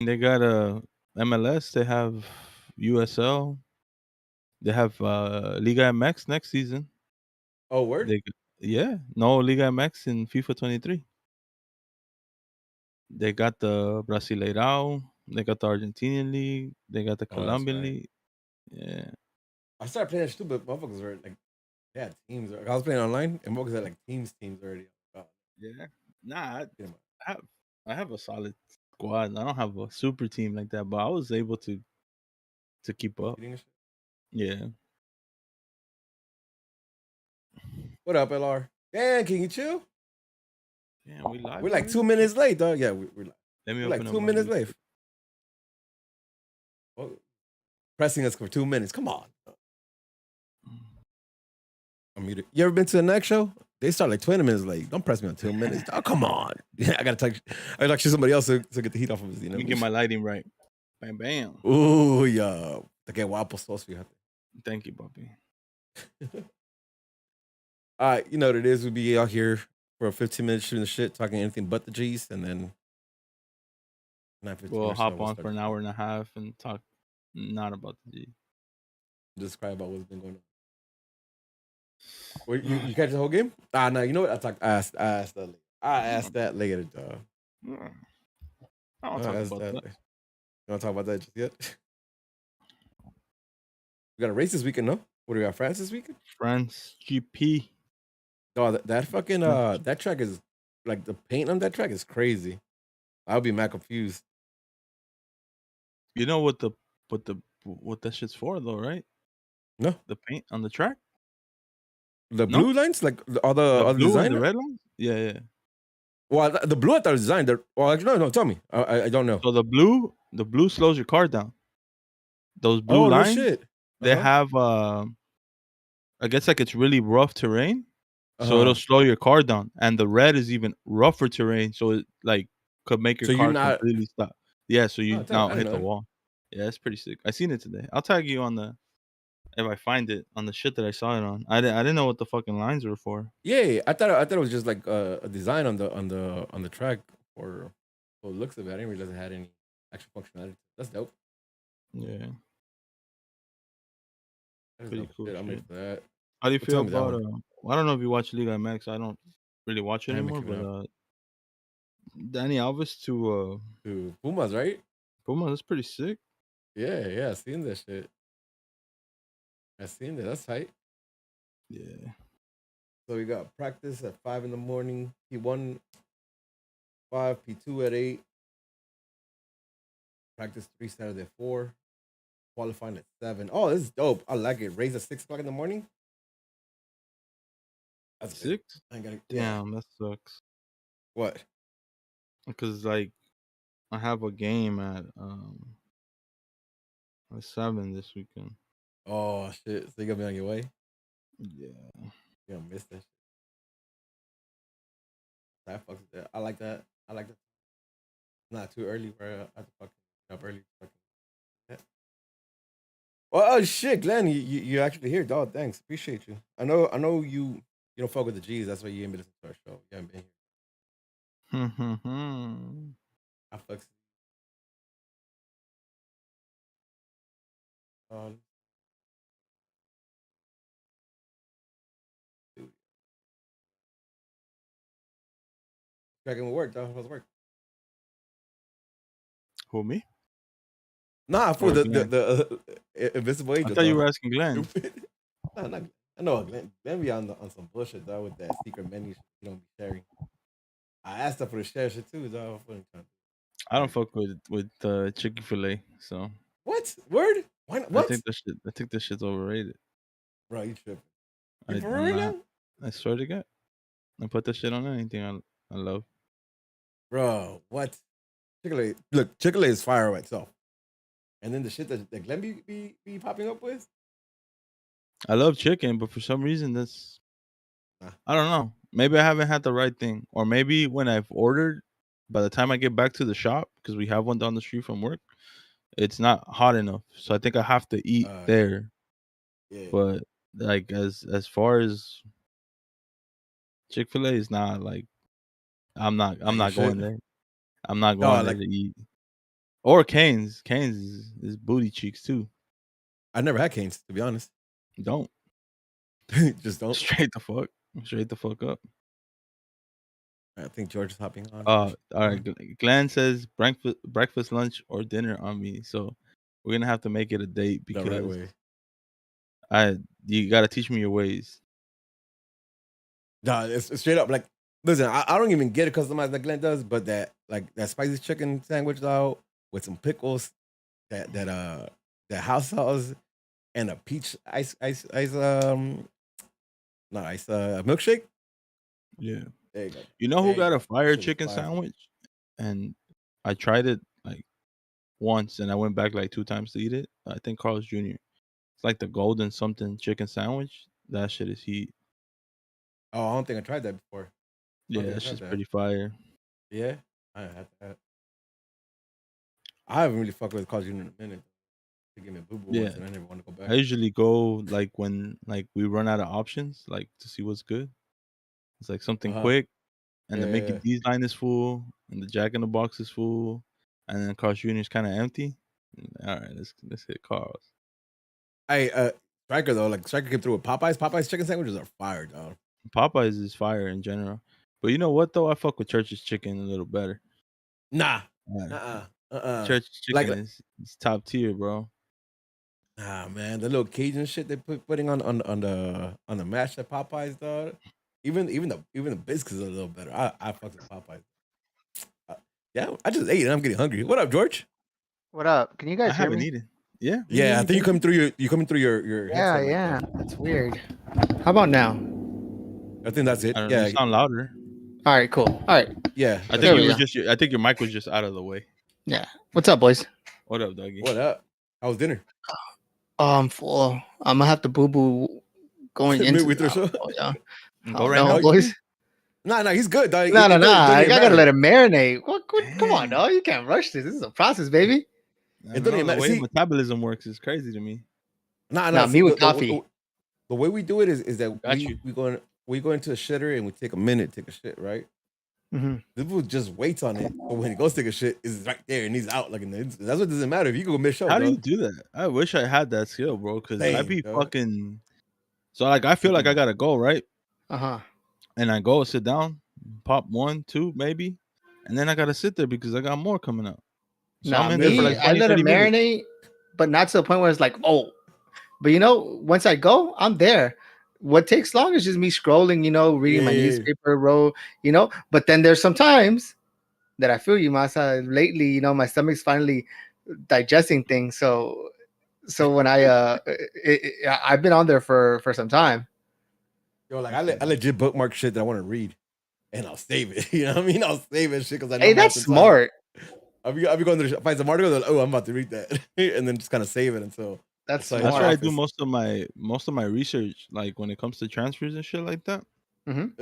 They got a MLS. They have USL. They have Liga MX next season. Oh, word? Yeah, no Liga MX in FIFA 23. They got the Brasileirão. They got the Argentinian league. They got the Oh, that's Colombian right. league. Yeah, I started playing that shit too, but motherfuckers were like, they had teams. I was playing online, and motherfuckers had like teams already. Oh, yeah. Nah, get 'em out. I have I have a solid squad. I don't have a super team like that, but I was able to keep up. Competing and shit. Yeah. What up, LR? Yeah, can you chill? Yeah, we live We're like already. 2 minutes late, dog. Yeah, Let me we're like open up 2 minutes my. late. Oh, pressing us for 2 minutes. Come on. I'm muted. You ever been to the next show? They start like 20 minutes late. Don't press me on 2 minutes. Oh, come on. Yeah, I gotta talk to somebody else to get the heat off of us. You Let me know. get my lighting right. Bam, bam. Ooh, yeah. Te guapo sos, fíjate. Thank you, Bobby. All right, you know what it is. We'll be out here for 15 minutes shooting the shit, talking anything but the G's, and then 9:15 We'll or so, hop we'll on start for an hour and a half and talk not about the G. describe about what's been going on. Wait, you catch the whole game? No. You know what? I asked that later, dog. I don't I talk asked about that. that. You want to talk about that just yet? We got a race this weekend, no? What do we got? France this weekend? France GP. Oh, that fucking that track is like the paint on that track is crazy. I'll be mad confused. You know what that shit's for though, right? No, The paint on the track? the No? blue lines, like The all the blue and the design. red lines? Yeah, yeah. Well, the blue I thought was designed. Well, actually, no. Tell me. I don't know. So the blue slows your car down. Those blue Oh no lines, shit. Uh they huh. have I guess like it's really rough terrain, Uh so it'll huh. slow your car down. And the red is even rougher terrain, so it like could make your So you're car not. completely stop. Yeah, so Oh, you tell me. now I didn't hit the know that. wall. Yeah, it's pretty sick. I seen it today. I'll tag you on the if I find it on the shit that I saw it on. I didn't know what the fucking lines were for. Yeah, I thought it was just like a design on the track for the looks of it. I didn't realize it had any actual functionality. That's dope. Yeah, That is pretty dope. cool Shit, I'm ready shit. for that. How do you Well, tell feel me that about one. I don't know if you watch Liga MX. I don't really watch it I haven't anymore, keeping but up Danny Alves to to Pumas, right? Puma, that's pretty sick. Yeah. I seen that shit. I seen that. That's tight. Yeah. So we got practice at 5 in the morning. P1 5, P2 at 8. Practice 3 Saturday at 4. Qualifying at 7. Oh, this is dope. I like it. Raise at 6 o'clock in the morning. That's good. 6? I ain't got it. Yeah. Damn, that sucks. What? Because like I have a game at 7 this weekend. Oh shit. So you gonna be on your way? Yeah. You gonna miss that shit. That fucks with that. I like that. I like that. Not too early where I have to fucking up early. Fucking yeah. Well, oh shit, Glenn, you actually here, dog. Thanks, appreciate you. I know you don't fuck with the G's. That's why you ain't been listening to our show. You haven't been here. I fucks. Um, dude, cracking with work, dog. How's work? Who, me? Nah, for Or the Glenn? invisible I angel, thought you dog. were asking Glenn. Nah, not, I know Glenn be on some bullshit, dog, with that secret menu shit he don't be sharing. I asked her for the share shit too, dog. What, I don't fuck with Chick-fil-A, so what? Word? Why not? I What? think that shit's overrated. Bro, you tripping. You I for I'm real not. now? I swear to God. I put that shit on anything I love. Bro, what? Chick-fil-A, look, Chick-fil-A is fire by itself. And then the shit that Glenn be popping up with? I love chicken, but for some reason that's Nah. I don't know. Maybe I haven't had the right thing, or maybe when I've ordered, by the time I get back to the shop, because we have one down the street from work, it's not hot enough. So I think I have to eat Yeah. there. Yeah. But like as far as Chick-fil-A is not like I'm Not your not going shit? there. I'm not No, going there like to eat. Or Canes. Canes is booty cheeks too. I never had Canes, to be honest. Don't. Just don't. Straight the fuck. Straight the fuck up. I think George is hopping on. All right. Glenn says breakfast, lunch, or dinner on me. So we're gonna have to make it a date The right because way. you gotta teach me your ways. Nah, it's straight up like, listen, I don't even get it customized like Glenn does, but that spicy chicken sandwich though with some pickles, that house sauce and a peach ice not ice milkshake. Yeah. There you go. You know There who you got a go. fire Shit is chicken fire. sandwich? And I tried it like once, and I went back like 2 times to eat it. I think Carl's Jr. It's like the golden something chicken sandwich. That shit is heat. Oh, I don't think I tried that before. I Yeah, don't think I that's tried just that. pretty fire. Yeah, I had that. I haven't really fucked with Carl Jr. in a minute. They gave me a boo boo Yeah. once, and I never want to go I back. usually go like when like we run out of options, like to see what's good. It's like something quick, and the Mickey Yeah. D's line is full, and the Jack in the Box is full, and then Carl's Jr. is kind of empty. All right, let's hit Carl's. Hey, Striker though, like Striker came through with Popeyes. Popeyes chicken sandwiches are fire, dog. Popeyes is fire in general, but you know what though? I fuck with Church's chicken a little better. Nah. Yeah. Church's chicken Like, is top tier, bro. nah, man, the little Cajun shit they putting on the mash at Popeyes, dog. Even the biscuits are a little better. I fuck with Popeyes. Yeah, I just ate and I'm getting hungry. What up, George? What up? Can you I guys hear haven't me? eaten. Yeah. Yeah, I think you coming through your Yeah, headset. yeah. That's weird. How about now? I think that's it. I don't know. Yeah, You sound louder. All right, cool. All right. yeah. I There think we go. I think your mic was just out of the way. Yeah. What's up, boys? What up, doggy? What up? How was dinner? Oh, I'm full. I'm gonna have to boo boo going into Midway through the show? oh, yeah. Go Oh, right no, now. boys. Nah, he's good, dog. No, It don't I even gotta matter. let it marinate. What? Come on, Damn. dog. You can't rush this. This is a process, baby. I It don't don't know, even the matter. way See- metabolism works is crazy to me. Nah, me with coffee. The way we do it is that Got you. we go into a shitter and we take a minute, take a shit, right? Mhm. People just waits on it, but when he goes to take a shit, it's right there and he's out. Like that's what doesn't matter if you can go miss show. How do dog. you do that? I wish I had that skill, bro. Because I Same, be dog. fucking. So like, I feel like I gotta go right, Uh-huh. and I go sit down, pop 1, 2, maybe, and then I gotta sit there because I got more coming up. So Nah, I'm in there for me, like I 20, let it 30 minutes. marinate, but not to the point where it's like, oh. But once I go, I'm there. What takes long is just me scrolling, reading my newspaper, But then there's some times that I feel you, Masa. Lately, my stomach's finally digesting things. So when I've been on there for some time. Yo, like I legit bookmark shit that I want to read, and I'll save it. You know what I mean? I'll save it shit because I know. Hey, that's smart. I'll be going to find some article. Like, oh, I'm about to read that, and then just kind of save it until. That's That's where I do most of my research. Like when it comes to transfers and shit like that. Mm-hmm.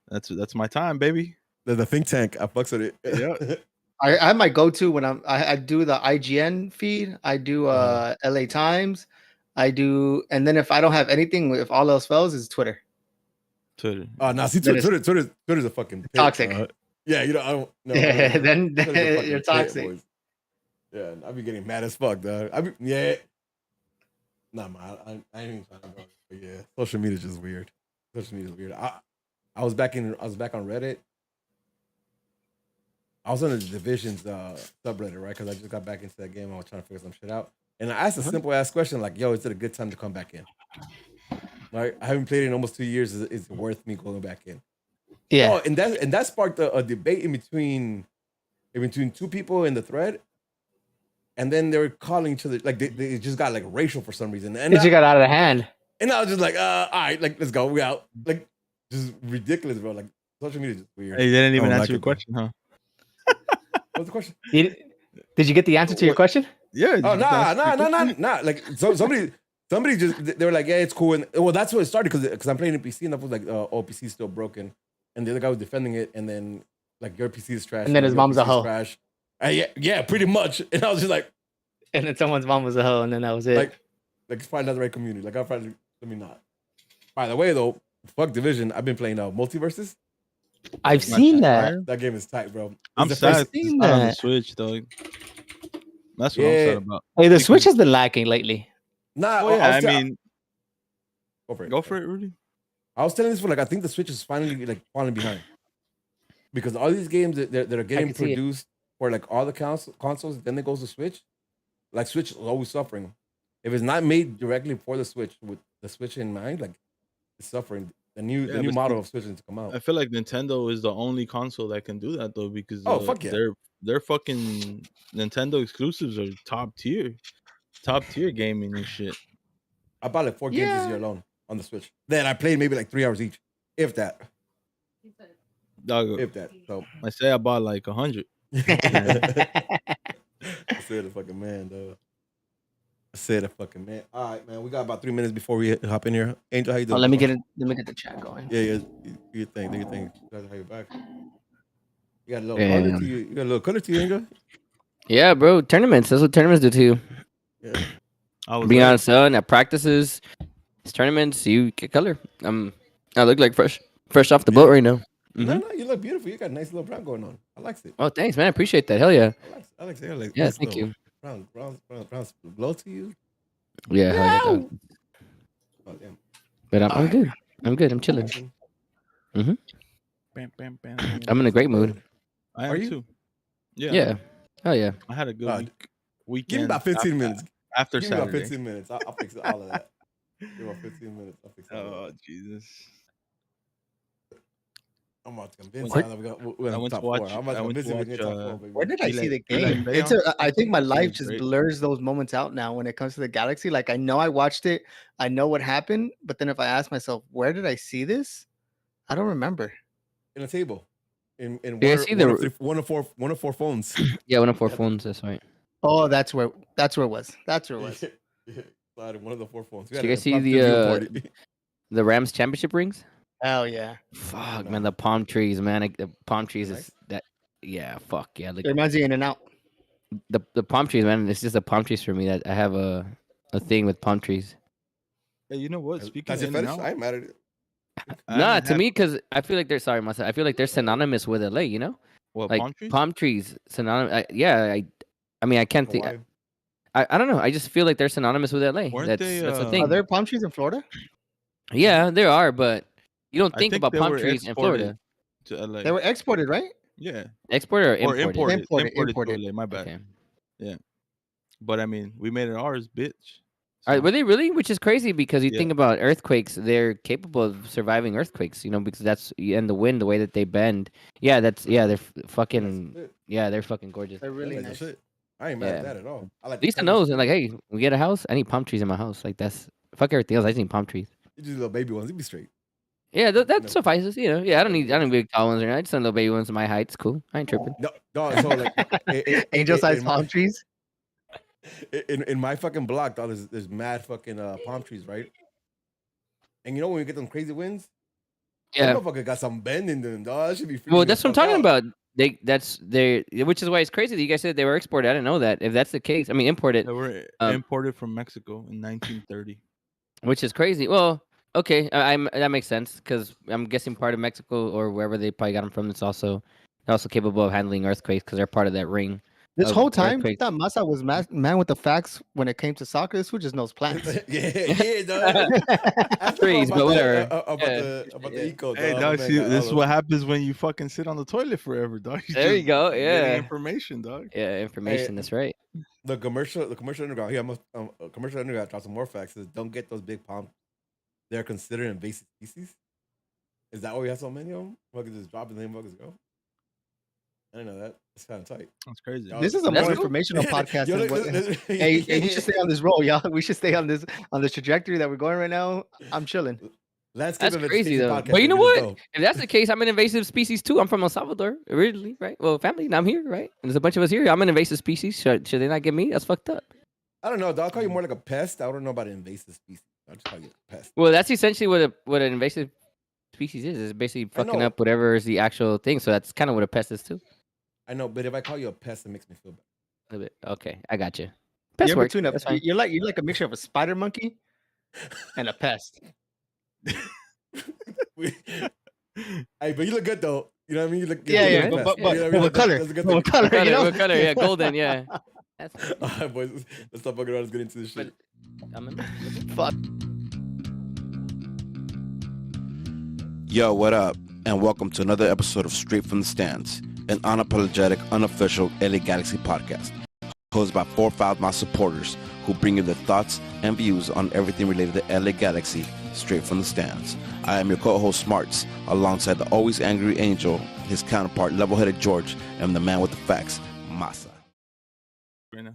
That's my time, baby. The think tank. I fucks with it. Yeah. I have my go-to when I do the IGN feed. I do LA Times. I do, and then if I don't have anything, if all else fails, is Twitter. Twitter. Oh, no, see, Twitter's a fucking pit, toxic. Yeah, I don't know. Yeah, then you're toxic. Yeah, I'll be getting mad as fuck, dog. Nah, man, I ain't even trying to go. But yeah, social media is just weird. Social media is weird. I was back on Reddit. I was on the Divisions subreddit, right? Because I just got back into that game. I was trying to figure some shit out, and I asked a simple ass question like, "Yo, is it a good time to come back in?" Right? I haven't played it in almost 2 years. Is it worth me going back in? Yeah. Oh, and that sparked a debate in between two people in the thread. And then they were calling each other like they just got like racial for some reason. And it just got out of hand. And I was just like, all right, like let's go. We out. Like just ridiculous, bro. Like social media is just weird. Hey, you didn't even answer your question, huh? What's the question? Did you get the answer to your question? Yeah. Oh, nah. Like somebody just they were like, yeah, it's cool. And well, that's what it started because I'm playing a PC and I was like, oh, PC is still broken. And the other guy was defending it, and then like your PC is trash. And then his mom's a hoe. Trash. Yeah, pretty much. And I was just like, and then someone's mom was a hoe, and then that was it. Like it's probably not the right community. Like I'll probably let me not. By the way, though, fuck Division. I've been playing Multiverses. I've seen that. That game is tight, bro. I'm sad. It's not on the Switch, though. That's what I'm sad about. Hey, the Because- Switch has been lacking lately. Nah, Oh yeah, I mean, go for it. go for it, Rudy. I was telling this for like I think the Switch is finally like falling behind because all these games that are getting can see it. produced for like all the consoles, then it goes to Switch. Like Switch is always suffering. If it's not made directly for the Switch with the Switch in mind, like it's suffering. The new but model see, of Switch needs to come out. I feel like Nintendo is the only console that can do that though, because Fuck yeah. their fucking Nintendo exclusives are top tier gaming and shit. I bought like 4 games this year alone on the Switch. Then I played maybe like 3 hours each, if that. Dog, If that. So I say I bought like 100. I said a fucking man, though. I said a fucking man. All right, man. We got about 3 minutes before we hop in here. Angel, how you doing? Let me get the chat going. Yeah. Do your thing. Glad to have you back. You got a little color to you. You got a little color to you, Angel. Yeah, bro. Tournaments. That's what tournaments do to you. Yeah. Being on sun at practices, it's tournaments. You get color. I look like fresh off the boat right now. No, you look beautiful. You got a nice little brown going on. I like it. Oh, thanks, man. I appreciate that. Hell yeah. I like it. Yeah, nice thank little you. Brown glow to you. Yeah, hell yeah. Dog. Oh, damn. But I'm good. I'm good. I'm chilling. Bam, bam, bam. I'm in a great mood. I am Are you? too. Yeah. Yeah. Hell yeah. I had a good weekend. Give me about 15 minutes. After Give me Saturday. about 15 minutes. I'll fix all of that. Give me about 15 minutes. I'll fix all of Oh that. Jesus! I'm about to convince What? you that I went to watch. I'm about to convince you we're going to top 4, baby. Where did I see the Eli game? Leon? I think my life was just great. blurs those moments out now when it comes to the Galaxy. Like I know I watched it, I know what happened, but then if I ask myself, where did I see this? I don't remember. In a table. In Yeah, I one, see one, of three, one of four phones. Yeah, 104 phones. That's right. Oh, that's where it was. That's where it was. Slide in one of the 4 phones. Did you guys see the Rams championship rings? Hell yeah. Fuck, No. man. The palm trees, man. The palm trees Nice. is that. Yeah, fuck yeah. Like It reminds me In and Out. the palm trees, man. It's just the palm trees for me. That I have a thing with palm trees. Hey, you know what? Speaking That's of your In and fetish? Out, I ain't mad at it. Nah, to me, because I feel like they're sorry, myself. I feel like they're synonymous with LA. You know, what like palm trees? synonymous. I mean, I can't think. Hawaii. I don't know. I just feel like they're synonymous with LA. Weren't That's they, the Are thing. there palm trees in Florida? Yeah, there are, but you don't I think think about they palm were trees in Florida. to LA. They were exported, right? Yeah, Exported or or imported? Imported. to LA. My bad. Okay. But I mean, we made it ours, bitch. Were they really? Which is crazy because you Yeah. think about earthquakes, they're capable of surviving earthquakes, you know, because that's and the wind, the way that they bend. Yeah, they're fucking they're fucking gorgeous. They're really That's nice. shit. I ain't mad Yeah. at that at all. I like Lisa the knows, colors. and like, hey, we get a house. I need palm trees in my house. Like that's fuck everything else. I just need palm trees. You just little baby ones. You be straight. Yeah, that No. suffices. You know. Yeah, I don't need big tall ones or anything. I just need little baby ones in my height. It's cool. I ain't tripping. No, so like Angel-sized in palm trees. in my fucking block, dog, there's mad fucking palm trees, right? And you know when we get them crazy winds, Yeah. that motherfucker got some bend in them, dog. That should be freaking Well, the that's what I'm fuck talking out. about. Which is why it's crazy that you guys said they were exported. I didn't know that. If that's the case, I mean imported, They were imported from Mexico in 1930. which is crazy. Well, okay, that makes sense because I'm guessing part of Mexico or wherever they probably got them from. They're also capable of handling earthquakes because they're part of that ring. This of whole time, earthquakes. that Masa was man with the facts when it came to soccer. This fool just knows plants. yeah, dog. Ask Trees, about but the- whatever. About Yeah. the eco. Hey, dog. dog, My see, man got this is all what of- happens when you fucking sit on the toilet forever, dog. You're There you just go, getting yeah. information, dog. Yeah, information. That's right. The commercial underground. Here, commercial underground. Drop some more facts. Says, don't get those big palms. They're considered invasive species. Is that why we have so many of them? Fucking just dropping them fuckers go. I didn't know that. It's kind of tight. That's crazy. This is a That's more cool. informational podcast. Yo, Than what, hey, we should stay on this roll, y'all. We should stay on this trajectory that we're going right now. I'm chilling. Landscape That's crazy Investigation though. Podcast, But you know baby, let's what? go. If that's the case, I'm an invasive species too. I'm from El Salvador originally, right? Well, family, and I'm here, right? And there's a bunch of us here. I'm an invasive species. Should they not get me? That's fucked up. I don't know, dog. I'll call you more like a pest. I don't know about an invasive species. I'll just call you a pest. Well, that's essentially what an invasive species is. It's basically fucking know. up whatever is the actual thing. So that's kind of what a pest is too. I know, but if I call you a pest, it makes me feel bad. A little bit. Okay, I got you. Pest You're works. between That's fine. you're like a mixture of a spider monkey and a pest. Hey, but you look good though. You know what I mean? You look good. Yeah, You yeah, look but- like a but pest. You know what I mean? what color? That's a good What thing. color? What You know? color? What color? Yeah, golden. Yeah. That's All right, boys. Let's stop fucking around. Let's get into this shit. Fuck. Yo, what up? And welcome to another episode of Straight from the Stands, an unapologetic, unofficial LA Galaxy podcast, hosted by 4 my supporters who bring you their thoughts and views on everything related to LA Galaxy, straight from the stands. I am your co-host Smarts, alongside the always angry Angel, his counterpart Level-Headed George, and the man with the facts, Masa. Right now.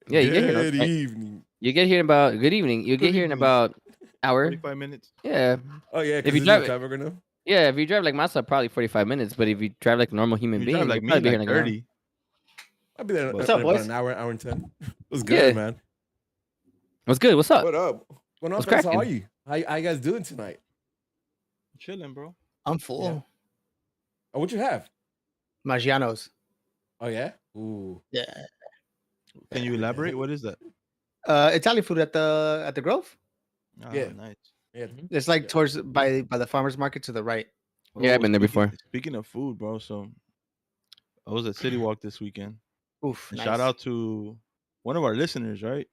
Yeah, you get here. Good evening. You get here in about good evening. You get here in evening. about hour. 45 minutes. Yeah, Oh yeah, If because you there's drive no it- traffic right now. yeah. If you drive like Masa, probably 45 minutes. But if you drive like a normal human You being, drive like you'll me, probably be like here in like an hour. 30. I'll be there What's in up, about boys? an hour and 10. What's good, Yeah. man? What's good? What's up? What up? What's What's up, How are cracking? you? How you guys doing tonight? Chilling, bro. I'm full. Yeah. Oh, what you have? Maggiano's. Oh yeah. Ooh. Yeah. Can you elaborate? What is that? Italian food at the Grove. Ah, Yeah. nice. Yeah. It's like Yeah. towards by the farmers market to the right. Yeah, I've been there before. Speaking of food, bro, so I was at City Walk this weekend. Oof. And Nice. shout out to one of our listeners, right?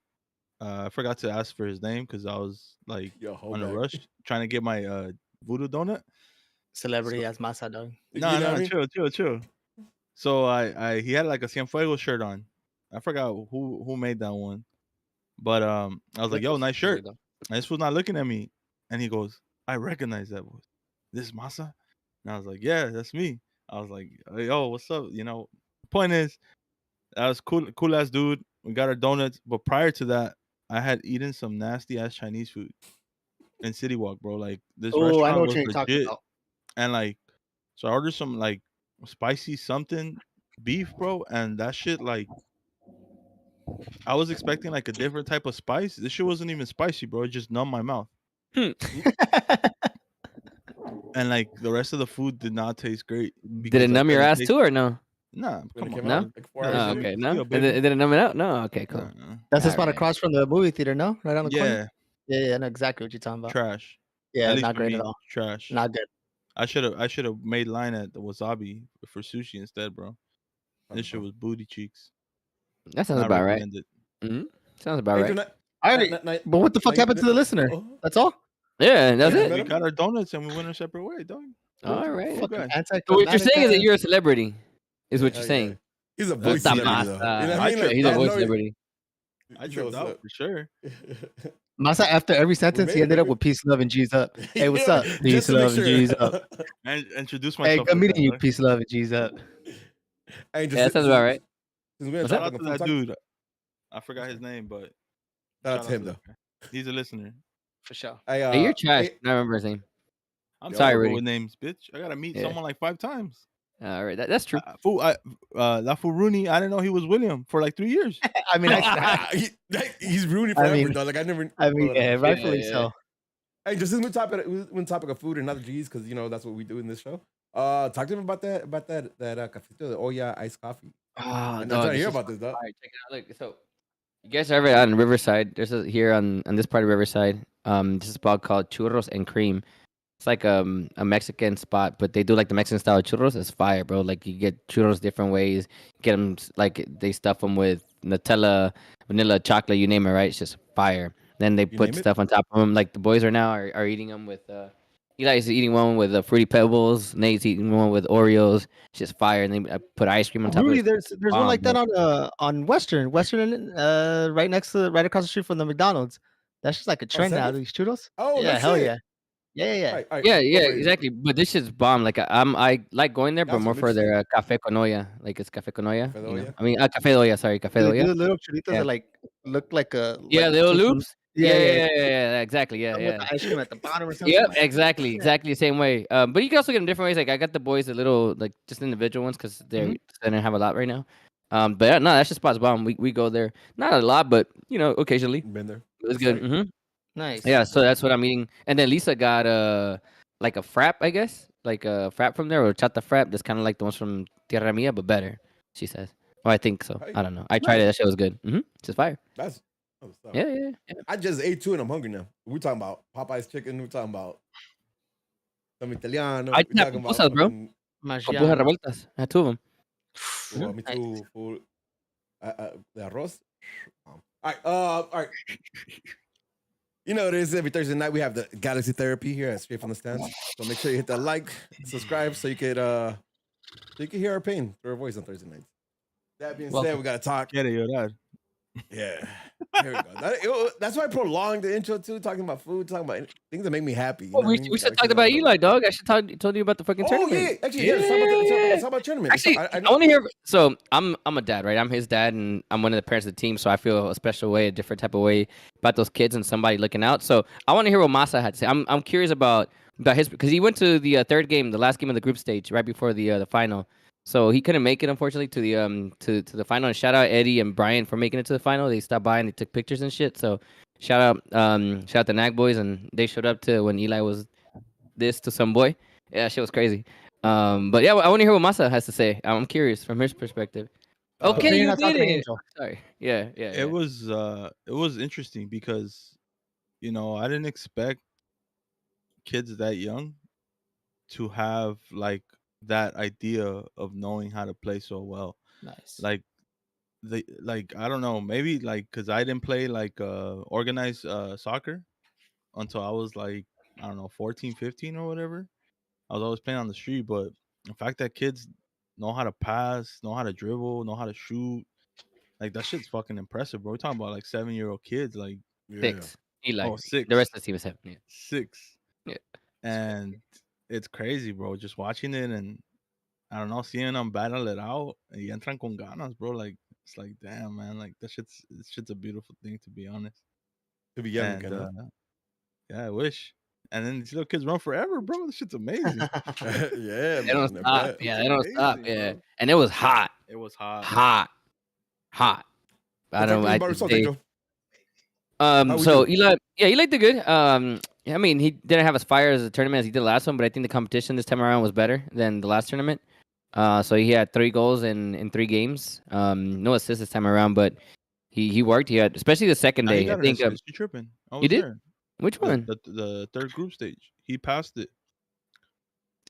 I forgot to ask for his name because I was like Yo, hold on a back. rush trying to get my voodoo donut. Celebrity as Masa dog. You No, know what I mean? chill. So I he had like a Cienfuegos shirt on. I forgot who made that one. But I was like, yo, nice shirt. And this was not looking at me. And he goes, I recognize that voice. This is Masa? And I was like, yeah, that's me. I was like, hey, yo, what's up? You know, point is, that was cool ass dude. We got our donuts. But prior to that, I had eaten some nasty ass Chinese food in City Walk, bro. Like this Oh, I know restaurant what was you're talking legit. about. And like, so I ordered some like spicy something beef, bro. And that shit, like, I was expecting like a different type of spice. This shit wasn't even spicy, bro. It just numbed my mouth. And like the rest of the food did not taste great. Did because it I numb your couldn't ass taste- too or no? Nah, When it come came on. No? out, like 4 hours Oh, later? okay, Still, no. Did baby. it numb it out? No. Okay, cool. That's the All spot right. across from the movie theater, no? Right on the corner. Yeah, Yeah, I know exactly what you're talking about. trash. Yeah, At least not for great me, at all. trash. Not good. I should have made line at the wasabi for sushi instead, bro. This shit was booty cheeks. That sounds Not about right. recommended. Sounds about Hey, right. tonight- I already, night- but what the fuck night- happened to the listener? Oh. That's all. Yeah, that's Yeah, it. man. We got our donuts and we went our separate way, dog. All right. Fuck Fucking that. So what you're saying is that anticlimactic. you're a celebrity. Is what Yeah, you're yeah. saying. He's a That's voice the celebrity, though. You know Masa. what I I mean? tripped. Like, He's a I voice know he- celebrity. I Yo, tripped what's out up? for sure. Masa, after every sentence, made he it, ended up baby. with peace, love, and G's up. Hey, what's Yeah, up? just Peace, to make love, and sure. G's up. And introduce Hey, myself. good like meeting that, you. dog. Peace, love, and G's up. Hey, just Yeah, that sounds about right. Since we're on What's that? Shout out topic to of that food, dude. I forgot his name, but shout out to him, that though. guy. He's a listener. For sure. Hey, you're trash. hey, I remember his name. I'm Yo. sorry Rudy. with names, bitch. I gotta meet Yeah. someone like 5 times. All right, that's true. That fool Rooney, I didn't know he was William for like 3 years. I mean, he's ruining I forever, mean- dog. Like I never. I mean, hold on. yeah, rightfully yeah. so. Hey, just since we're topic of food and other G's, because you know that's what we do in this show. Talk to him about that cafecito, the Oya iced coffee. Oh, I'm trying to hear about this, dog. All right, check it out. Look, so you guys are ever out in Riverside? There's a here on this part of Riverside. This is a spot called Churros and Cream. It's like a Mexican spot, but they do like the Mexican style churros. It's fire, bro. Like you get churros different ways. Get them like they stuff them with Nutella, vanilla, chocolate, you name it, right? It's just fire. Then they put name it? stuff on top of them. Like the boys are eating them with. Eli's eating one with Fruity Pebbles. Nate's eating one with Oreos. It's just fire. And they put ice cream on top Rudy, of it. there's one like that on Western, right across the street from the McDonald's. That's just like a trend now. Second? These churros. Oh, Yeah, no hell shit. yeah. Yeah. All right, Yeah, go for it. exactly. But this shit's bomb. Like I like going there, but That's more what for makes their Café con Olla. Like it's Café con Olla. Café You know? Olla? I mean, Café Olla. Sorry, Café Do they do Olla. the little churritos Yeah. that like look like a Yeah, like little came from- loops. Yeah, exactly. Yeah, with yeah. the ice cream at the bottom or something. Yep, exactly the same way. But you can also get them different ways. Like I got the boys a little like just individual ones because they don't have a lot right now. But yeah, no, that's just spot's bomb. We go there, not a lot, but you know, occasionally. Been there. It's That's good. right. Nice. Yeah, so that's what I'm eating. And then Lisa got like a frap, I guess, like a frap from there or chata frap. That's kind of like the ones from Tierra Mia, but better. She says. Well, I think so. Hey, I don't know. I tried it. That shit was good. It's just fire. That's what's up. Yeah. I just ate 2 and I'm hungry now. We're talking about Popeye's chicken. We're talking about some Italiano. I We're have talking pupusas, bro. fucking- Con pujas revueltas. I had 2 of them. well, me too. Fool. The arroz. All right. All right. You know what it is. Every Thursday night we have the Galaxy Therapy here at Straight from the Stands. So make sure you hit that like, subscribe, so you could hear our pain through our voice on Thursday nights. That being said, we gotta talk. Quiere llorar. Yeah. Here we go. That's why I prolonged the intro too, talking about food, talking about things that make me happy. You know we should talk about Eli, dog. I should told you about the fucking tournament. Yeah, actually, let's talk about tournament. Actually, I want to hear. So I'm a dad, right? I'm his dad, and I'm one of the parents of the team. So I feel a special way, a different type of way about those kids and somebody looking out. So I want to hear what Masa had to say. I'm curious about his, because he went to the third game, the last game of the group stage, right before the final. So he couldn't make it, unfortunately, to the to the final. And shout out Eddie and Brian for making it to the final. They stopped by and they took pictures and shit. So shout out the Nag boys, and they showed up to when Eli was this to some boy. Yeah, shit was crazy. But yeah, I want to hear what Masa has to say. I'm curious from his perspective. Okay, you did it. Sorry. Yeah. It was interesting because, you know, I didn't expect kids that young to have like that idea of knowing how to play so well. Nice. Like I don't know, maybe like because I didn't play like organized soccer until I was like, I don't know, 14, 15 or whatever. I was always playing on the street, but the fact that kids know how to pass, know how to dribble, know how to shoot, like that shit's fucking impressive, bro. We're talking about like 7-year-old kids, like 6. Eli. oh, 6. The rest of the team is 7. Yeah. 6. Yeah. And it's crazy, bro. Just watching it and I don't know, seeing them battle it out y entran con ganas, bro. Like it's like, damn, man, like this shit's a beautiful thing, to be honest. To be young And again, yeah, I wish. And then these little kids run forever, bro. This shit's amazing. Yeah, They don't stop. Yeah, they don't stop. amazing, Yeah. bro. And it was hot. It was hot. Hot. I don't know. I just say, How we so do? Eli did good. I mean, he didn't have as fire as the tournament as he did last one, but I think the competition this time around was better than the last tournament. So he had 3 goals in 3 games. No assists this time around, but he worked. He had, especially the second Nah, he day. I got an think assist. You tripping? I was you did? there. Which one? The third group stage. He passed it.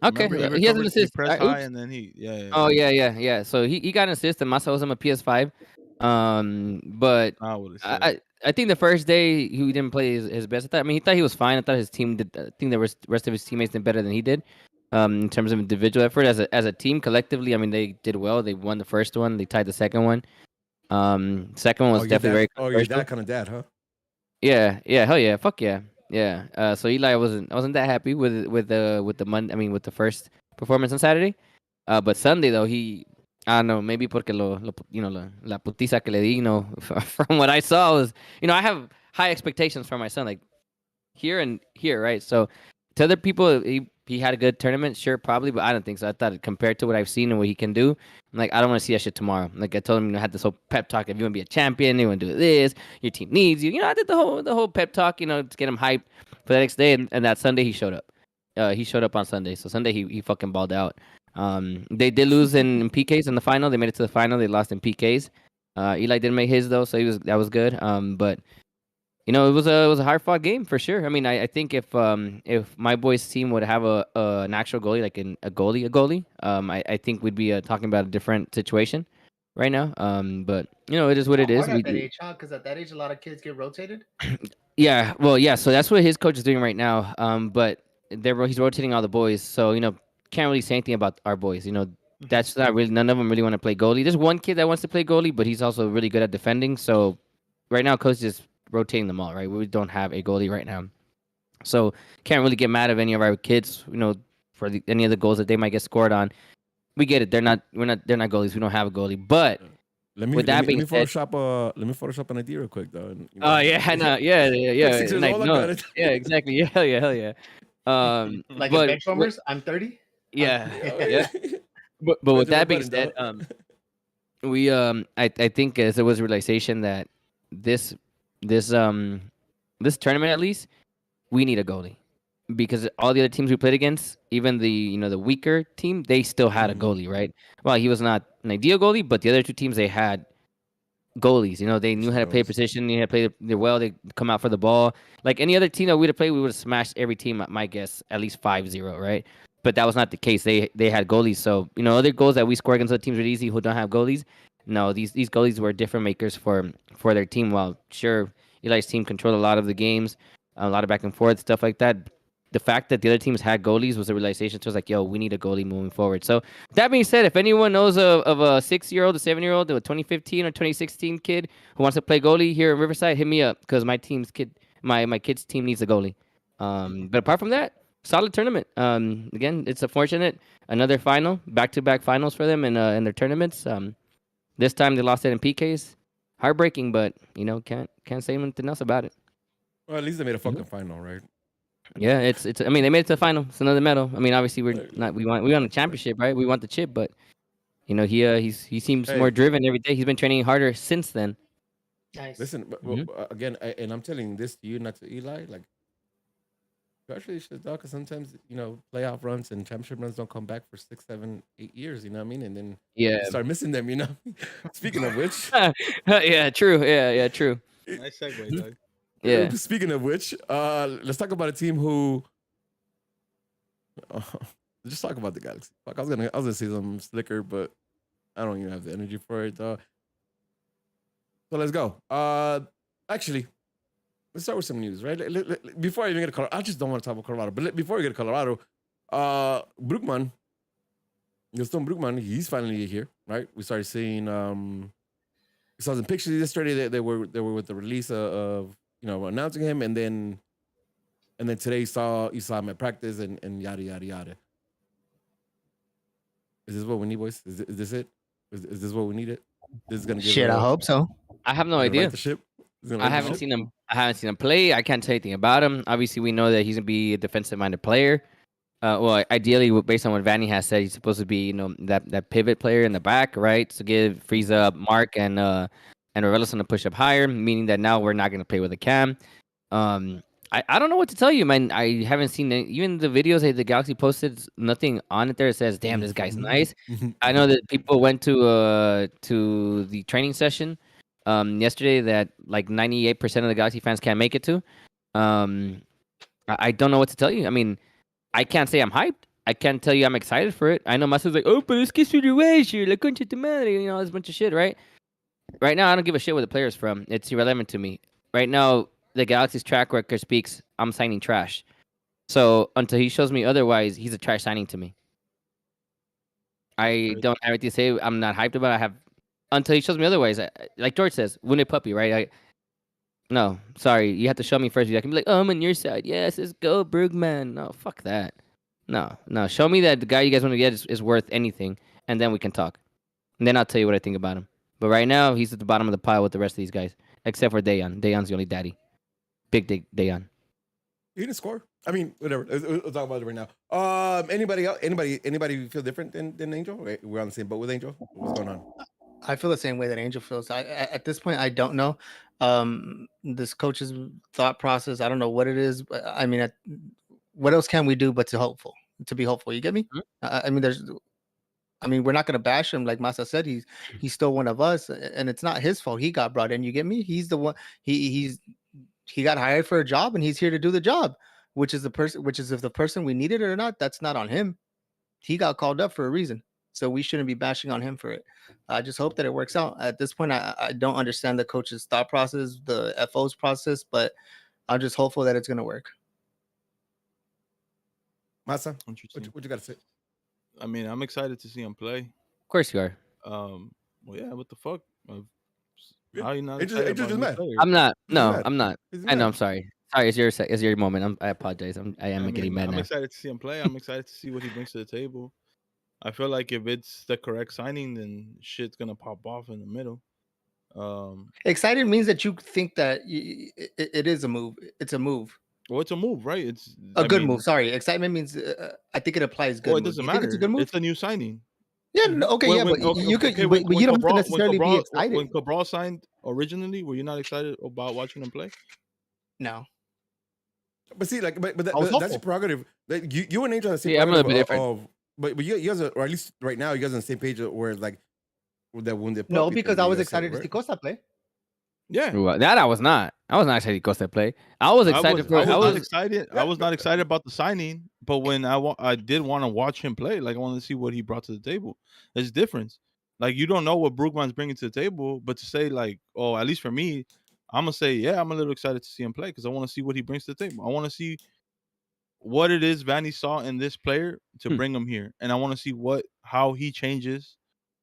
Okay, Remember, he has an recovered, assist. pressed Oops. high, and then yeah. Oh yeah. So he got an assist, and Masa was him a PS5. But I would have said. I think the first day he didn't play his best. I mean, he thought he was fine. I thought his team did. I think the rest of his teammates did better than he did. In terms of individual effort, as a team collectively, I mean, they did well. They won the first one. They tied the second one. Second one was definitely very. Oh, you're that kind of dad, huh? Yeah, hell yeah, fuck yeah. So Eli wasn't that happy with the Monday. I mean, with the first performance on Saturday. But Sunday though, I don't know, maybe porque la putiza que le di, from what I saw was, I have high expectations for my son, like here and here, right? So to other people, he had a good tournament, sure, probably, but I don't think so. I thought compared to what I've seen and what he can do, I'm like, I don't want to see that shit tomorrow. Like I told him, I had this whole pep talk. If you want to be a champion, you want to do this, your team needs you. I did the whole pep talk, to get him hyped for the next day. And that Sunday he showed up. He showed up on Sunday. So Sunday he fucking balled out. They did lose in PKs in the final. They made it to the final. They lost in PKs. Eli didn't make his though, so that was good. But it was a hard fought game for sure. I mean, I think if my boys' team would have an actual goalie, like a goalie, I think we'd be talking about a different situation right now. But it is what it is. At that age, because at that age, a lot of kids get rotated. Yeah, well, yeah. So that's what his coach is doing right now. But he's rotating all the boys. So can't really say anything about our boys. That's not really, none of them really want to play goalie. There's one kid that wants to play goalie, but he's also really good at defending. So right now, coach is rotating them all, right? We don't have a goalie right now. So can't really get mad at any of our kids, for any of the goals that they might get scored on. We get it. They're not goalies. We don't have a goalie. But let me Photoshop an idea real quick though. Oh yeah, I know. Yeah. Yeah, exactly. Yeah, hell yeah. Like but, Benchwarmers, I'm 30. Yeah. But with that being said, we I think there was a realization that this tournament, at least, we need a goalie, because all the other teams we played against, even the the weaker team, they still had a goalie, right? Well, he was not an ideal goalie, but the other two teams, they had goalies. They knew how to play position, knew how to play well. They come out for the ball. Like any other team that we'd have played, we would have smashed every team, my guess, at least 5-0, right? But that was not the case. They had goalies. So, other goals that we score against other teams are easy who don't have goalies. No, these goalies were different makers for their team. While sure, Eli's team controlled a lot of the games, a lot of back and forth stuff like that. The fact that the other teams had goalies was a realization. So it was like, yo, we need a goalie moving forward. So that being said, if anyone knows of a 6-year-old, a 7-year-old, a 2015 or 2016 kid who wants to play goalie here in Riverside, hit me up because my kid's team needs a goalie. But apart from that, solid tournament. Again, it's unfortunate. Another final, back-to-back finals for them in their tournaments. This time they lost it in PKs. Heartbreaking, but can't say anything else about it. Well, at least they made a fucking final, right? Yeah, it's. I mean, they made it to the final. It's another medal. I mean, obviously we're not. We want a championship, right? We want the chip, but he seems more driven every day. He's been training harder since then. Nice. Listen, but, again, and I'm telling this to you, not to Eli. Like, congratulations, dog. Because sometimes playoff runs and championship runs don't come back for 6, 7, 8 years. You know what I mean? And then you start missing them. Speaking of which, yeah, true. Yeah, true. Nice segue, dog. Yeah. Speaking of which, let's talk about a team who. Just talk about the Galaxy. Fuck, I was gonna say something slicker, but I don't even have the energy for it, dog. So let's go. Actually, let's start with some news, right? Before I even get to Colorado, I just don't want to talk about Colorado. But before we get to Colorado, Brookman, Gaston Brookman, he's finally here, right? We started seeing. We saw some pictures yesterday. They were with the release of announcing him, and then today you saw him at practice and yada yada yada. Is this what we need, boys? Is this it? Is this what we needed? This is gonna give Shit, I hope so. I have no idea. The ship? I haven't seen him. I haven't seen him play. I can't tell anything about him. Obviously, we know that he's gonna be a defensive-minded player. Well, ideally, based on what Vanny has said, he's supposed to be, that pivot player in the back, right? To give Frieza, Mark, and Revelison to push up higher, meaning that now we're not gonna play with a cam. I don't know what to tell you, man. I haven't seen even the videos that the Galaxy posted. Nothing on it there that says, "Damn, this guy's nice." I know that people went to the training session yesterday that like 98% of the Galaxy fans can't make it to. I don't know what to tell you. I mean, I can't say I'm hyped. I can't tell you I'm excited for it. I know Master's like, oh, but es que su you're la concha de madre, this bunch of shit, right? Right now, I don't give a shit where the player's from. It's irrelevant to me. Right now, the Galaxy's track record speaks. I'm signing trash. So until he shows me otherwise, he's a trash signing to me. I don't have anything to say. I'm not hyped about it. Until he shows me otherwise. Like George says, wounded puppy, right? No, sorry. You have to show me first. I can be like, oh, I'm on your side. Yes, let's go, Bergman. No, fuck that. No. Show me that the guy you guys want to get is worth anything, and then we can talk. And then I'll tell you what I think about him. But right now, he's at the bottom of the pile with the rest of these guys, except for Dayan. Dayan's the only daddy. Big Dayan. He didn't score. I mean, whatever. We'll talk about it right now. Anybody else? Anybody feel different than Angel? We're on the same boat with Angel. What's going on? I feel the same way that Angel feels. At this point, I don't know. This coach's thought process. I don't know what it is. But I mean, what else can we do but to be hopeful? You get me? Mm-hmm. I mean, we're not going to bash him. Like Masa said, he's still one of us, and it's not his fault. He got brought in. You get me? He's the one. He got hired for a job, and he's here to do the job. Which is if the person we needed it or not, that's not on him. He got called up for a reason, so we shouldn't be bashing on him for it. I just hope that it works out. At this point, I don't understand the coach's thought process, the FO's process, but I'm just hopeful that it's going to work. Masa, what you got to say? I mean, I'm excited to see him play. Of course you are. Well, yeah. What the fuck? Yeah. How are you not? Angel just mad. I'm not. No, mad. I'm not. I know. I'm sorry. Sorry, it's your moment. I apologize. I am getting mad now. I'm excited to see him play. I'm excited to see what he brings to the table. I feel like if it's the correct signing, then shit's gonna pop off in the middle. Excited means that you think that it is a move. It's a move. Well, it's a move, right? It's a good move. Sorry, excitement means I think it applies good. Well, it doesn't matter. It's a good move. It's a new signing. Yeah. Okay. But you don't have to necessarily be excited. When Cabral signed originally, were you not excited about watching him play? No. But see, but that's a prerogative. That you and Angel are the same. Yeah, I'm a little bit different. But you guys are, or at least right now, you guys are on the same page where like with that wounded. No, because I was excited to see Costa play. Yeah, well, that I was not. I was not excited to Costa play. I was excited I was excited. I was not excited about the signing, but when I did want to watch him play, like I wanted to see what he brought to the table. There's a difference. Like, you don't know what Brugman's bringing to the table, but to say like, oh, at least for me, I'm gonna say, yeah, I'm a little excited to see him play because I want to see what he brings to the table. I want to see what it is Vanny saw in this player to bring him here, and I want to see how he changes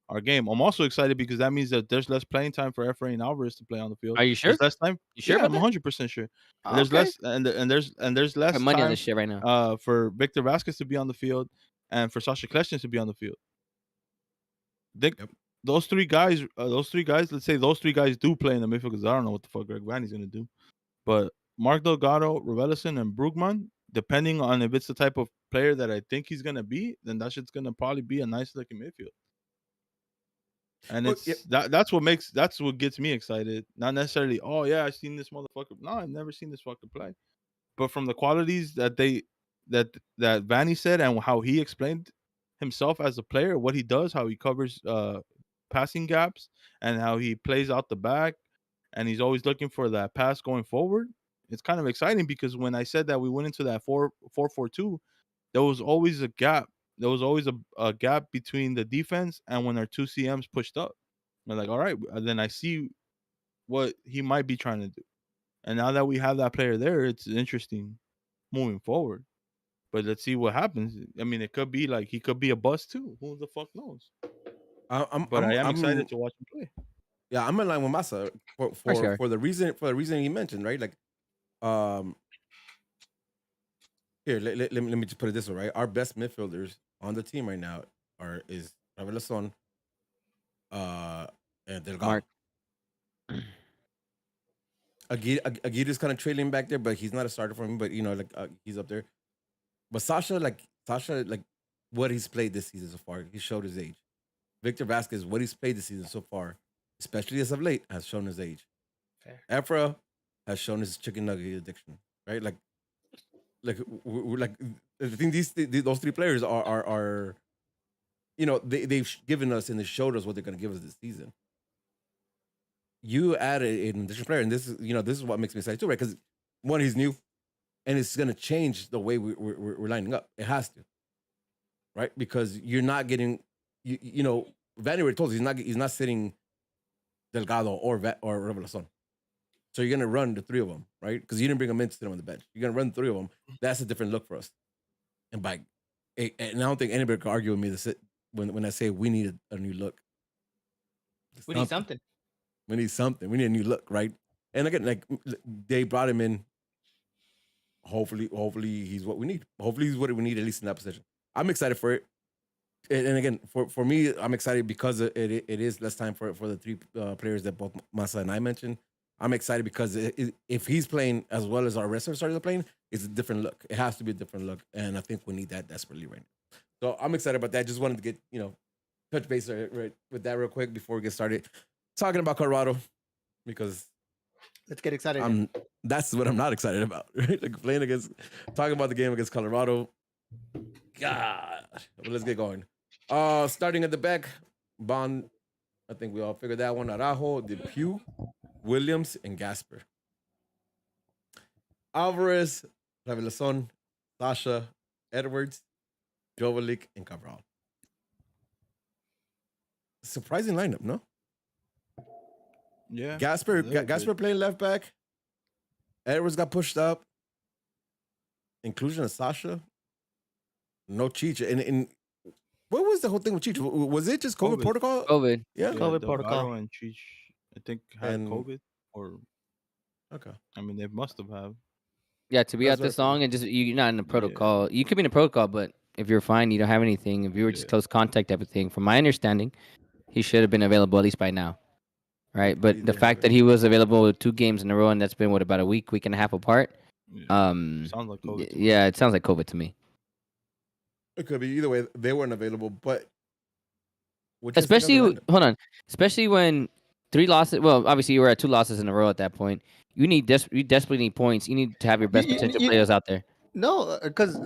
our game. I'm also excited because that means that there's less playing time for Efrain and Alvarez to play on the field. Are you sure? There's less time. You sure Yeah, about I'm that? 100% sure. Oh, There's okay. less, and there's less Put money on time this shit right now. for Victor Vasquez to be on the field and for Sasha Kleshnik to be on the field. Those three guys, let's say those three guys do play in the midfield because I don't know what the fuck Greg Vanny's gonna do. But Mark Delgado, Raveloson, and Brugman, depending on if it's the type of player that I think he's gonna be, then that shit's gonna probably be a nice looking midfield. And that's what gets me excited. Not necessarily, oh yeah, I've seen this motherfucker. No, I've never seen this fucker play. But from the qualities that Vanny said and how he explained himself as a player, what he does, how he covers passing gaps, and how he plays out the back, and he's always looking for that pass going forward. It's kind of exciting because when I said that we went into that 4-4-2, there was always a gap. There was always a gap between the defense and when our two CMs pushed up. We're like, all right, then I see what he might be trying to do. And now that we have that player there, it's interesting moving forward. But let's see what happens. I mean, it could be like he could be a bust too. Who the fuck knows? I am excited to watch him play. Yeah, I'm in line with Masa for the reason he mentioned, right? Like, here, let me just put it this way, right? Our best midfielders on the team right now is Raveloson, and Delgado. Aguirre's kind of trailing back there, but he's not a starter for me. But he's up there. But Sasha, what he's played this season so far, he showed his age. Victor Vasquez, what he's played this season so far, especially as of late, has shown his age. Fair. Efra has shown his chicken nugget addiction, right? I think those three players are they've given us and they showed us what they're going to give us this season. You add an additional player, and this is what makes me excited too, right? Because one, he's new, and it's going to change the way we're lining up. It has to, right? Because you're not getting, Vanny already told us he's not sitting Delgado or Revelason. So you're going to run the three of them, right? Because you didn't bring them in to sit them on the bench. You're going to run the three of them. That's a different look for us. And and I don't think anybody can argue with me when I say we need a new look. We need something. We need something. We need a new look, right? And again, like they brought him in. Hopefully he's what we need. Hopefully he's what we need, at least in that position. I'm excited for it. And again, for me, I'm excited because it is less time for the three players that both Masa and I mentioned. I'm excited because if he's playing as well as our rest of starters are playing, it's a different look. It has to be a different look, and I think we need that desperately right now. So I'm excited about that. Just wanted to get touch base right with that real quick before we get started talking about Colorado, because let's get excited. That's what I'm not excited about, right? Like talking about the game against Colorado. God, well, let's get going. Starting at the back, Bond. I think we all figured that one. Araujo, Depew, Williams, and Gasper. Alvarez, Raveloson, Sasha, Edwards, Jovelik, and Cabral. Surprising lineup, no? Yeah. Gasper playing left back. Edwards got pushed up. Inclusion of Sasha. No Cheech. And what was the whole thing with Cheech? Was it just COVID protocol? COVID. Yeah, COVID protocol. And Cheech, I think, had COVID. Or okay. I mean, they must have. Yeah, to be out this long and just you're not in the protocol. Yeah. You could be in a protocol, but if you're fine, you don't have anything. If you were just close contact, everything. From my understanding, he should have been available at least by now, right? But the fact that he was available 2 games in a row, and that's been about a week and a half apart. Yeah. Sounds like COVID. Yeah, it sounds like COVID to me. It could be either way. They weren't available, but especially when 3 losses. Well, obviously you were at 2 losses in a row at that point. You desperately need points. You need to have your best potential players out there. No, because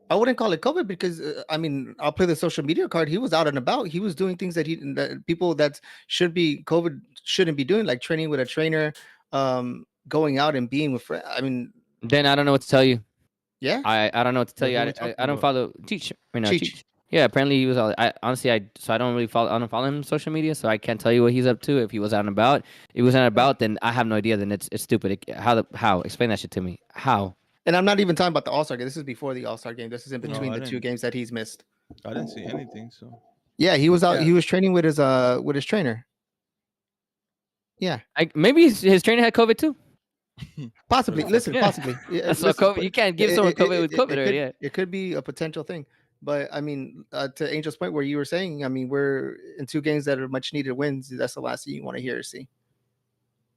I wouldn't call it COVID because I mean I'll play the social media card. He was out and about. He was doing things that people that should be COVID shouldn't be doing, like training with a trainer, going out and being with friends. I mean, then I don't know what to tell you. Yeah, I don't know what to tell you. I don't follow Cheech right now. Cheech. Yeah, apparently he was. I honestly, I don't really follow. I don't follow him on social media, so I can't tell you what he's up to. If he was out and about, if he was out and about, then I have no idea. Then it's stupid. How? Explain that shit to me. How? And I'm not even talking about the All-Star game. This is before the All-Star game. This is in No, between I the 2 didn't. games that he's missed. I didn't see anything. So Yeah, he was out. Yeah. He was training with his trainer. Yeah, Maybe his trainer had COVID too. possibly. Listen, Yeah. possibly. Yeah, So listen, COVID, you can't give someone COVID with COVID already. Yeah. It could be a potential thing. But I mean, to Angel's point, where you were saying, I mean, we're in 2 games that are much needed wins. That's the last thing you want to hear or see.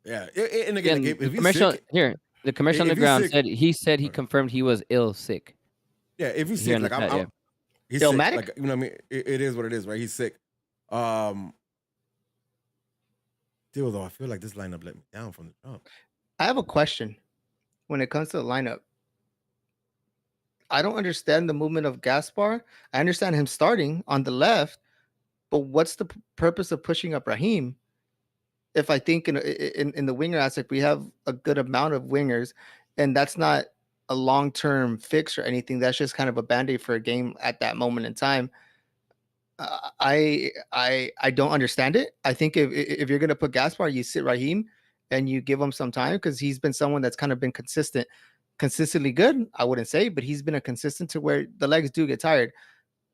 Yeah, and again, like, if the he's commercial sick, here, the commercial on the if he's ground sick- said he confirmed he was sick. yeah, if he's Here sick, in the like chat, yeah. he's sick. Illmatic? Like, you know what I mean? It is what it is, right? He's sick. Still though, I feel like this lineup let me down from the jump. I have a question when it comes to the lineup. I don't understand the movement of Gaspar. I understand him starting on the left, but what's the purpose of pushing up Raheem? If I think in the winger aspect, we have a good amount of wingers, and that's not a long-term fix or anything. That's just kind of a band-aid for a game at that moment in time. I don't understand it. I think if you're gonna put Gaspar, you sit Raheem and you give him some time because he's been someone that's kind of been consistently good. I wouldn't say, but he's been a consistent to where the legs do get tired.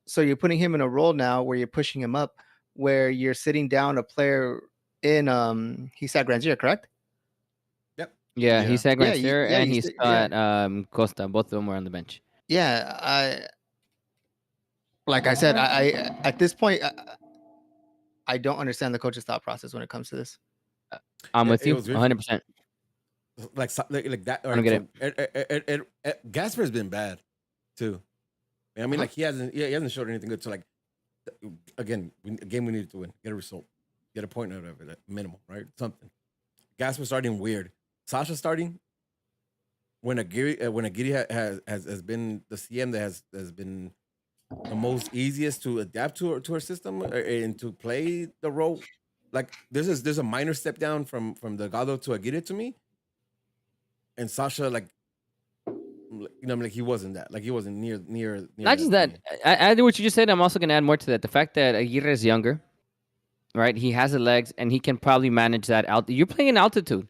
So you're putting him in a role now where you're pushing him up, where you're sitting down a player in he's at Granzier, correct? Yeah, he said Yeah, Granzier yeah, and you he said- got Costa. Both of them were on the bench. Yeah, like I said, I at this point I don't understand the coach's thought process when it comes to this. I'm Yeah, with it you was weird. 100%. Like that. I don't get it. Gasper's been bad too. I mean, like he hasn't showed anything good. So like, again, a game we needed to win, get a result, get a point out of it, minimal, right? Something. Gasper starting weird. Sasha starting when Aguirre has been the CM that has been the most easiest to adapt to her system and to play the role. Like there's a minor step down from Delgado to Aguirre to me, and Sasha like like he wasn't that, like he wasn't near. Not just that. I do what you just said. I'm also gonna add more to that. The fact that Aguirre is younger, right? He has the legs and he can probably manage that out. You're playing in altitude.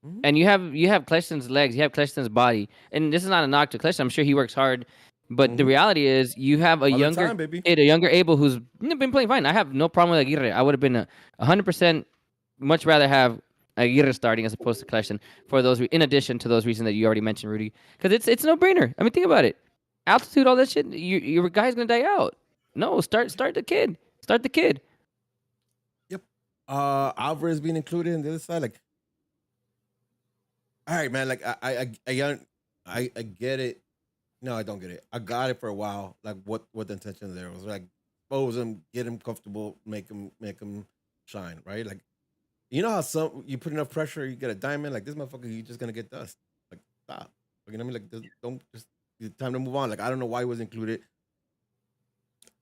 Mhm. And you have Kleshton's legs, you have Kleshton's body, and this is not a knock to Kleshton. I'm sure he works hard, but the reality is you have a All the younger time, baby. kid, a younger Abel who's been playing fine. I have no problem with Aguirre. I would have been 100% much rather have Aguirre starting as opposed to Kleshton for those. In addition to those reasons that you already mentioned, Rudy, because it's no brainer. I mean, think about it. Altitude, all that shit. Your guy's gonna die out. No, start the kid. Start the kid. Yep. Alvarez being included in the other side, like. All right, man. Like I get it. No, I don't get it. I got it for a while. Like what the intention there was, like expose him, get him comfortable, make him shine, right? Like you know how you put enough pressure, you get a diamond. Like this motherfucker, you just gonna get dust. Like stop. You know what I mean? Like don't just it's time to move on. Like I don't know why he was included.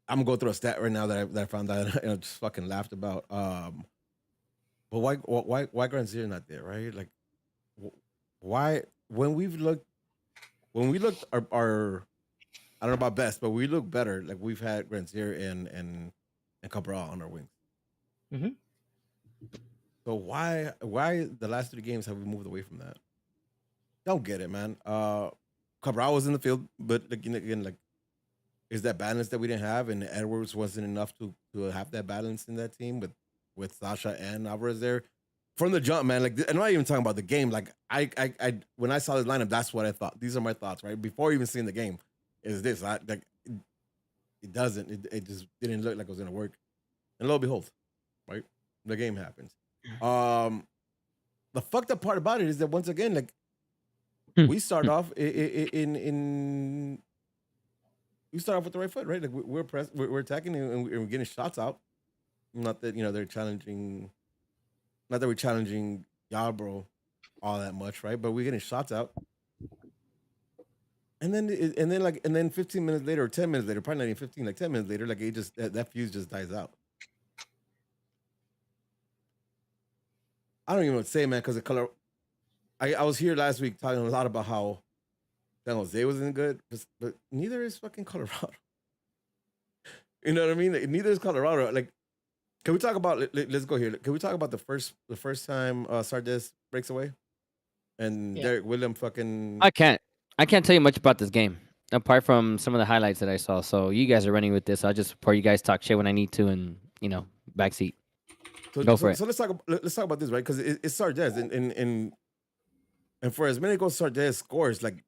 I'm gonna go through a stat right now that I found out and I just fucking laughed about. But why Granzier not there, right? Like. Why when we looked our I don't know about best, but we look better. Like we've had Granzier and Cabral on our wings. Mhm. So why the last 3 games have we moved away from that? Don't get it, man. Cabral was in the field, but again, like is that balance that we didn't have, and Edwards wasn't enough to have that balance in that team with Sasha and Alvarez there. From the jump, man, like I'm not even talking about the game. Like I when I saw this lineup, that's what I thought. These are my thoughts, right? Before even seeing the game, is this like it doesn't. It just didn't look like it was gonna work. And lo and behold, right, the game happens. The fucked up part about it is that once again, like we start off in we start off with the right foot, right? Like we're attacking and we're getting shots out. Not that they're challenging. Not that we're challenging Yarbrough all that much, right? But we're getting shots out. And then 15 minutes later or 10 minutes later, probably not even 15, like 10 minutes later, like it just that fuse just dies out. I don't even know what to say, man, because the color. I was here last week talking a lot about how San Jose wasn't good, but neither is fucking Colorado. You know what I mean? Neither is Colorado. Like, can we talk about? Let's go here. Can we talk about the first time Sardes breaks away, and Derek William fucking? I can't tell you much about this game apart from some of the highlights that I saw. So you guys are running with this. I'll just support you guys, talk shit when I need to, and backseat. Go for it. So let's talk about this, right? Because it's Sardes, and for as many goals Sardes scores, like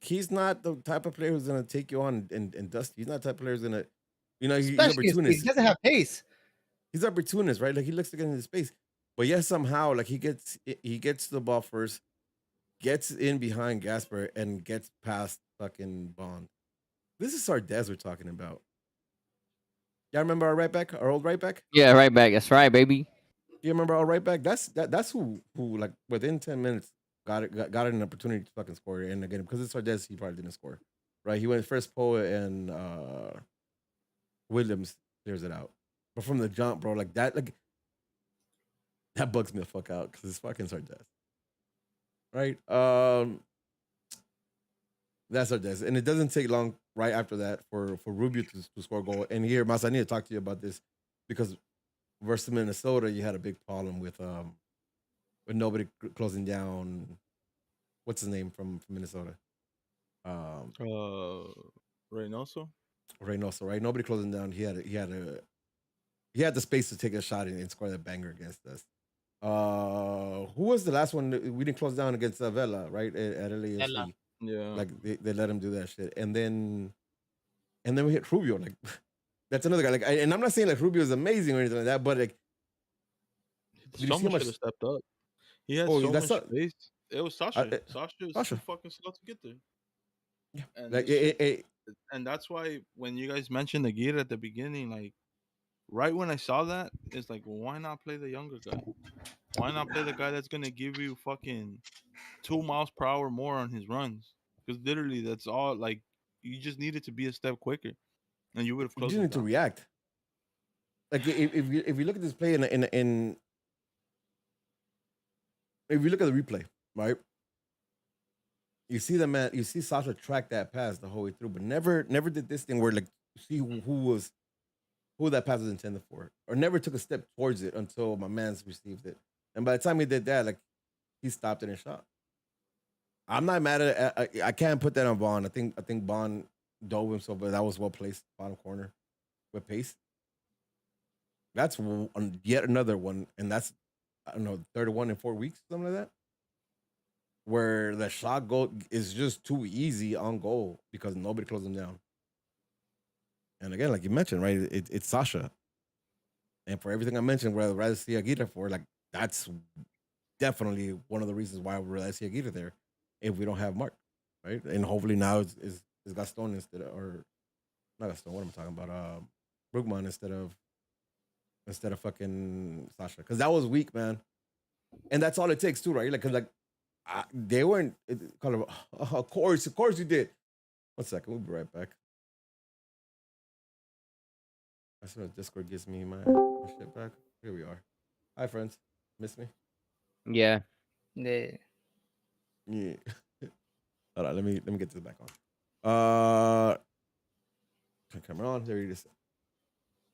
he's not the type of player who's gonna take you on and dust. He's not the type of player who's gonna, he's opportunist. He doesn't have pace. He's opportunist, right? Like he looks to get into space, but yet somehow like he gets the ball first, gets in behind Gasper, and gets past fucking Bond. This is Sardes we're talking about. Y'all remember our old right back? Yeah, right back. That's right, baby. You remember our right back? That's who like within 10 minutes got an opportunity to fucking score. And again, because it's Sardes, he probably didn't score. Right? He went first Poa and Williams clears it out. But from the jump, bro, that bugs me the fuck out because it's fucking Sardes. Right? That's Sardes. And it doesn't take long right after that for Rubio to score a goal. And here, Mas, I need to talk to you about this because versus Minnesota, you had a big problem with nobody closing down. What's his name from Minnesota? Reynoso, right? Nobody closing down. He had the space to take a shot and score that banger against us. Who was the last one? We didn't close down against Vela, right? At LAFC. Yeah, like they let him do that shit, and then we hit Rubio. Like that's another guy. Like, and I'm not saying like Rubio is amazing or anything like that, but like, someone should have stepped up. He had so much space. It was Sasha. Sasha was too fucking slow to get there. Yeah, and like and that's why when you guys mentioned the gear at the beginning, like right when I saw that, it's like, well, why not play the younger guy? Why not play the guy that's gonna give you fucking 2 miles per hour more on his runs? Because literally, that's all. Like, you just needed to be a step quicker, and you would have closed. You need to react. Like if you look at this play in if you look at the replay, right? You see you see Sasha track that pass the whole way through, but never did this thing where like see who that pass was intended for, or never took a step towards it until my man's received it. And by the time he did that, like he stopped it and shot. I'm not mad at it. I can't put that on Bond. I think Bond dove himself, but that was well placed, bottom corner with pace. That's yet another one, and that's I don't know, 31 in 4 weeks, something like that, where the shot goal is just too easy on goal because nobody closed him down. And again, like you mentioned, right, it's Sasha. And for everything I mentioned, where I'd rather see Aguirre for, like, that's definitely one of the reasons why I would rather see Aguirre there if we don't have Mark, right? And hopefully now it's Gaston instead of, or not Gaston, what am I talking about? Brugman instead of fucking Sasha. Because that was weak, man. And that's all it takes too, right? Like, cause like they weren't kind of, of course you did. 1 second, we'll be right back. I saw Discord gives me my shit back. Here we are. Hi, friends. Miss me? Yeah. Yeah. Hold on, let me get this back on. Turn camera on. There it is.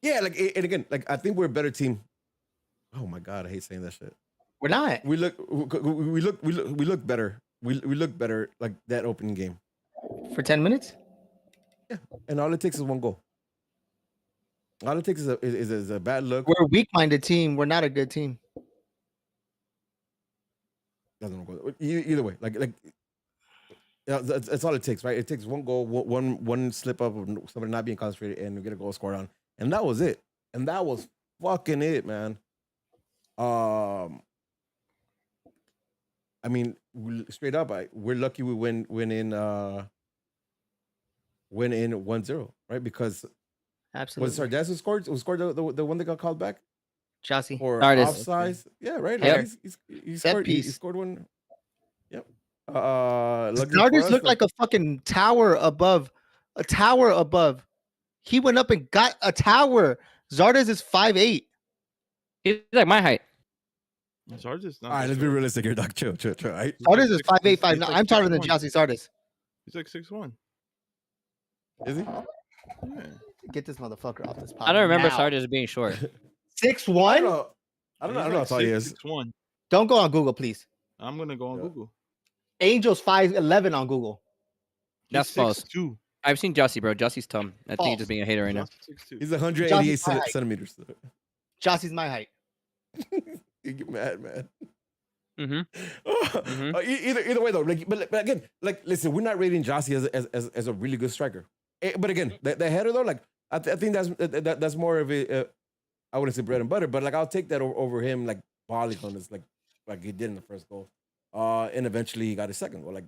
Yeah, like, and again, like, I think we're a better team. Oh my god, I hate saying that shit. We're not. We look better. We look better like that opening game. For 10 minutes? Yeah, and all it takes is one goal. All it takes is a bad look. We're a weak-minded team. We're not a good team. Doesn't go either way. Like that's all it takes, right? It takes one goal, one slip up of somebody not being concentrated, and we get a goal scored on, and that was it. And that was fucking it, man. I mean, straight up, we're lucky we win in 1-0, right? Because absolutely, was Sardes who scored? Who scored the one that got called back? Chelsea Or offside? Yeah, right. Yep. He scored one. Yep. Sardes looked like a fucking tower above. A tower above. He went up and got a tower. Zardes is 5'8". He's like my height. Sardes is not. All right, let's be realistic here, Doc. Chill. Right? Sardes is 5'8", 5'9". I'm taller than Chelsea Sardes. He's like 6'1". Is he? Yeah. Get this motherfucker off this pod. I don't remember now. Sarge as being short. 6'1". I don't know. I don't know how tall he is. 6'1". Don't go on Google, please. I'm gonna go on Google. Angel's 5'11" on Google. That's false. 6'2". I've seen Jossie, bro. Jossie's Tom. I think you're just being a hater right now. 6'2". He's 188 Jossie's my height. centimeters. Jossie's my height. You get mad, man. Mm-hmm. Either way though, like, but again, like, listen, we're not rating Jossie as a really good striker. But again, the header though, like, I think that's more of a I wouldn't say bread and butter, but like I'll take that over him, like balling on this, like he did in the first goal, and eventually he got his second goal. Like,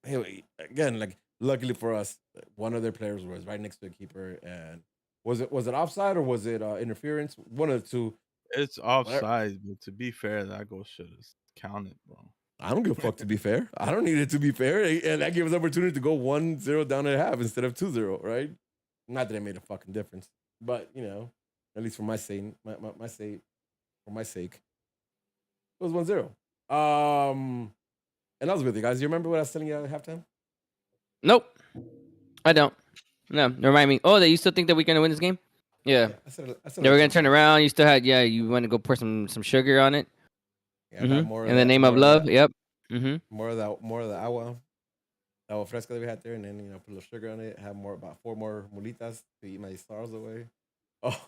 hey, again, like luckily for us, one of their players was right next to the keeper, and was it offside or was it interference? One of the two. It's offside, but to be fair, that goal should have counted, bro. I don't give a fuck to be fair. I don't need it to be fair. And that gave us opportunity to go 1-0 down at half instead of 2-0, right? Not that it made a fucking difference. But, you know, at least for my sake, it was 1-0. And I was with you guys. You remember what I was telling you at halftime? Nope. I don't. No, remind me. Oh, that you still think that we're gonna win this game? Yeah. I said They were gonna turn around. You still had, you want to go pour some sugar on it. Yeah, In the name of love. Yep. More of the agua fresca that we had there, and then, you know, put a little sugar on it. Have about 4 more molitas to eat my stars away. But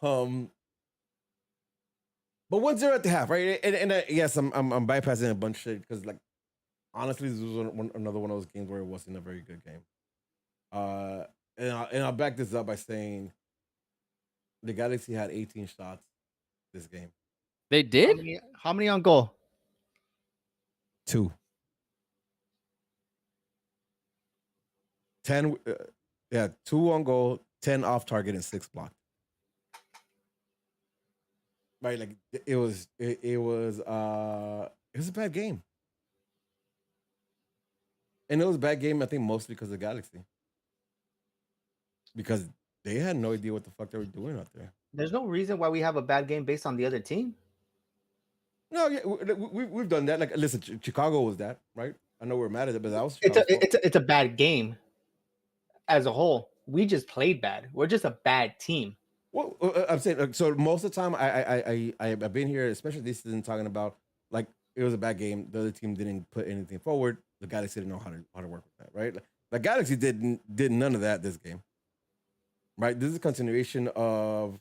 1-0 at the half, right? And yes, I'm bypassing a bunch of shit because, like, honestly, this was another one of those games where it wasn't a very good game. And I'll back this up by saying the Galaxy had 18 shots this game. They did? How many on goal? 2. 10, 2 on goal, 10 off target, and 6 blocked. Right, like it was a bad game. And it was a bad game, I think, mostly because of Galaxy. Because they had no idea what the fuck they were doing out there. There's no reason why we have a bad game based on the other team. No, yeah, we've done that. Like, listen, Chicago was that, right? I know we're mad at it, but that was it's a bad game as a whole. We just played bad. We're just a bad team. Well, I'm saying, so most of the time I've been here, especially this season, talking about, like, it was a bad game. The other team didn't put anything forward. The Galaxy didn't know how to work with that, right? The Galaxy did none of that this game, right? This is a continuation of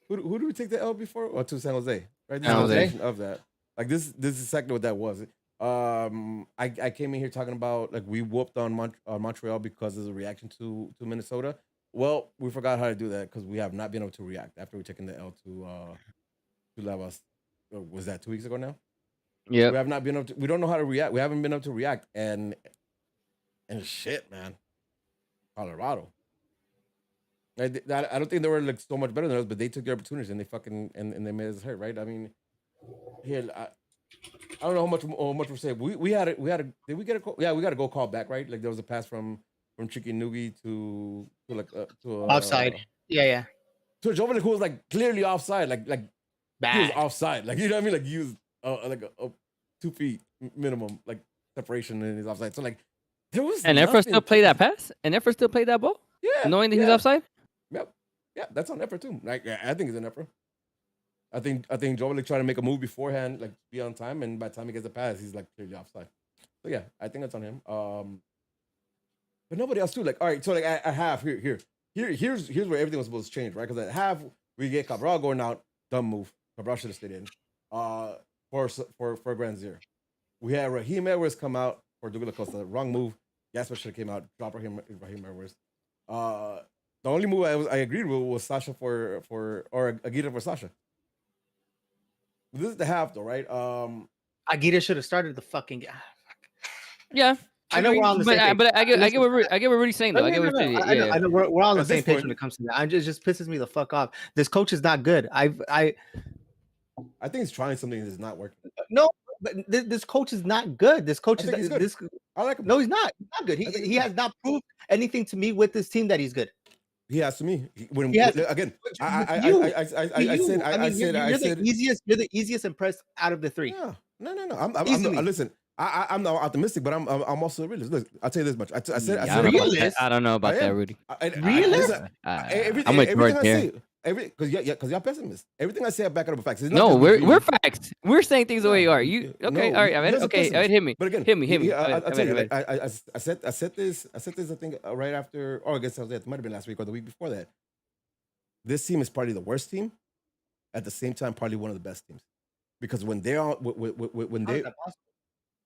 who did we take the L before? Or to San Jose, right? This San Jose. Of that. Like, this is exactly what that was. I came in here talking about, like, we whooped on Montreal because of the reaction to Minnesota. Well, we forgot how to do that because we have not been able to react after we taken the L to Lavas. Was that 2 weeks ago now? Yeah. We have not been able to. We don't know how to react. We haven't been able to react, and shit, man. Colorado. I don't think they were, like, so much better than us, but they took their opportunities and they fucking and they made us hurt, right? I mean, here I don't know how much we're saying. We had a did we get a call? Yeah, we got a goal call back, right? Like, there was a pass from Chicken Noogie to Offside. Yeah. To Jovic, who was, like, clearly offside, like Bad. he was offside, like, you know what I mean? Like, he was like a 2 feet minimum, like, separation, and he's offside. So, like, there was And Efra still played that pass? And Efra still played that ball? Yeah. Knowing that he's offside? Yep. Yeah, that's on Efra too. Like, I think it's an Efra. I think Jovic tried to make a move beforehand, like, be on time, and by the time he gets the pass, he's, like, clearly offside. So yeah, I think that's on him. But nobody else too. Like, all right, so, like, at half, here's where everything was supposed to change, right? Because at half we get Cabral going out, dumb move. Cabral should have stayed in. For Grand Zero. We had Raheem Edwards come out for Douglas Costa. Wrong move. Gasper should have came out, drop Raheem Edwards. The only move I agreed with was Sasha or Aguirre for Sasha. This is the half though, right? Aguirre should have started the fucking game. Yeah. I know we're on the same page. But I get what Rudy's saying though. I know we're on the At same this page point- when it comes to that. It just pisses me the fuck off. This coach is not good. I think he's trying something that's not working. No, but this coach is not good. This coach I think he's is good. I like him. No, he's not. He's not good. He has not proved anything to me with this team that he's good. He has to me. Again, You're I said the easiest impressed out of the three. No. Easily. Listen, I'm not optimistic, but I'm also a realist. Look, I'll tell you this much. I said I don't know about that, Rudy. Realist? I'm with George everything I here. say, because y'all pessimists. Everything I say, I back it up with facts. It's not No, just we're really- facts. We're saying things the way you are. You okay? No, All right. you guys are Okay. pessimists. Hit me. But again, Hit me. I'll tell you. Like, I said this. I think right after, or I guess it might have been last week or the week before that. This team is probably the worst team. At the same time, probably one of the best teams, because when they're on, when How they is that possible?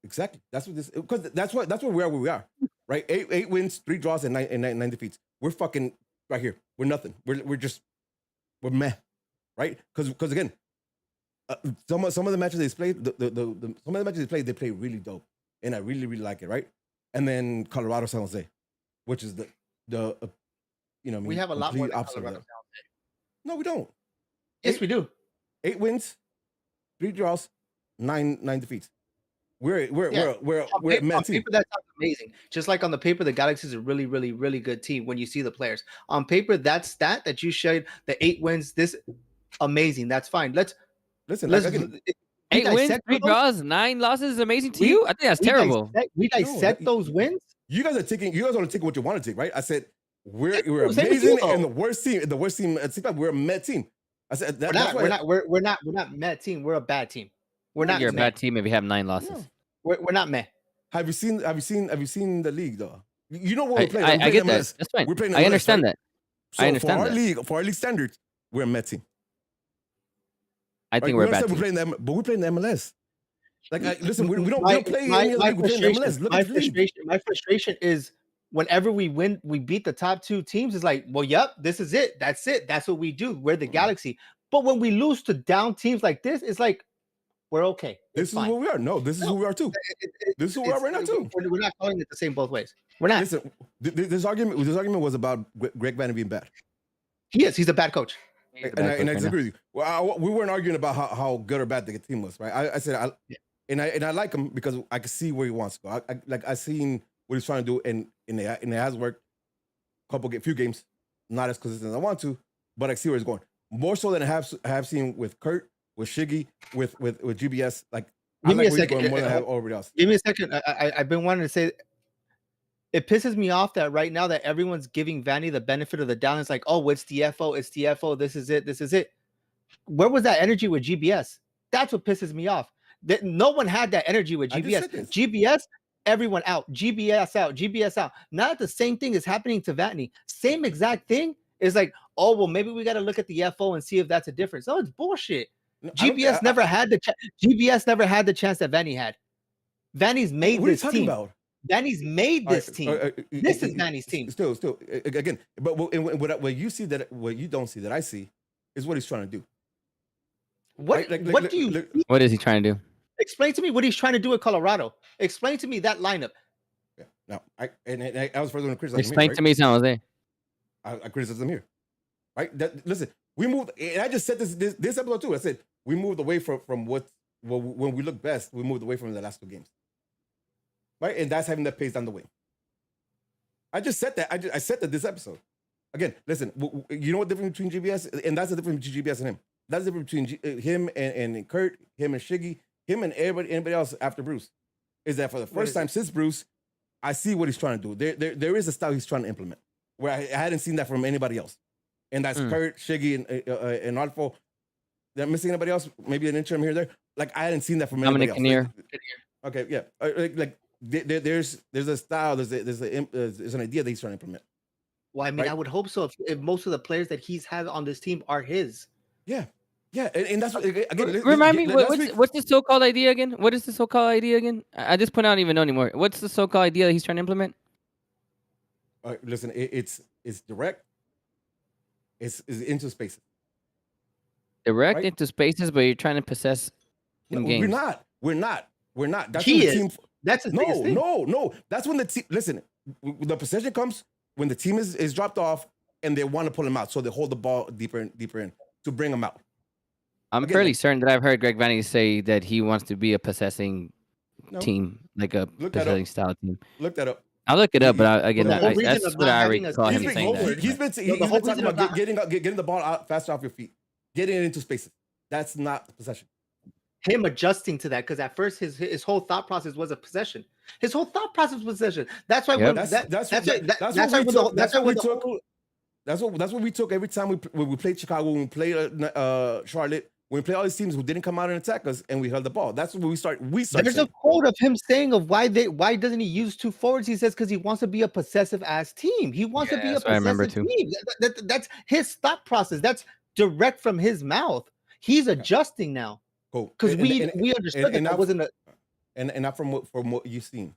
exactly that's what this because that's where we are, right? Eight wins, 3 draws, and nine defeats. We're fucking right here. We're nothing. We're meh, right? Because again, some of the matches they played, some of the matches they played, they play really dope, and I really like it, right? And then Colorado, San Jose, which is We have a lot more complete than opposite of Colorado. that. No, we don't. Yes, we do. 8 wins, 3 draws, 9 defeats. We're a mad On team. paper, that sounds amazing. Just like on the paper, the Galaxy is a really good team when you see the players. On paper, that stat that you showed, the 8 wins, this amazing. That's fine. Let's Again, 8 wins, dissect 3 those. draws, 9 losses is amazing to We- you. I think that's terrible. We dissect those wins. you guys are taking what you want to take, right? I said we're Same with amazing you, though. and the worst team. It seems like we're a mad team. I said that's why We're not meh team. We're a bad team. We're not. You're a meh. bad team if you have 9 losses. No. We're not meh. Have you seen the league though? You know what we're playing. I get that. MLS. That's fine. We're playing I MLS, understand right? that. So I understand for our that. league, for our league standards, we're a mad team. I think Right? we're a We bad understand team. we're playing the MLS. Like, listen, we don't play any other league. We play in MLS. Look at the league. My frustration is whenever we win, we beat the top 2 teams. It's like, well, yep, this is it. That's it. That's what we do. We're the Galaxy. But when we lose to down teams like this, it's like we're okay. This is who we are. No, this is who we are too. This is who we are right now too. We're not calling it the same both ways. We're not. Listen, this argument was about Greg Vanny being bad. He's a bad coach. And I disagree with you. Well, we weren't arguing about how good or bad the team was, right? I said I like him because I can see where he wants to go. I seen what he's trying to do, and it has worked. Few games, not as consistent as I want to, but I see where he's going. More so than I have seen with Kurt, with Shiggy, with GBS. Like, Give me a where he's second. going more than I have everybody else. Give me a second. I've been wanting to say. It pisses me off that right now that everyone's giving Vanny the benefit of the doubt. It's like, oh, it's DFO, it's DFO. This is it. Where was that energy with GBS? That's what pisses me off. That no one had that energy with GBS. GBS, everyone out. GBS out. GBS out. Not the same thing is happening to Vanny. Same exact thing is like, oh, well, maybe we got to look at the FO and see if that's a difference. No, it's bullshit. GBS never had the chance that Vanny had. Vanny's made this team. About? Vanny's made this team. This is Vanny's team. Still, again, but what you see that what you don't see that I see is what he's trying to do. What do you? What is he trying to do? Explain to me what he's trying to do at Colorado. Explain to me that lineup. Yeah. No, I was further than Chris. Explain to me, San Jose. I criticize them here, right? Listen, we moved, and I just said this episode too. I said we moved away from what when we look best, we moved away from the last 2 games, right? And that's having that pace down the wing. I just said that. I said that this episode. Again, listen, you know what the difference between GBS, and that's the difference between GBS and him. That's the difference between him and Kurt, him and Shiggy, him and anybody else after Bruce. Is that for the first time since Bruce, I see what he's trying to do. There is a style he's trying to implement where I hadn't seen that from anybody else, and that's Kurt, Shiggy, and Alfo. They're missing anybody else? Maybe an interim here or there. Like I hadn't seen that from anybody else. Okay, yeah. There's a style. There's an idea that he's trying to implement. Well, I mean, right? I would hope so. If most of the players that he's had on this team are his. Yeah, and that's what, again. Remind me, what's the so-called idea again? What is the so-called idea again? At this point, I don't even know anymore. What's the so-called idea that he's trying to implement? Listen, it's direct. It's into spaces. Direct right? Into spaces, but you're trying to possess in games. We're not. That's he when the is. Team, that's his biggest thing. No. That's when the team. Listen, the possession comes when the team is dropped off and they want to pull him out, so they hold the ball deeper in to bring him out. I'm fairly certain that I've heard Greg Vanny say that he wants to be a possessing team, like a possessing style team. Look that up. I'll look it up, but that's what I recall him saying. He's been talking about getting the ball out faster off your feet, getting it into spaces. That's not possession. him adjusting to that, because at first his whole thought process was a possession. His whole thought process was possession. That's why when that's what we took every time we played Chicago, when we played Charlotte, when we played all these teams who didn't come out and attack us, and we held the ball. That's what we start. There's a quote of him saying of why doesn't he use two forwards? He says because he wants to be a possessive ass team. He wants to be a possessive team. That's his thought process. That's direct from his mouth. He's adjusting now. Cool. Because we understood that wasn't a. And not from what you've seen,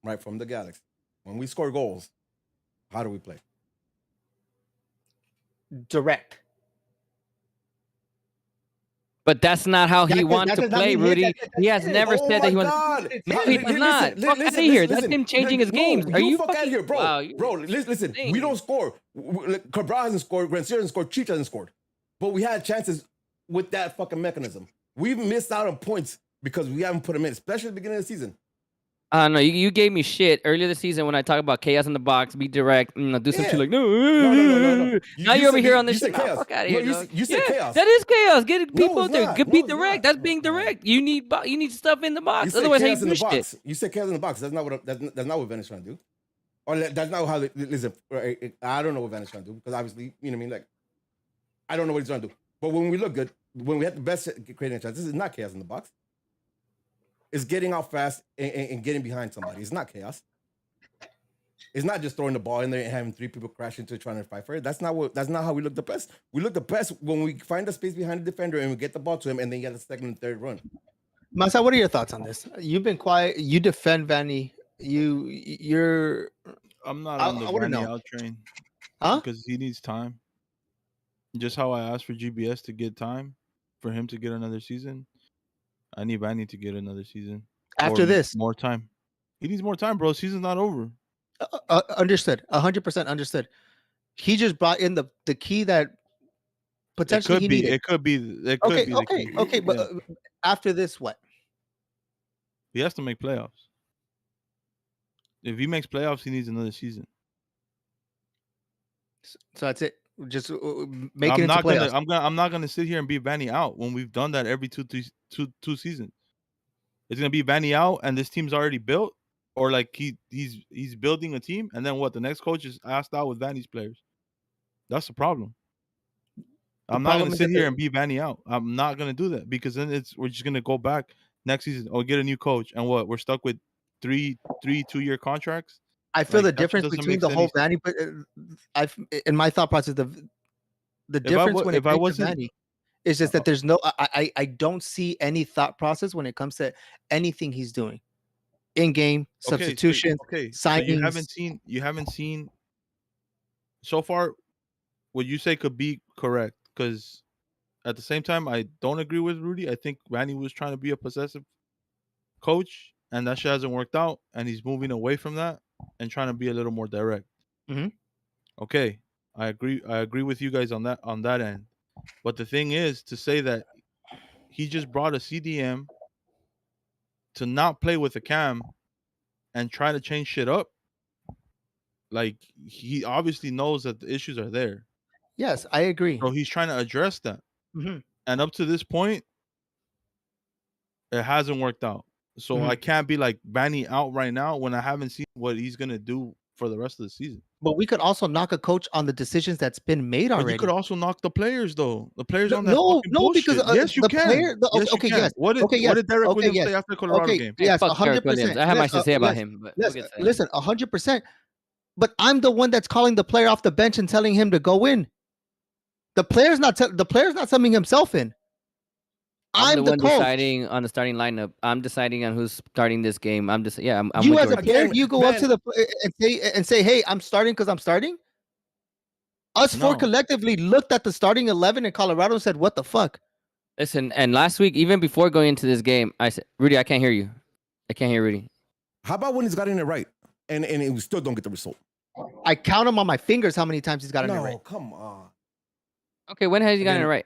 right, from the Galaxy. When we score goals, how do we play? Direct. But that's not how he wants to play, Rudy. He has never said that he wants. No, he does not. Fuck out of here. That's him changing his games. Are you fuck out of here, bro? Wow, bro, listen. We don't score. Cabral hasn't scored. Granciera hasn't scored. Cheech hasn't scored. But we had chances with that fucking mechanism. We've missed out on points because we haven't put them in, especially at the beginning of the season. No, you gave me shit earlier this season when I talked about chaos in the box, be direct, do some shit like no. Now you're over here on this shit. Chaos. Fuck out of here. You said chaos. That is chaos. Get people out there. Be direct. Not. That's being direct. You need stuff in the box. Otherwise, how you push it? You said chaos in the box. That's not what Venice trying to do. Or that's not how. Listen, I don't know what Venice trying to do because obviously, you know what I mean. Like, I don't know what he's trying to do. But when we look good, when we have the best creating chance, this is not chaos in the box. It's getting out fast and getting behind somebody. It's not chaos. It's not just throwing the ball in there and having three people crash into it trying to fight for it. That's not how we look the best. We look the best when we find the space behind the defender and we get the ball to him and then get a second and third run. Masa, what are your thoughts on this? You've been quiet. You defend Vanny. You're. I'm not on the Vanny out train. Huh? Because he needs time. Just how I asked for GBS to get time for him to get another season. I need Vanny to get another season. After this. More time. He needs more time, bro. Season's not over. Understood. 100% understood. He just brought in the key that potentially he needed. It could be. Okay. But after this, what? He has to make playoffs. If he makes playoffs, he needs another season. So that's it. Just make it into playoffs. I'm not gonna sit here and be Vanny out when we've done that every two seasons. It's gonna be Vanny out, and this team's already built, or like he's building a team, and then what? The next coach is asked out with Vanny's players. That's the problem. I'm not gonna sit here and be Vanny out. I'm not gonna do that because then we're just gonna go back next season or get a new coach, and what? We're stuck with three 2-year contracts. I feel the difference between the whole Vanny, but in my thought process, the difference when it comes to Vanny is just that there's no. I don't see any thought process when it comes to anything he's doing, in game substitutions, signings. So you haven't seen so far. What you say could be correct because at the same time, I don't agree with Rudy. I think Vanny was trying to be a possessive coach, and that shit hasn't worked out, and he's moving away from that and trying to be a little more direct. Mm-hmm. Okay, I agree with you guys on that end. But the thing is to say that he just brought a CDM to not play with a cam and try to change shit up. Like he obviously knows that the issues are there. Yes, I agree. So he's trying to address that. Mm-hmm. And up to this point, it hasn't worked out. So I can't be like Vanny out right now when I haven't seen what he's gonna do for the rest of the season. But we could also knock a coach on the decisions that's been made already. But you could also knock the players, though. The players on that. No, bullshit. because yes, you can. Yes. What did Derek Williams say after the Colorado game? Yes, 100%. I have much to say about him. But listen, 100%. But I'm the one that's calling the player off the bench and telling him to go in. The player's not summing himself in. I'm the one deciding on the starting lineup. I'm deciding on who's starting this game. I'm you as a player, you go up to the and say, "Hey, I'm starting because I'm starting." Us four collectively looked at the starting 11 in Colorado and said, "What the fuck?" Listen, and last week, even before going into this game, I said, "Rudy, I can't hear you. I can't hear Rudy." How about when he's got in it right and we still don't get the result? I count him on my fingers how many times he's got in it right. No, come on. Okay, when has he gotten it right?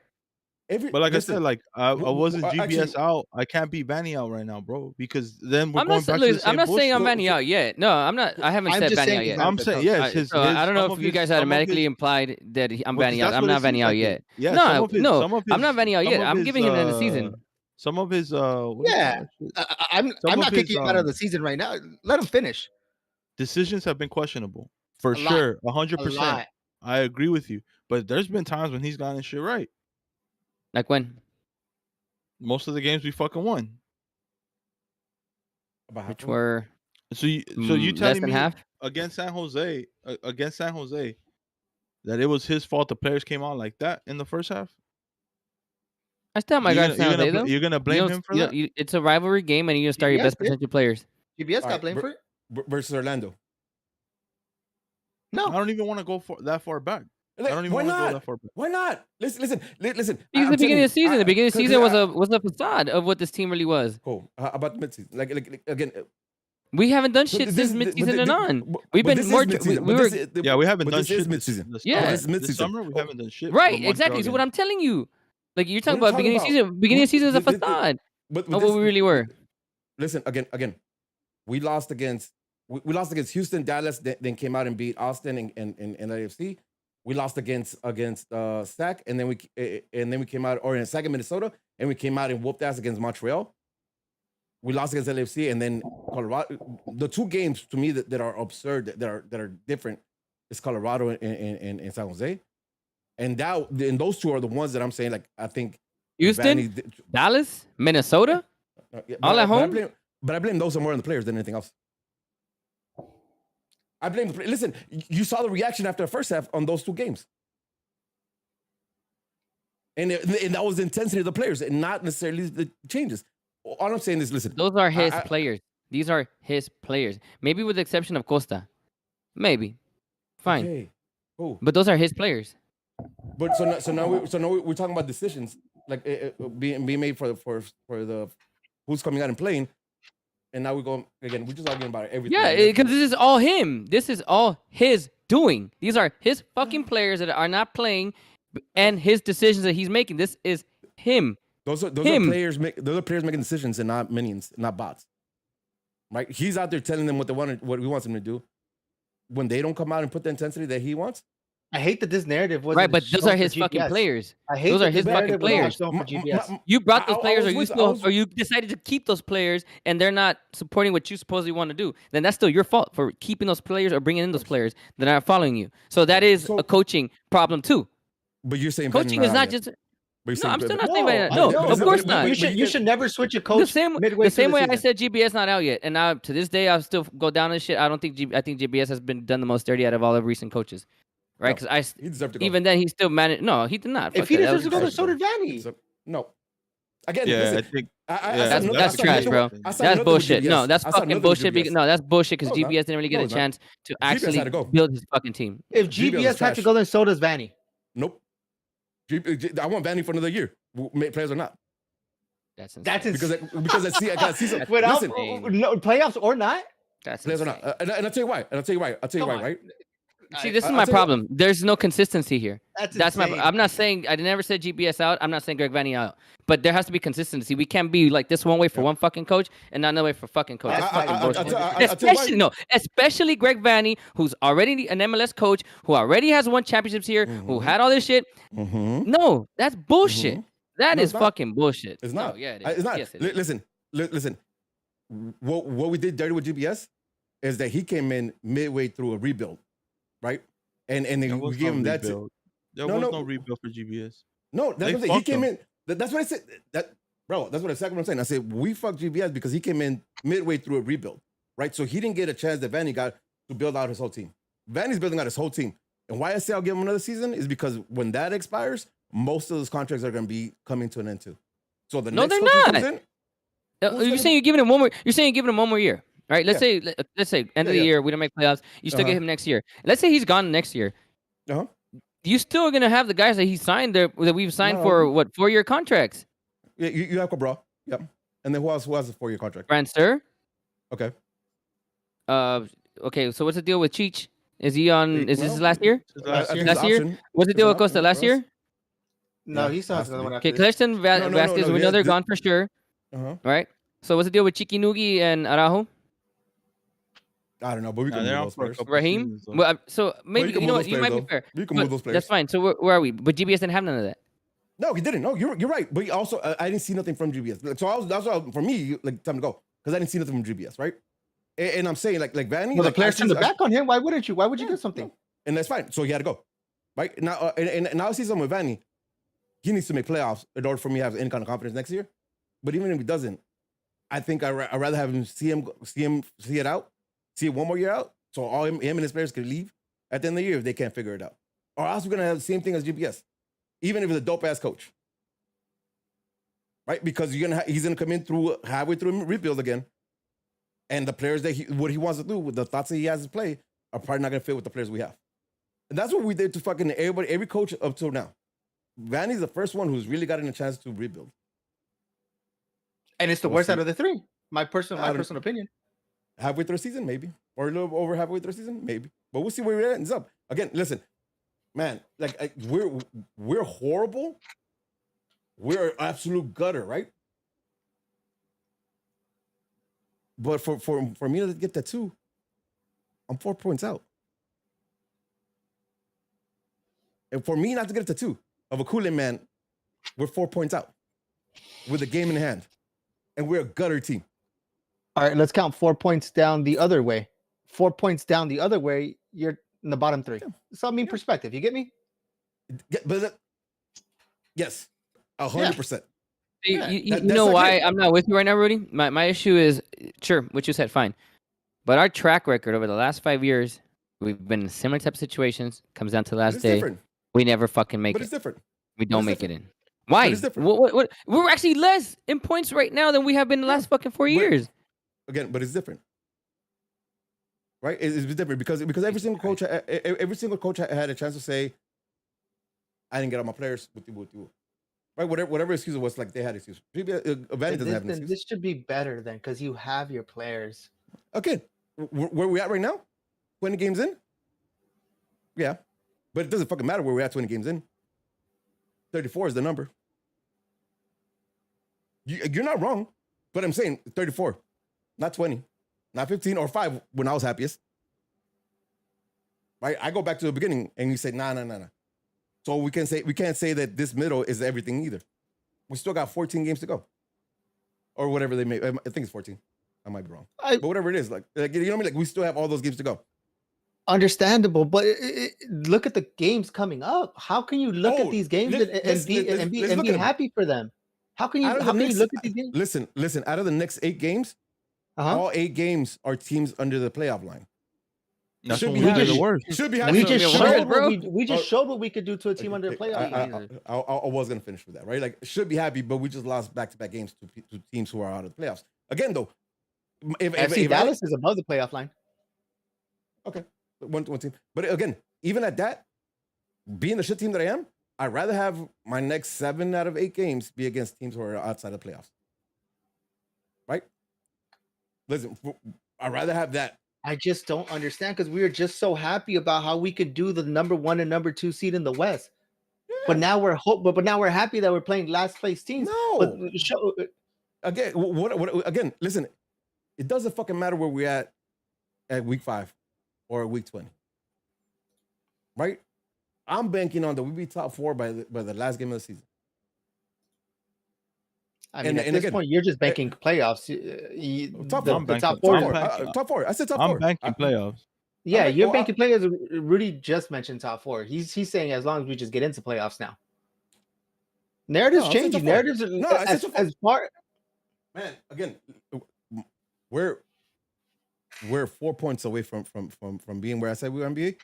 But like I said, like I wasn't GBS out. I can't be Vanny out right now, bro. Because then we're going back to the same I'm not saying I'm bullshit. Vanny out yet. No, I'm not. I haven't said Vanny out yet. I'm saying yes. I don't know if you guys automatically implied that I'm Vanny out. I'm not Vanny out yet. Yeah, no, I'm not Vanny out yet. I'm giving him the season. Some of his what do you Yeah. call that shit? I'm Some not of his, kicking him out of the season right now. Let him finish. decisions have been questionable for A lot. sure, A 100%. lot. I agree with you, but there's been times when he's gotten shit right. Like when? Most of the games we fucking won. About Which half were So you less telling than me half? against San Jose that it was his fault the players came out like that in the first half? I still have my guards San Jose, though. You're gonna blame him for that? It's a rivalry game, and you start your GBS best did. potential players. GBS got Alright, blamed for it. versus Orlando. No. I don't even want to go that far back. I don't even Why want to go not? that far back. Why not? Listen. Because I'm the beginning telling of the season, you, the beginning of the 'cause season was a facade of what this team really was. cool. How about the midseason? Like again, We haven't done so shit since midseason and on. but We've been this is more. midseason, We but were this is- Yeah, we haven't but done this is shit midseason. Yeah. This is This midseason. summer we haven't done shit. right. for Exactly. So what Montreal I'm telling you, like you're talking What about are you beginning of talking season. Beginning of season is a This- facade But of what we really were. Listen again. We lost against Houston, Dallas, then came out and beat Austin and LAFC. We lost against SAC, and then we came out, or in SAC in Minnesota, and we came out and whooped ass against Montreal. We lost against LAFC, and then Colorado. The two games to me that are absurd, that are different, is Colorado and San Jose, and those two are the ones that I'm saying, like, I think Houston, Vanny, Dallas, Minnesota, all at home. But I blame those more on the players than anything else. I blame the players. Listen, you saw the reaction after the first half on those two games. And that was the intensity of the players and not necessarily the changes. All I'm saying is, listen. Those are his players. These are his players. Maybe with the exception of Costa. Maybe. Fine. Okay, cool. But those are his players. But so now we're talking about decisions like being made for the who's coming out and playing. And now we go again. We're just arguing about everything. Yeah, because this is all him. This is all his doing. These are his fucking players that are not playing, and his decisions that he's making. This is him. Those are players making decisions and not minions, not bots. Right? He's out there telling them what he wants them to do. When they don't come out and put the intensity that he wants. I hate that this narrative wasn't right, but those shown are his for fucking GPS. players. I hate those that are his this fucking narrative was not players. shown for GPS. You brought those I players, was or you decided to keep those players, and they're not supporting what you supposedly want to do. Then that's still your fault for keeping those players or bringing in those players that aren't following you. So that is a coaching problem too. But you're saying coaching is not just. No, I'm still not saying that. No, of course not. You should never switch a coach midway the same way season. I said GBS not out yet, and now to this day I'll still go down this shit. I think GBS has been done the most dirty out of all the recent coaches, right? Because he deserved to go. even then he still managed. No, he did not. If he deserves to go, so did Vanny. No. Again, Yeah, listen, I think that's trash, bro. That's bullshit. No, that's fucking bullshit. No, that's bullshit because No, GBS didn't really get a chance to actually had to go. build his fucking team. If GBS had to go, then so does Vanny. Nope. I want Vanny for another year, players or not. That's insane. Because I got to see some. Without Listen, no, playoffs or not. That's players or insane. not. And I'll tell you why. Right? See, this is I'll my tell you- problem. There's no consistency here. That's my. insane. I'm not saying I never said GBS out. I'm not saying Greg Vanny out. But there has to be consistency. We can't be like this one way for one fucking coach and not another way for fucking coach. That's fucking bullshit. Especially Greg Vanny, who's already an MLS coach, who already has won championships here, who had all this shit. No, that's bullshit. That No, is it's not. fucking bullshit. It's not. No, yeah, it is. It's not. Yes, it is. Listen. What we did dirty with GBS is that he came in midway through a rebuild, right? And then we gave him that. There was no rebuild for GBS. No, that's They what I'm saying. He fucked came him. in. That's what I said. That's what I'm saying. I said we fucked GBS because he came in midway through a rebuild, right? So he didn't get a chance that Vanny got to build out his whole team. Vanny's building out his whole team. And why I say I'll give him another season is because when that expires, most of those contracts are going to be coming to an end too. So the No, next they're coach who not. comes in, You're saying you're giving him one more. You're saying you're giving him one more year, right? Let's say end of the year we don't make playoffs. You still get him next year. Let's say he's gone next year. You still are gonna have the guys that he signed there that we've signed for what 4-year contracts. Yeah, you have Cabral. Yep. And then who else has a 4-year contract? Branster. Okay. Okay. So what's the deal with Cheech? Is he on? Is this his last year? I think Last it's year? option. What's the It's deal an with Costa option last for year? us. No, Yeah, he still has has to another be. one after Okay, this. Cleston Vasquez, we he know has they're the- gone for sure, right? So what's the deal with Chiqui Nugi and Araujo? I don't know, but we can they're move out those for a players. couple Raheem? seasons, though. So maybe you can you know move what, those you might players, be fair. though. You can But move those players. That's fine. So where are we? But GBS didn't have none of that. No, he didn't. No, you're right. But he also, I didn't see nothing from GBS. So that's why for me, like, time to go because I didn't see nothing from GBS, right? And I'm saying like Vanny. Well, like, the players turned the back on him. Why wouldn't you? Why would you get something? No. And that's fine. So he had to go, right? Now, and now I see something with Vanny. He needs to make playoffs in order for me to have any kind of confidence next year. But even if he doesn't, I think I'd rather have him see it out, see it one more year out, so all him and his players could leave at the end of the year if they can't figure it out. Or else we're gonna have the same thing as GPS, even if it's a dope ass coach, right? Because he's gonna come in halfway through rebuild again, and the players that what he wants to do with the thoughts that he has to play are probably not gonna fit with the players we have. And that's what we did to fucking every coach up till now. Vanny's the first one who's really gotten a chance to rebuild. And it's the worst out of the three. My personal opinion. Halfway through the season, maybe. Or a little over halfway through the season, maybe. But we'll see where it ends up. Again, listen, man, like we're horrible. We're absolute gutter, right? But for me to get that 2, I'm 4 points out. And for me not to get to 2 of a Kool-Aid man, we're 4 points out with a game in hand. And we're a gutter team. All right, let's count 4 points down the other way. 4 points down the other way, you're in the bottom 3. Yeah. So I mean perspective. You get me? Yes, 100%. Yeah. You know why I'm not with you right now, Rudy? My issue is, sure, what you said, fine. But our track record over the last 5 years, we've been in similar type of situations. Comes down to the last day. Different. We never fucking make it. But it's different. We don't make it in. Why? But it's different. What? We're actually less in points right now than we have been the last fucking 4 years. Again, but it's different. Right? It's different because every single coach had a chance to say, I didn't get all my players. Right? Whatever excuse it was, like they had excuse. Vanny doesn't have an excuse. This should be better then because you have your players. Okay. Where we at right now? 20 games in? Yeah. But it doesn't fucking matter where we're at 20 games in. 34 is the number. You're not wrong, but I'm saying 34, not 20, not 15 or 5 when I was happiest. Right? I go back to the beginning and you say, nah. So we can't say that this middle is everything either. We still got 14 games to go. Or whatever they make. I think it's 14. I might be wrong. But whatever it is, like you know what I mean? Like we still have all those games to go. Understandable, but look at the games coming up. How can you look at these games and be happy for them? How can you look at these games? Listen. Out of the next 8 games, all 8 games are teams under the playoff line. That's should be the worst. Should be we just showed what we could do to a team under the playoff line. I was gonna finish with that, right? Like should be happy, but we just lost back-to-back games to teams who are out of the playoffs. Again, though, if Dallas is above the playoff line. Okay. One team. But again, even at that, being the shit team that I am, I'd rather have my next 7 out of 8 games be against teams who are outside of the playoffs. Right? Listen, I'd rather have that. I just don't understand because we were just so happy about how we could do the number 1 and number 2 seed in the West. Yeah. But now we're happy that we're playing last place teams. No. But again, listen, it doesn't fucking matter where we're at week 5. Or week 20, right? I'm banking on that we be top 4 by the last game of the season. I mean, at this point, you're just banking playoffs. Top 4. Top 4. I said top 4. I'm banking playoffs. Yeah, you're banking playoffs. Rudy just mentioned top 4. He's saying as long as we just get into playoffs now. Narratives changing. Narratives as far. Man, again, we're 4 points away from being where I said we were NBA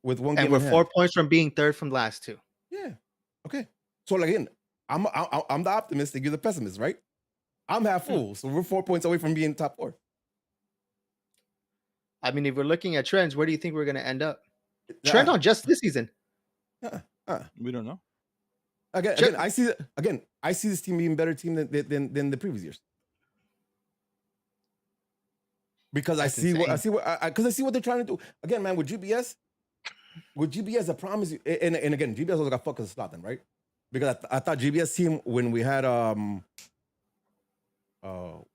with 1 game. And we're 4 points from being third from last 2. Yeah. Okay. So again, I'm the optimistic, you're the pessimist, right? I'm half full, so we're 4 points away from being top 4. I mean, if we're looking at trends, where do you think we're going to end up? Trend on just this season. We don't know. Again, I see this team being a better team than the previous years. Because I see what they're trying to do. Again, man, with GBS, I promise you, and again, GBS also got fucked as a slot then, right? Because I thought GBS team when we had that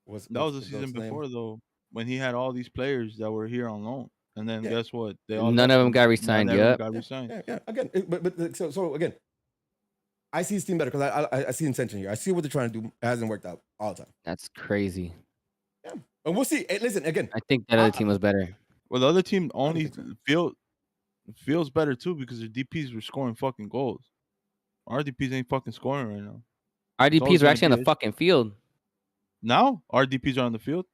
was the season before though, when he had all these players that were here on loan, and then guess what? None of them got re-signed. Yeah. Again, but so again, I see his team better because I see intention here. I see what they're trying to do. It hasn't worked out all the time. That's crazy. Yeah, and we'll see. Hey, listen again. I think that other team was better. Well, the other team only think so. feels better too because their DPs were scoring fucking goals. Our DPs ain't fucking scoring right now. Our always DPs are gonna actually on be the it. fucking field. Now our DPs are on the field.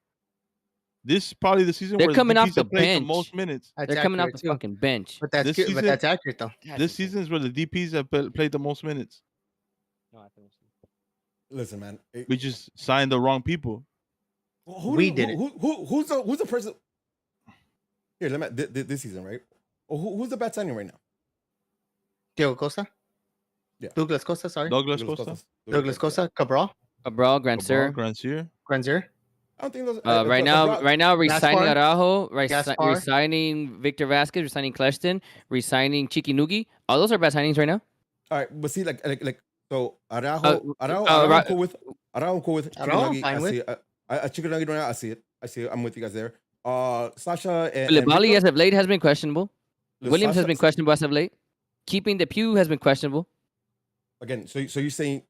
This is probably the season They're where coming the off DPs the have played the bench. most minutes. That's They're coming off accurate, the too. fucking bench. But that's This good. But season- that's accurate though. This season is where the DPs have played the most minutes. Listen, man. We just signed the wrong people. We did it. Who's the person? Here, let me this season, right? Who's the best signing right now? Diego Costa. Yeah. Douglas Costa. Sorry. Douglas Costa, Douglas Costa. Cabral. Cabral, Grandsir. Grandsir. Granzier. I don't think those. Right now, resigning Gaspar. Araujo, Gaspar. resigning Victor Vasquez, resigning Kleshton, resigning Chiki Nugi. All those are bad signings right now. All right, but see, like so Araujo, Araujo, right- I'm cool with. I'm cool with. Araujo, Chicken fine Nugget, with. I see it. Chicken Nugget right now. I see it. I'm with you guys there. Sasha and Koulibaly Victor- as of late has been questionable. Williams has Sasha- been questionable as of late. Keeping the Pew has been questionable. Again, so you're saying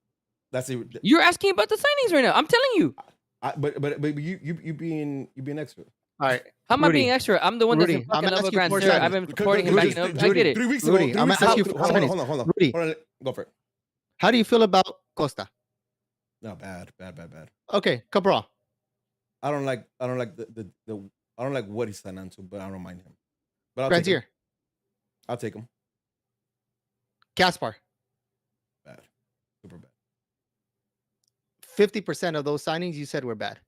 that's it? You're asking about the signings right now. I'm telling you. But you being extra. All right. How am I Rudy. being extra? I'm the one that's Rudy, in I'm fucking love with asking for Grandsir. I've signings. been supporting him, Rudy, backing up. I get it. 3 weeks Rudy, ago. I'm asking you for Hold signings. on. Rudy. Hold on, go for it. How do you feel about Costa? No, bad. Okay, Cabral. I don't like the I don't like what he's signed on to, but I don't mind him. But Granzier. I'll take him. Gaspar. Bad. Super bad. 50% of those signings you said were bad.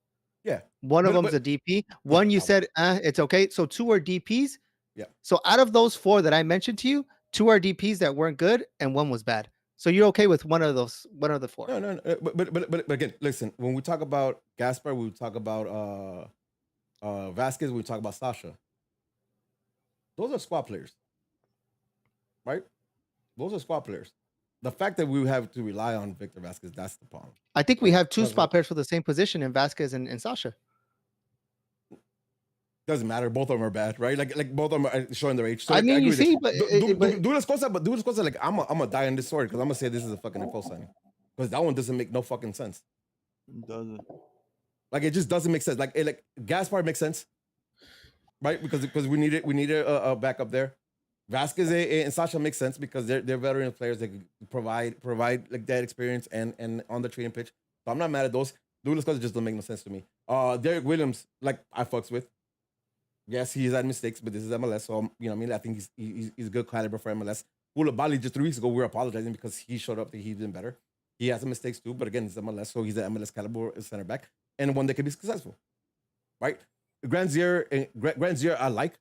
Yeah. One of But- them's a DP. One you said it's okay. So 2 are DPs. Yeah. So out of those 4 that I mentioned to you, 2 are DPs that weren't good and 1 was bad. So you're okay with one of the 4. No. But again, listen. When we talk about Gaspar, we talk about Vasquez. We talk about Sasha. Those are squad players, right? Those are squad players. The fact that we have to rely on Victor Vasquez, that's the problem. I think we have 2 Doesn't- spot pairs for the same position in Vasquez and Sasha. Doesn't matter. Both of them are bad, right? Like both of them are showing their age. So I like, mean, agree you with this. see, but Douglas Costa, like I'm gonna die on this story because I'm gonna say this is a fucking info signing because that one doesn't make no fucking sense. Doesn't. Like it just doesn't make sense. Like Gaspar makes sense, right? Because we needed a backup there. Vasquez and Sasha makes sense because they're veteran players that can provide like that experience and on the training pitch. So I'm not mad at those. Douglas Costa just doesn't make no sense to me. Derek Williams, like I fucks with. Yes, he's had mistakes, but this is MLS, so you know what I mean. I think he's good caliber for MLS. Koulibaly just 3 weeks ago we were apologizing because he showed up that he's been better. He has some mistakes too, but again, it's MLS, so he's an MLS caliber center back and one that can be successful, right? Granzier I like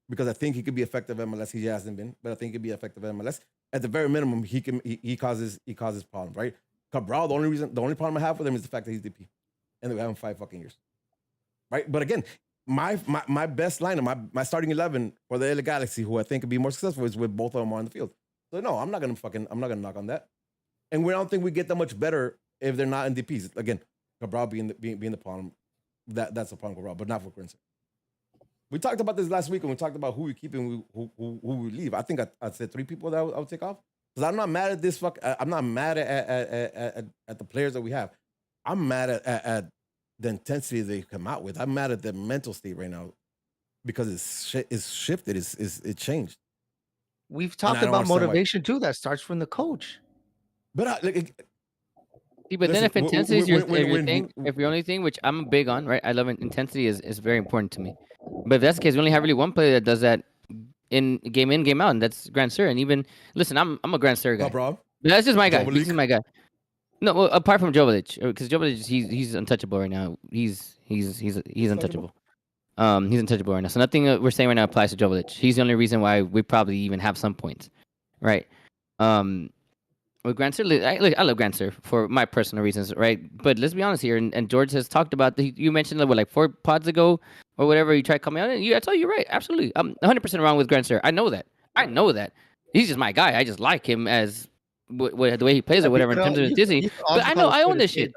because I think he could be effective MLS. He hasn't been, but I think he could be effective MLS. At the very minimum, he causes problems, right? Cabral, the only problem I have with him is the fact that he's DP, and we have him 5 fucking years, right? But again, my best lineup, my starting 11 for the LA Galaxy, who I think could be more successful, is with both of them on the field. So no, I'm not gonna knock on that. And we don't think we get that much better if they're not in DPs. Again, Cabral being the problem, that's a problem, Cabral, but not for Grandsir. We talked about this last week, and we talked about who we keep and who we leave. I think I said 3 people that I would take off because I'm not mad at this. I'm not mad at the players that we have. I'm mad at the intensity they come out with. I'm mad at the mental state right now because it's shifted. It changed. We've talked I don't about understand why. motivation too. That starts from the coach. But See, but then Listen, if intensity is your when- thing, if your only thing, which I'm big on, right? I love it. Intensity is very important to me. But if that's the case, we only have really one player that does that in, game out, and that's Grandsir. And even listen, I'm a Grandsir guy. Cabral, That's just my guy. Joveljic? He's just my guy. No, well, apart from Joveljic, because Joveljic, he's untouchable right now. He's untouchable. He's untouchable right now. So nothing we're saying right now applies to Joveljic. He's the only reason why we probably even have some points, right? With Grandsir, I love Grandsir for my personal reasons, right? But let's be honest here, and George has talked about you mentioned that like 4 pods ago or whatever. You tried coming out, and I tell you, right, absolutely, I'm 100% wrong with Grandsir. I know that. He's just my guy. I just like him as the way he plays or whatever in terms of his Disney. But I own this shit,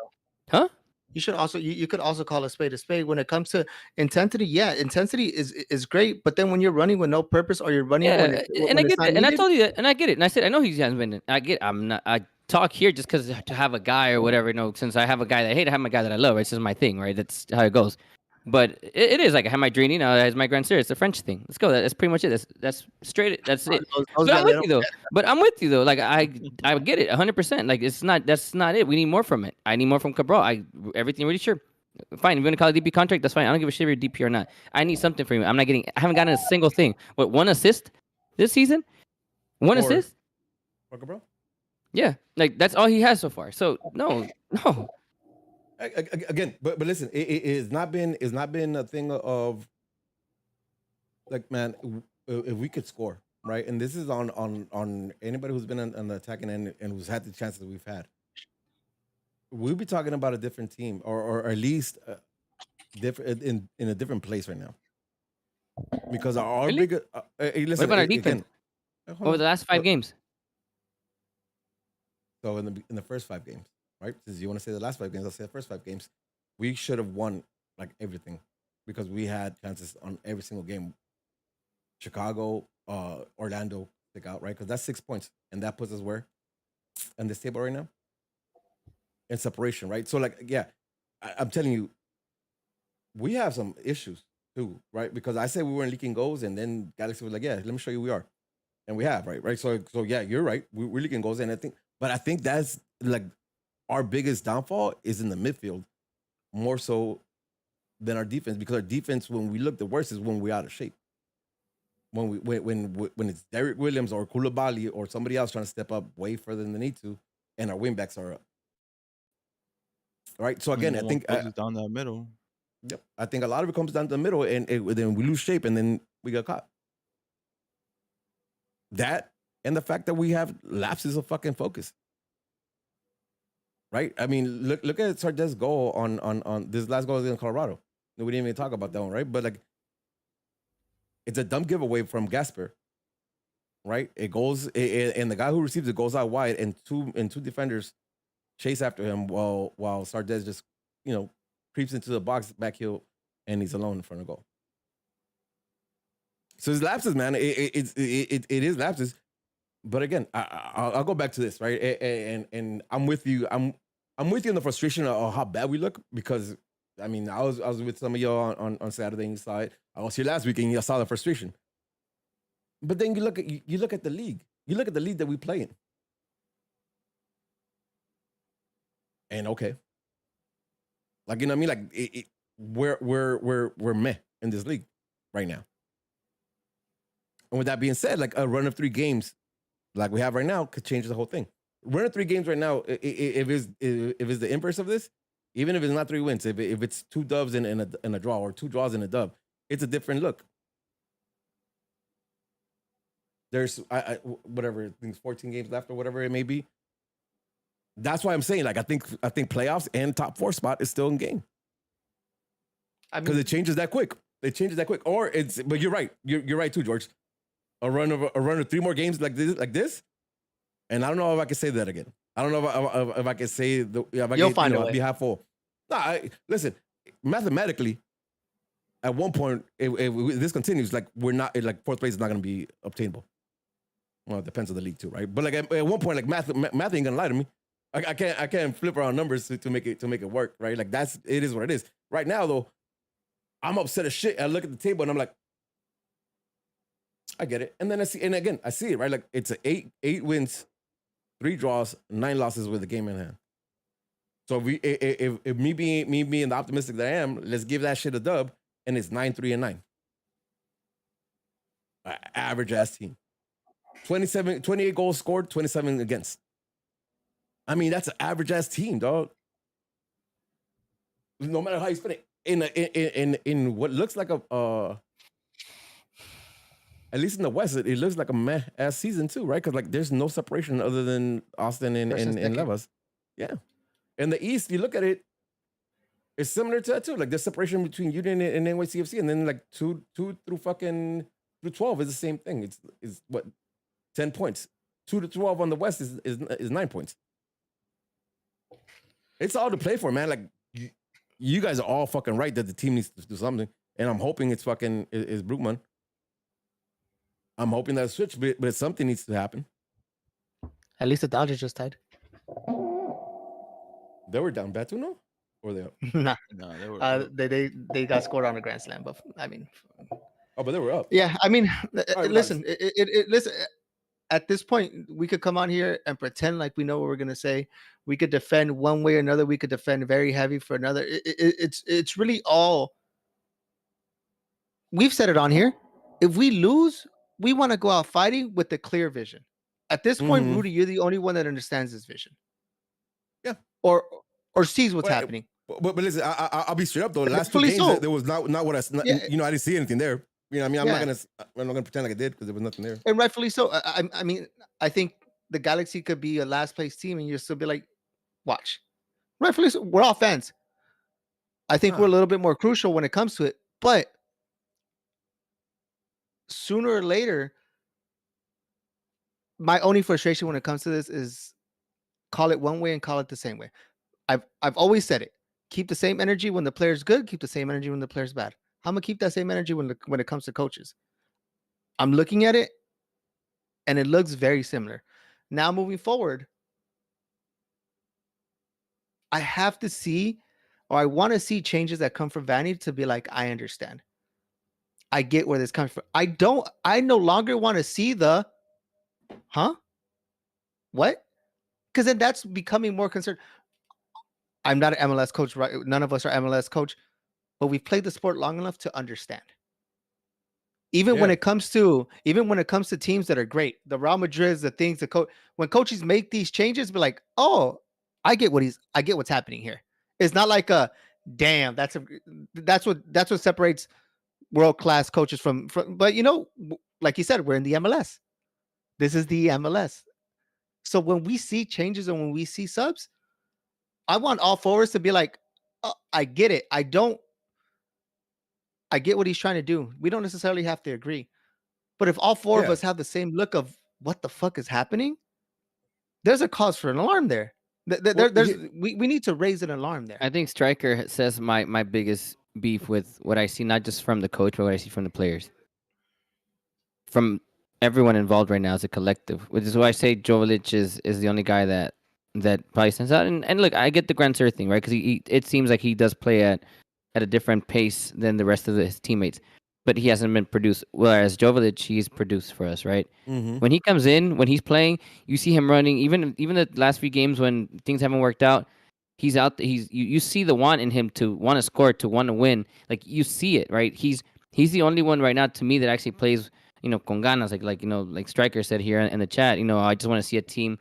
huh? You should also you could also call a spade when it comes to intensity. Yeah, intensity is great, but then when you're running with no purpose or you're running, And I get that, and I told you that, and I get it, and I said I know he hasn't been. I get. I'm not. talk here just because to have a guy or whatever. Since I have a guy that I hate, I have my guy that I love. Right? It's just my thing, right? That's how it goes. But it is like I have my Drini now. As my Grand Series, it's a French thing. Let's go. That's pretty much it. That's straight. That's it. But I'm with you though. Like I get it 100%. Like that's not it. We need more from it. I need more from Cabral. Everything really sure. Fine. If you want to call it a DP contract, that's fine. I don't give a shit if you're DP or not. I need something from you. I haven't gotten a single thing. What, 1 assist this season? One assist? Cabral? Yeah. Like that's all he has so far. So no. Again, but listen, it's not been a thing of like, man, if we could score, right? And this is on anybody who's been on the attacking end and who's had the chances that we've had. We'll be talking about a different team, or at least different in a different place right now. Because our Really? bigger, listen, What about our defense? Over the last 5 games. So in the first 5 games. Right? Since you want to say the last 5 games, I'll say the first 5 games. We should have won like everything because we had chances on every single game. Chicago, Orlando stick out, right? Because that's 6 points. And that puts us where? On this table right now? In separation, right? So, like, yeah, I'm telling you, we have some issues too, right? Because I said we weren't leaking goals, and then Galaxy was like, yeah, let me show you we are. And we have, right? So yeah, you're right. We're leaking goals, and I think that's like our biggest downfall is in the midfield, more so than our defense, because our defense, when we look the worst, is when we're out of shape. When it's Derek Williams or Koulibaly or somebody else trying to step up way further than they need to, and our wingbacks are up. Right. So again, I think down that middle. Yep. I think a lot of it comes down to the middle, and then we lose shape, and then we get caught. That and the fact that we have lapses of fucking focus. Right? I mean, look at Sardes's goal on this last goal in Colorado. We didn't even talk about that one, right? But like, it's a dumb giveaway from Gasper. Right? It goes, and the guy who receives it goes out wide, and two defenders chase after him while Sardes just, creeps into the box back heel, and he's alone in front of goal. So his lapses, man, it is lapses. But again, I'll go back to this, right? And I'm with you. I'm with you in the frustration of how bad we look, because I mean, I was with some of y'all on Saturday, and you saw it. I was here last week, and you saw the frustration. But then you look at the league. You look at the league that we play in. And okay, like, you know what I mean? Like we're meh in this league right now. And with that being said, like a run of 3 games like we have right now could change the whole thing. Run of 3 games right now, if it's the inverse of this, even if it's not 3 wins, if it's 2 dubs and a draw, or 2 draws and a dub, it's a different look. There's whatever, I think 14 games left or whatever it may be. That's why I'm saying, like, I think playoffs and top 4 spot is still in game. Because it changes that quick. Or but you're right. You're right too, George. A run of 3 more games like this, and I don't know if I can say that again. I don't know if I can say you'll find a way. Be half full. No, listen. Mathematically, at one point, if this continues, like, we're not, like, 4th place is not going to be obtainable. Well, it depends on the league too, right? But like at one point, like math ain't gonna lie to me. I can't flip around numbers to make it work, right? Like it is what it is. Right now though, I'm upset as shit. I look at the table and I'm like, I get it. And then I see it, right? Like, it's 8 wins, 3 draws, 9 losses with the game in hand. So if me being the optimistic that I am, let's give that shit a dub, and it's 9-3-9. Average ass team. 28 goals scored, 27 against. I mean, that's an average ass team, dog. No matter how you spin it, in what looks like at least in the West, it looks like a meh ass season too, right? Because like there's no separation other than Austin and Levas. Yeah. In the East, you look at it, it's similar to that too. Like there's separation between Union and NYCFC, and then like 2 through 12 is the same thing. It's what, 10 points. 2 to 12 on the West is 9 points. It's all to play for, man. Like you guys are all fucking right that the team needs to do something, and I'm hoping it's Brugman. I'm hoping that's switch, but something needs to happen. At least the Dodgers just tied. They were down bad too, no? Or they up? Nah. No, they were. They got scored on a grand slam, but I mean, Oh, but they were up. yeah. I mean, All right, listen, listen. At this point, we could come on here and pretend like we know what we're gonna say. We could defend one way or another. We could defend very heavy for another. It's really all. We've said it on here. If we lose, we want to go out fighting with the clear vision. At this point, Mhm. Rudy, you're the only one that understands this vision. Yeah. Or sees what's happening. But listen, I'll be straight up though. The last two Rightfully games, so. there was not what I, Yeah. you know, I didn't see anything there. You know, what I mean, I'm Yeah. not gonna pretend like I did because there was nothing there. And rightfully so. I mean, I think the Galaxy could be a last place team, and you'll still be like, watch. Rightfully so. We're all fans. I think we're a little bit more crucial when it comes to it, but sooner or later, my only frustration when it comes to this is call it one way and call it the same way. I've always said it. Keep the same energy when the player's good. Keep the same energy when the player's bad. I'm gonna keep that same energy when it comes to coaches. I'm looking at it, and it looks very similar. Now moving forward, I have to see, or I want to see changes that come from Vanny to be like, I understand. I get where this comes from. I no longer want to see the, huh? What? Because then that's becoming more concerned. I'm not an MLS coach, right? None of us are MLS coach, but we've played the sport long enough to understand. Even when it comes to teams that are great, the Real Madrids, the things when coaches make these changes, be like, oh, I get what's happening here. It's not like a damn, that's what separates world-class coaches from, but like you said, we're in the MLS. This is the MLS. So when we see changes and when we see subs, I want all forwards to be like, oh, I get it. I get what he's trying to do. We don't necessarily have to agree. But if all four of us have the same look of what the fuck is happening, there's a cause for an alarm there. We need to raise an alarm there. I think Striker says my biggest beef with what I see, not just from the coach, but what I see from the players. From everyone involved right now as a collective, which is why I say Jovic is the only guy that probably stands out. And look, I get the Grand Sir thing, right? Because it seems like he does play at a different pace than the rest of his teammates, but he hasn't been produced. Whereas Jovic, he's produced for us, right? Mm-hmm. When he comes in, when he's playing, you see him running. Even the last few games when things haven't worked out, he's out. You see the want in him to want to score, to want to win. Like you see it, right? He's the only one right now to me that actually plays, con ganas. Like Striker said here in the chat. I just want to see a team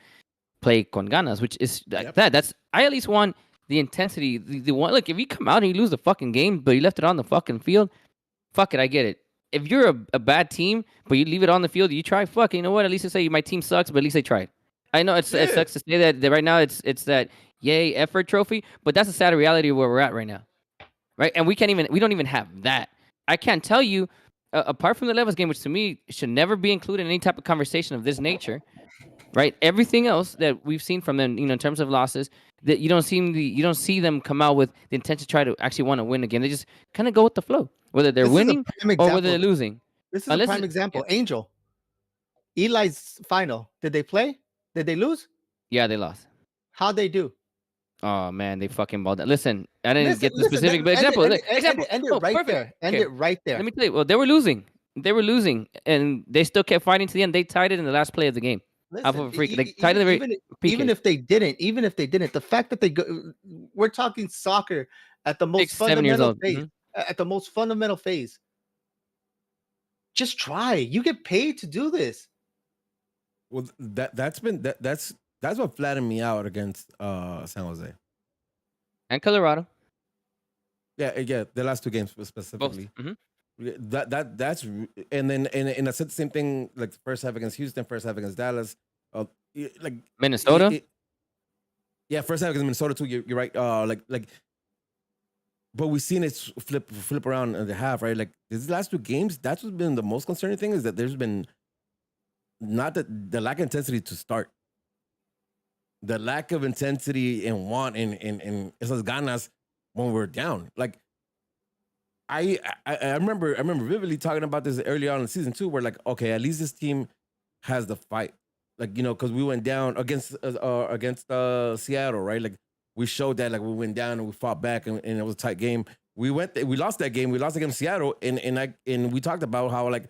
play con ganas, which is like that. That's I at least want the intensity. The one, look, if you come out and you lose the fucking game, but you left it on the fucking field, fuck it, I get it. If you're a bad team, but you leave it on the field, you try, fuck, you know what? At least I say my team sucks, but at least they tried. I know it sucks to say that right now it's that yay effort trophy, but that's a sad reality of where we're at right now, right? And we don't even have that. I can't tell you, apart from the Levels game, which to me should never be included in any type of conversation of this nature, right? Everything else that we've seen from them, in terms of losses, that you don't see them come out with the intent to try to actually want to win again. They just kind of go with the flow, whether they're winning or whether they're losing. This is a prime example. Angel, Eli's final. Did they play? Did they lose? Yeah, they lost. How'd they do? Oh man, they fucking balled out. Listen, I didn't get the specific, but example. End it right there. End it right there. Let me tell you. Well, they were losing, and they still kept fighting to the end. They tied it in the last play of the game. Listen, even if they didn't, the fact that we're talking soccer at the most 7 years old. phase, at the most fundamental phase. Just try. You get paid to do this. Well, that's what flattened me out against San Jose and Colorado. Yeah, the last two games specifically. Mm-hmm. That's and then and I said the same thing like first half against Houston, first half against Dallas, like Minnesota. First half against Minnesota too. You're right. But we've seen it flip around in the half, right? Like these last two games, that's what's been the most concerning thing is that there's been not the lack of intensity to start, the lack of intensity and want in esas ganas when we're down. Like I remember vividly talking about this early on in season 2, where like, okay, at least this team has the fight. like because we went down against Seattle, right? Like we showed that like we went down and we fought back and it was a tight game. We lost that game. We lost against Seattle, and we talked about how like,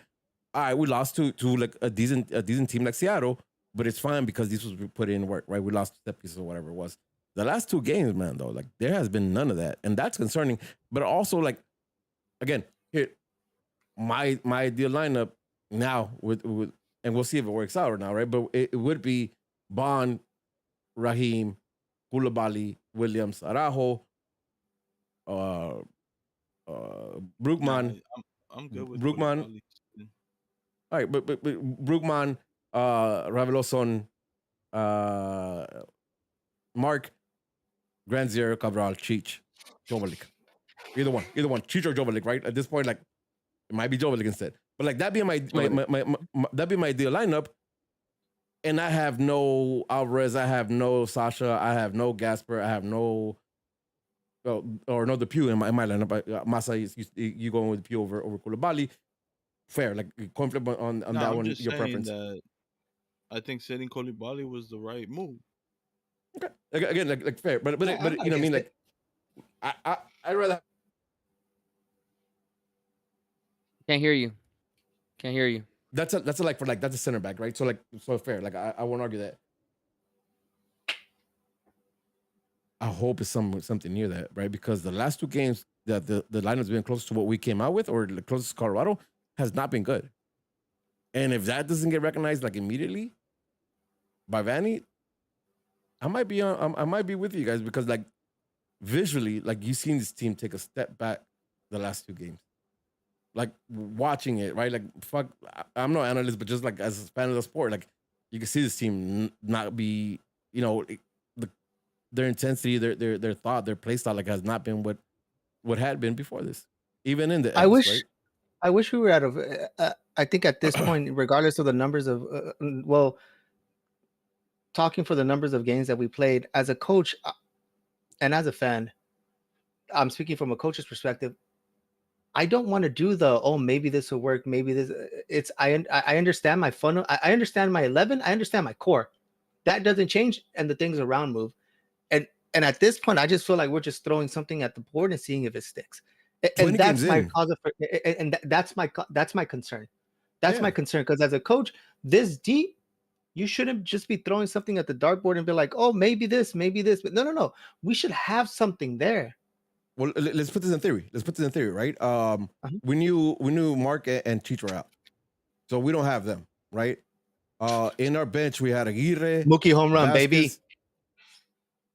all right, we lost to like a decent team like Seattle, but it's fine because this was put in work, right? We lost set pieces or whatever it was. The last two games, man, though, like there has been none of that, and that's concerning. But also, like, again, here, my ideal lineup now with and we'll see if it works out or not, right? But it would be Bond, Raheem, Koulibaly, Williams, Araujo, Brugman. I'm good with Brugman. Koulibaly. All right, but Brugman, Raveloson, Mark, Granzier, Cabral, Cheech, Jovelik. Either one, Cheech or Jovelik, right? At this point, like it might be Jovelik instead. But like that being my that'd be my ideal lineup. And I have no Alvarez, I have no Sasha, I have no Gasper, I have no or no Depew in my lineup. Masa, you going with Depew over Koulibaly. Fair, like conflict on that I'm one, just your preference. That I think sitting Koulibaly was the right move. Okay, again, like fair, but you know what I mean, like I'd rather. Can't hear you. That's a like for like that's a center back, right? So like fair, like I won't argue that. I hope it's something near that, right? Because the last two games that the lineup's been close to what we came out with, or the closest to Colorado, has not been good. And if that doesn't get recognized like immediately by Vanny, I might be with you guys because like visually, like you've seen this team take a step back the last two games. Like watching it, right? Like fuck, I'm no analyst, but just like as a fan of the sport, like you can see this team not be, their intensity, their thought, their play style, like has not been what had been before this. Even in the I wish, right? I wish we were out of. I think at this point, regardless of the numbers of, talking for the numbers of games that we played as a coach and as a fan, I'm speaking from a coach's perspective. I don't want to do maybe this will work, maybe this. It's I understand my funnel. I understand my 11. I understand my core. That doesn't change, and the things around move. And at this point, I just feel like we're just throwing something at the board and seeing if it sticks. And that's my cause of, and that's my concern. That's my concern, because as a coach, this deep, you shouldn't just be throwing something at the dartboard and be like, oh, maybe this, but no. We should have something there. Well, let's put this in theory. Right? We knew Mark and Cheech were out, so we don't have them, right? In our bench, we had Aguirre, Mookie home run, Vasquez, baby.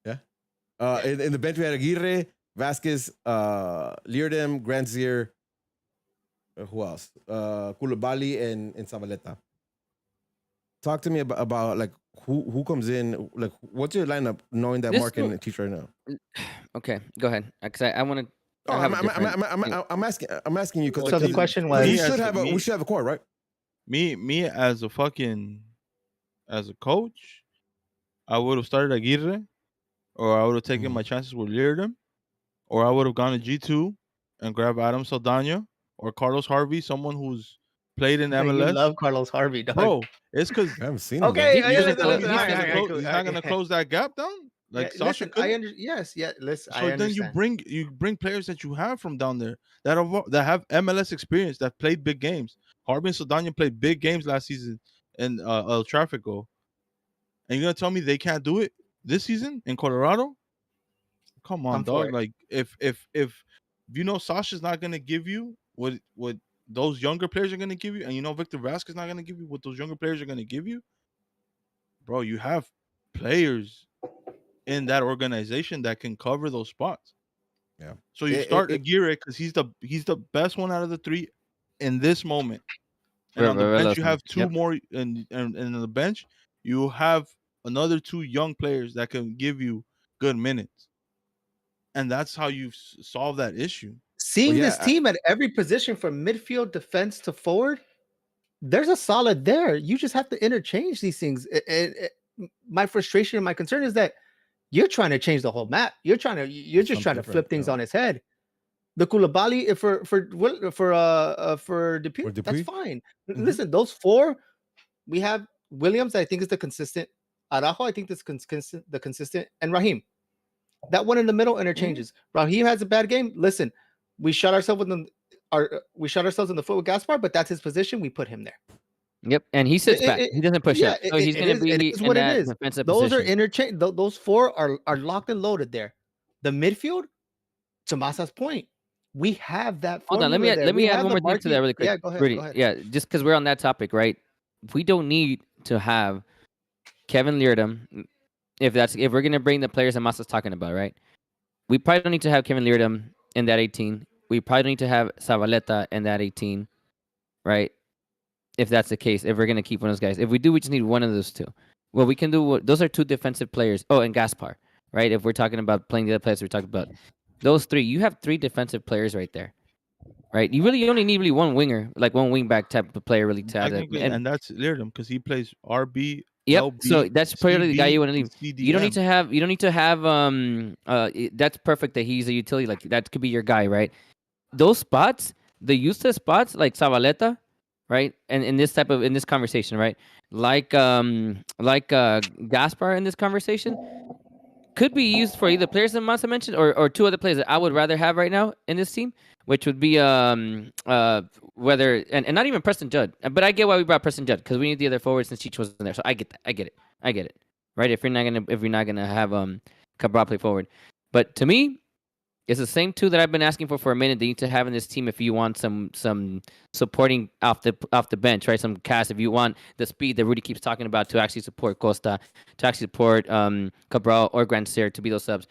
Yeah. In the bench, we had Aguirre, Vasquez, Leardem, Granzier. Who else? Koulibaly and Zabaleta. Talk to me about like who comes in. Like, what's your lineup, knowing that Mark and Cheech right now? Okay, go ahead. Because I want to. I'm asking you because so the question was, we should have a core, right? Me as a coach, I would have started Aguirre, or I would have taken my chances with Leardem, or I would have gone to G2 and grabbed Adam Saldana or Carlos Harvey, someone who's played in MLS. You love Carlos Harvey, dog. Bro, it's because I haven't seen him. Okay, he's not gonna close that gap down. Like Sasha, listen, so then you bring players that you have from down there that have MLS experience, that played big games. Harvey and Saldana played big games last season in El Tráfico, and you're gonna tell me they can't do it this season in Colorado? Come on, dog. Like if Sasha's not gonna give you what those younger players are gonna give you, and Victor Vasquez not gonna give you what those younger players are gonna give you, bro, you have players in that organization that can cover those spots. Yeah. So you start Aguirre because he's the best one out of the three in this moment. And on the bench you have two more, and on the bench you have another two young players that can give you good minutes. And that's how you solve that issue. Seeing this team at every position from midfield, defense to forward, there's a solid there. You just have to interchange these things. My frustration and my concern is that you're trying to change the whole map. You're just trying to flip things on its head. The Koulibaly for Depew, that's fine. Listen, those four, we have Williams, I think, is the consistent. Araujo, I think, is the consistent, and Raheem. That one in the middle interchanges. Raheem has a bad game. Listen, we shot ourselves in the foot with Gaspar, but that's his position. We put him there. Yep, and he sits back. He doesn't push up, so he's going to be in that defensive Those position. are interchange. Those four are locked and loaded there. The midfield, to Masa's point, we have that. Hold on, let me add one more thing to that really quick. Yeah, go ahead. Rudy. Go ahead. Yeah, just because we're on that topic, right? We don't need to have Kevin Leardom if we're going to bring the players that Masa's talking about, right? We probably don't need to have Kevin Leardom in that 18. We probably don't need to have Zabaleta in that 18, right? If that's the case, if we're going to keep one of those guys. If we do, we just need one of those two. Well, we can do those are two defensive players. Oh, and Gaspar, right? If we're talking about playing the other players we're talking about. Those three, you have three defensive players right there, right? You only need one winger, like one wing back type of player really to add it. And that's Leardom because he plays RB. Yep. LB, so that's probably the guy you want to leave. CDM. You don't need to have that's perfect that he's a utility. Like that could be your guy, right? Those spots, the useless spots like Zabaleta, right? And in this conversation, right? Like Gaspar in this conversation could be used for either players that Masa mentioned or two other players that I would rather have right now in this team, which would be whether and not even Preston Judd. But I get why we brought Preston Judd because we need the other forward since Cheech wasn't there. So I get that. I get it. Right? If you're not gonna have Cabral play forward, but to me, it's the same two that I've been asking for a minute. That you need to have in this team if you want some supporting off the bench, right? Some cast if you want the speed that Rudy keeps talking about to actually support Costa, to actually support Cabral or Grandsir to be those subs.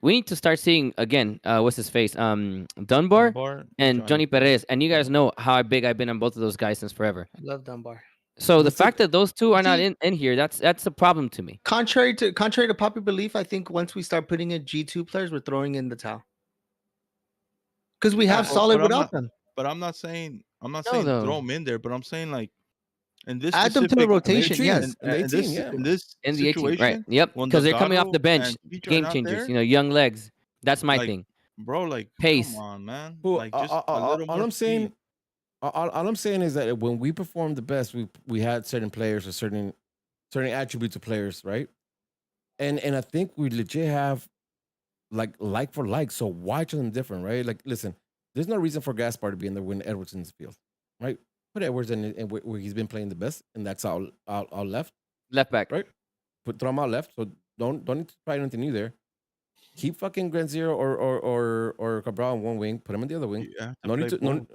We need to start seeing again. What's his face? Dunbar and Johnny Perez. And you guys know how big I've been on both of those guys since forever. I love Dunbar. So the fact that those two are not in here, that's a problem to me. Contrary to popular belief, I think once we start putting in G2 players, we're throwing in the towel. Because we have solid without them. But I'm not saying throw them in there, but I'm saying like in this add them to the rotation, yes. In this in the situation, 18, right? Yep. Because they're coming off the bench, game changers, young legs. That's my thing. Bro, like pace. Come on, man. Well, like just a little more speed. All I'm saying is that when we performed the best, we had certain players or certain attributes of players, right? And I think we legit have like for like. So why choose them different, right? Like, listen, there's no reason for Gaspar to be in there when Edwards in the field, right? Put Edwards in where he's been playing the best, and that's our left back, right? Throw him out left. So don't need to try anything new there. Keep fucking Grandsir or Cabral on one wing. Put him in the other wing. No need to.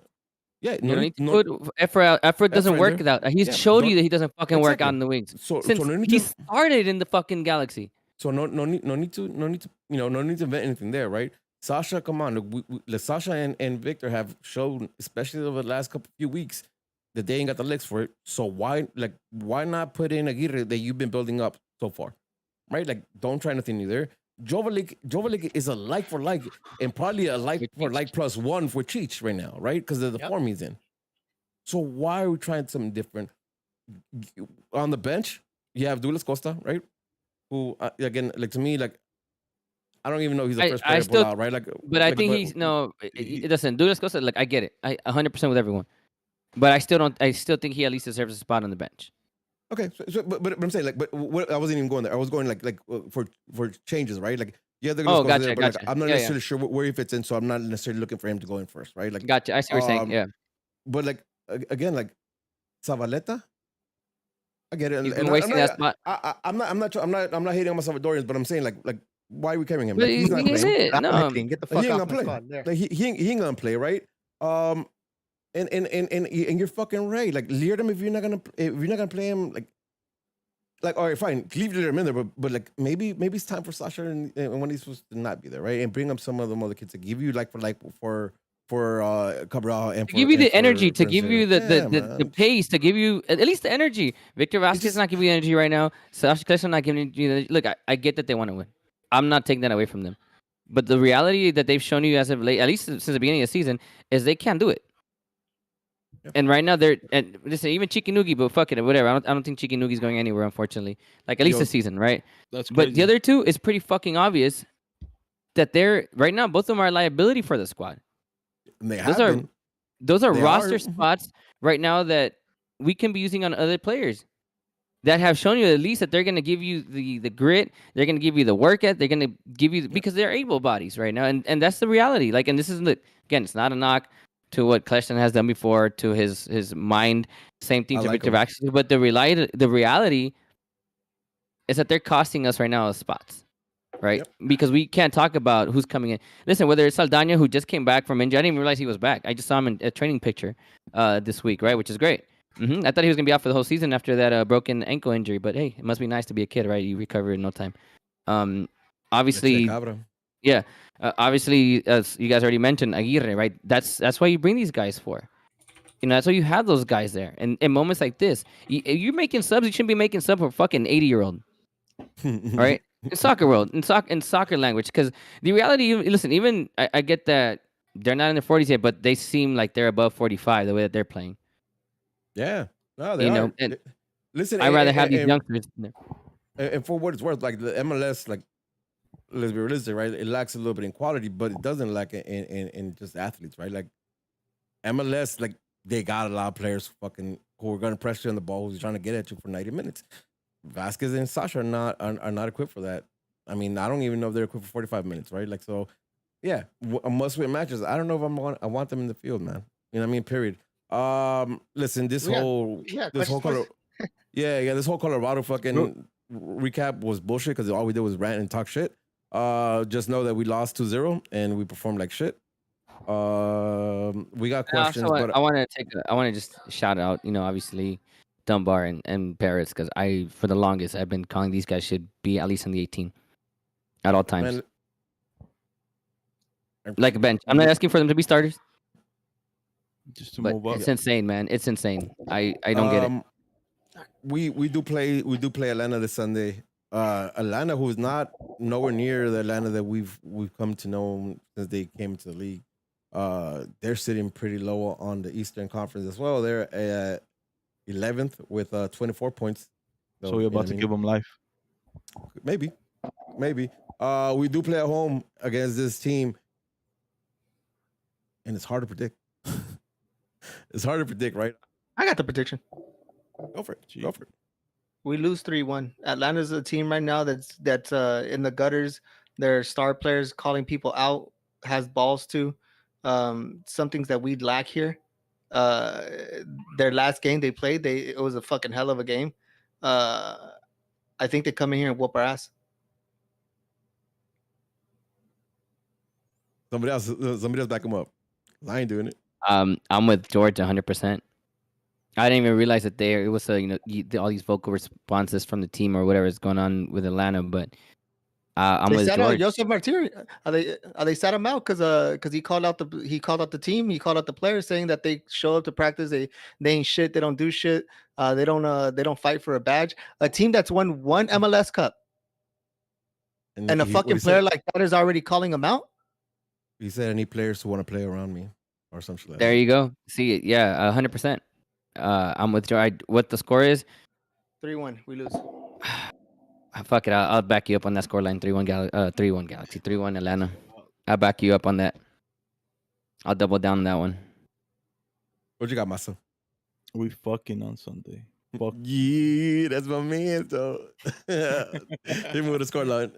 Effort doesn't work without. He's showed you that he doesn't fucking work out in the wings. Since he started in the fucking Galaxy. So no need to invent anything there, right? Sasha, come on. Sasha and Victor have shown, especially over the last few weeks, that they ain't got the legs for it. So why not put in Aguirre that you've been building up so far, right? Like, don't try nothing new there. Joveljic is a like for like, and probably a like for like plus one for Cheech right now, right? Because of the form he's in. So why are we trying something different? On the bench, you have Douglas Costa, right? Who again, like to me, like I don't even know he's the first player to pull out, right? But I think he's no. It doesn't. Douglas Costa, like I get it, 100% with everyone, but I still think he at least deserves a spot on the bench. Okay, but I'm saying but I wasn't even going there. I was going for changes, right? Like yeah, they're going to go there, but like, I'm not necessarily sure where he fits in, so I'm not necessarily looking for him to go in first, right? Like gotcha. I see what you're saying. Yeah, but like again, like Zabaleta, I get it. And wasting that spot. I'm not hating on my Salvadorians, but I'm saying like why are we carrying him? But like, he's not playing. No, get the fuck off my spot. Like he ain't gonna play, right? And you're fucking right. Like Leardom, if you're not gonna play him, like all right, fine, leave Leardom in there, but like maybe it's time for Sasha and when he's supposed to not be there, right? And bring up some of the other kids to give you for Cabral and to give you the energy, to give you the pace, to give you at least the energy. Victor Vasquez is not giving you energy right now. Sasha Klesson not giving you. Look, I get that they want to win. I'm not taking that away from them, but the reality that they've shown you as of late, at least since the beginning of the season, is they can't do it. Yep. And right now listen, even Chikinugi, but fuck it, whatever. I don't think Chikinugi's going anywhere, unfortunately. Like at least this season, right? That's crazy. But the other two is pretty fucking obvious that they're right now. Both of them are a liability for the squad. And those are roster spots right now that we can be using on other players. that have shown you at least that they're going to give you the grit, they're going to give you the work ethic, they're going to give you because they're able bodies right now, and that's the reality. Like, and this is again, it's not a knock to what Kleshton has done before, to his mind. Same thing to Victor Vaxis, but the reality is that they're costing us right now spots. Right, because we can't talk about who's coming in. Listen, whether it's Saldana, who just came back from injury, I didn't even realize he was back. I just saw him in a training picture this week, right, which is great. I thought he was gonna be out for the whole season after that broken ankle injury, but hey, it must be nice to be a kid, right? You recover in no time. Obviously, yeah. Obviously, as you guys already mentioned, Aguirre, right? That's why you bring these guys for. That's why you have those guys there. And in moments like this, you're making subs. You shouldn't be making subs for a fucking 80-year-old. Right? In soccer world, in soccer language, because the reality, listen, even I get that they're not in their 40s yet, but they seem like they're above 45 the way that they're playing. Yeah, no, they are. And listen, I'd rather have these youngsters. And for what it's worth, like the MLS, like let's be realistic, right? It lacks a little bit in quality, but it doesn't lack in just athletes, right? Like MLS, like they got a lot of players who are going to pressure on the ball, who's trying to get at you for 90 minutes. Vasquez and Sasha are not equipped for that. I mean, I don't even know if they're equipped for 45 minutes, right? Like, so, yeah, must-win matches. I don't know if I want them in the field, man. You know what I mean? Period. Listen, this whole Colorado fucking recap was bullshit because all we did was rant and talk shit. Just know that we lost 2-0 and we performed like shit. We got questions, but I want to just shout out, obviously Dunbar and Barrett's, because for the longest I've been calling these guys should be at least in the 18 at all times. Like a bench. I'm not asking for them to be starters. Just to move up. It's insane, man. It's insane. I don't get it. We do play Atlanta this Sunday. Atlanta, who's not nowhere near the Atlanta that we've come to know since they came to the league. They're sitting pretty low on the Eastern Conference as well. They're at 11th with 24 points. So we're about to give them life. Maybe. We do play at home against this team, and it's hard to predict. It's hard to predict, right? I got the prediction. Go for it. We lose 3-1. Atlanta's a team right now that's in the gutters. Their star players calling people out, has balls too. Some things that we lack here. Their last game they played, it was a fucking hell of a game. I think they come in here and whoop our ass. Somebody else back them up. I ain't doing it. I'm with George 100%. I didn't even realize that it was all these vocal responses from the team or whatever is going on with Atlanta, but I'm with George. Joseph Martiri. Are they sat him out because he called out the team, he called out the players, saying that they show up to practice, they ain't shit, they don't do shit, they don't fight for a badge. A team that's won one MLS Cup, and a fucking player like that is already calling him out. He said, "Any players who want to play around me," or some shit. There you go. See it, yeah, 100%. I'm with George. What the score is? 3-1. We lose. Fuck it. I'll back you up on that scoreline. 3-1 Galaxy. 3-1 Atlanta. I'll back you up on that. I'll double down on that one. What you got, Massa? We fucking on Sunday. Fuck. Yeah, that's my man, though. Hit me with a scoreline.